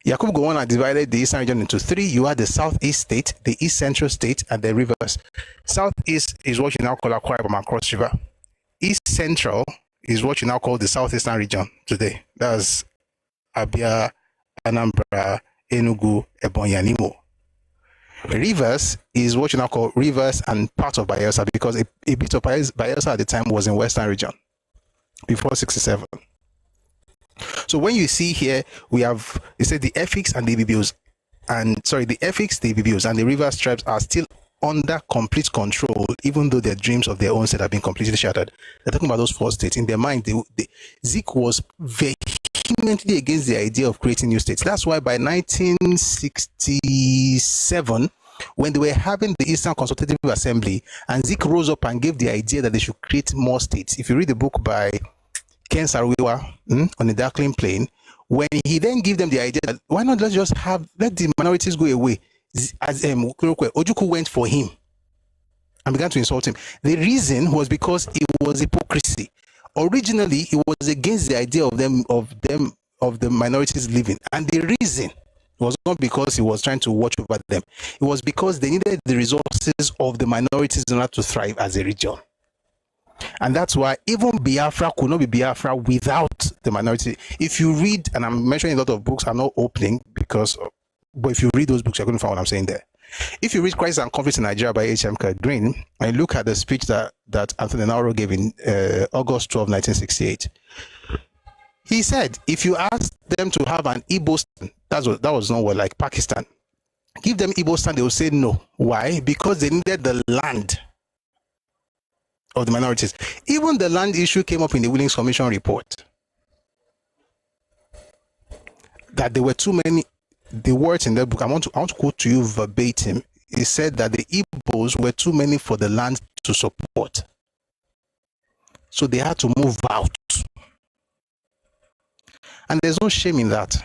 Yakub Gowon divided the Eastern region into 3. You had the Southeast State, the East Central State, and the Rivers. Southeast is what you now call Akwa Ibom and Cross River. East Central is what you now call the Southeastern region today. That's Abia, Anambra, Enugu, Ebonyi, and Imo. Rivers is what you now call Rivers and part of Bayelsa, because a bit of Bayelsa at the time was in Western region before 67. So when you see here, we have, you said the Efiks and the Ibibios, the Efiks, the Ibibios, and the Rivers tribes are still under complete control, even though their dreams of their own state have been completely shattered. They're talking about those 4 states. In their mind, Zik was vehemently against the idea of creating new states. That's why by 1967, when they were having the Eastern Consultative Assembly, and Zik rose up and gave the idea that they should create more states. If you read the book by Ken Saruiwa, On the Darkling Plain, when he then gave them the idea that why not let the minorities go away, as Ojukwu went for him and began to insult him. The reason was because it was hypocrisy. Originally, he was against the idea of the minorities living, and the reason was not because he was trying to watch over them. It was because they needed the resources of the minorities in order to thrive as a region. And that's why even Biafra could not be Biafra without the minority. If you read, and I'm mentioning a lot of books, I'm not opening but if you read those books, you're going to find what I'm saying there. If you read Crisis and Conflict in Nigeria by H.M. Green, and look at the speech that Anthony Nauro gave in August 12, 1968, he said, if you ask them to have an Igbo stand, that was not what, like Pakistan, give them Igbo stand, they will say no. Why? Because they needed the land of the minorities. Even the land issue came up in the Willings Commission report, that there were too many. The words in that book, I want to quote to you verbatim. It said that the Igbos were too many for the land to support, so they had to move out. And there's no shame in that.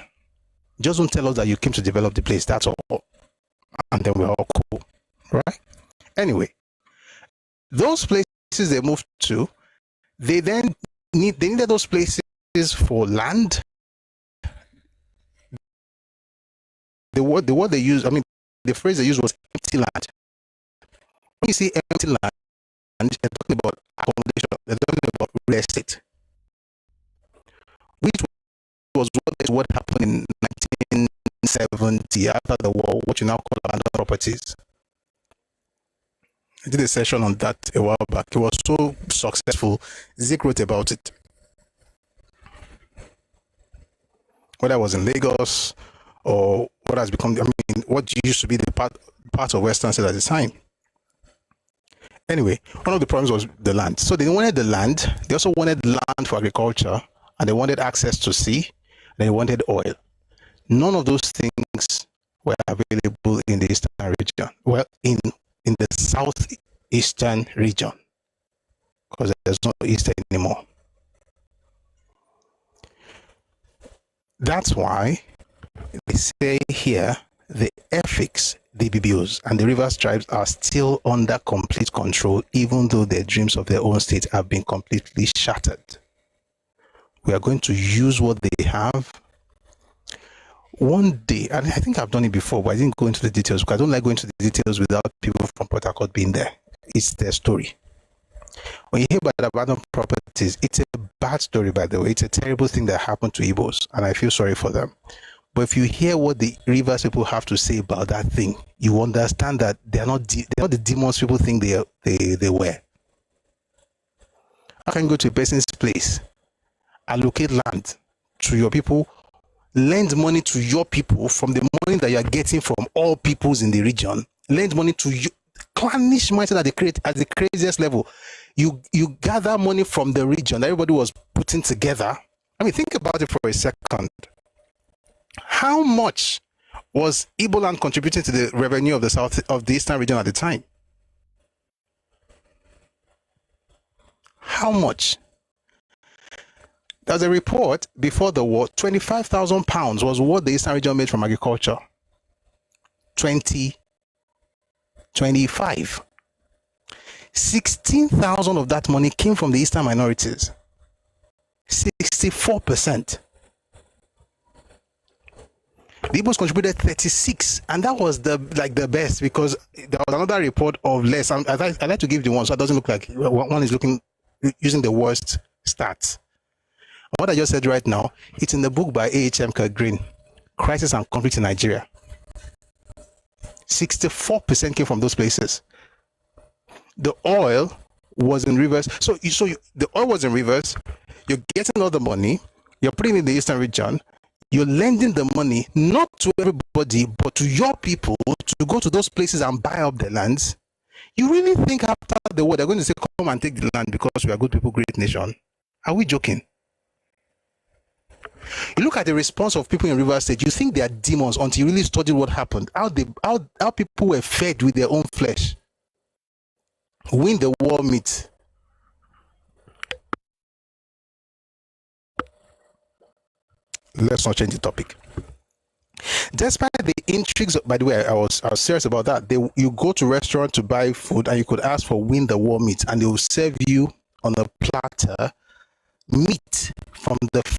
Just don't tell us that you came to develop the place. That's all, and then we're all cool, right? Anyway, those places they moved to, they needed those places for land. The word they used, the phrase they used was empty land. When you see empty land, they're talking about accommodation, they're talking about real estate, which was what happened in 1970 after the war, what you now call abandoned properties. I did a session on that a while back. It was so successful, Zik wrote about it. Whether it was in Lagos or what has become, what used to be the part of Western State at the time. Anyway, one of the problems was the land. So they wanted the land, they also wanted land for agriculture, and they wanted access to sea, and they wanted oil. None of those things were available in the Eastern region. Well, in the Southeastern region, because there's no East anymore. That's why they say here the Efiks, the BBOs, and the Rivers tribes are still under complete control, even though their dreams of their own state have been completely shattered. We are going to use what they have. One day, and I think I've done it before, but I didn't go into the details because I don't like going into the details without people from Port Harcourt being there. It's their story. When you hear about abandoned properties, it's a bad story, by the way. It's a terrible thing that happened to Igbos, and I feel sorry for them. But if you hear what the Rivers people have to say about that thing, you understand that they're not the demons people think they were. How can you go to a person's place, allocate land to your people, lend money to your people from the money that you are getting from all peoples in the region, lend money to you? Clannish mindset at the craziest level. You gather money from the region that everybody was putting together. I mean, think about it for a second. How much was Yorubaland contributing to the revenue of the eastern region at the time? How much? There was a report before the war, £25,000 was what the eastern region made from agriculture. 25. 16,000 of that money came from the eastern minorities. 64%. The Igbos contributed 36, and that was the best, because there was another report of less. I like to give the one so it doesn't look like one is using the worst stats. What I just said right now, it's in the book by A.H.M. Green, Crisis and Conflict in Nigeria. 64% came from those places. The oil was in rivers. So the oil was in rivers. You're getting all the money. You're putting it in the eastern region. You're lending the money not to everybody, but to your people to go to those places and buy up the lands. You really think after the war they're going to say, come and take the land because we are good people, great nation? Are we joking? You look at the response of people in Rivers State, you think they are demons until you really study what happened. How people were fed with their own flesh. Win the war meat. Let's not change the topic. Despite the intrigues, by the way, I was serious about that. You go to a restaurant to buy food and you could ask for win the war meat, and they will serve you on a platter meat from the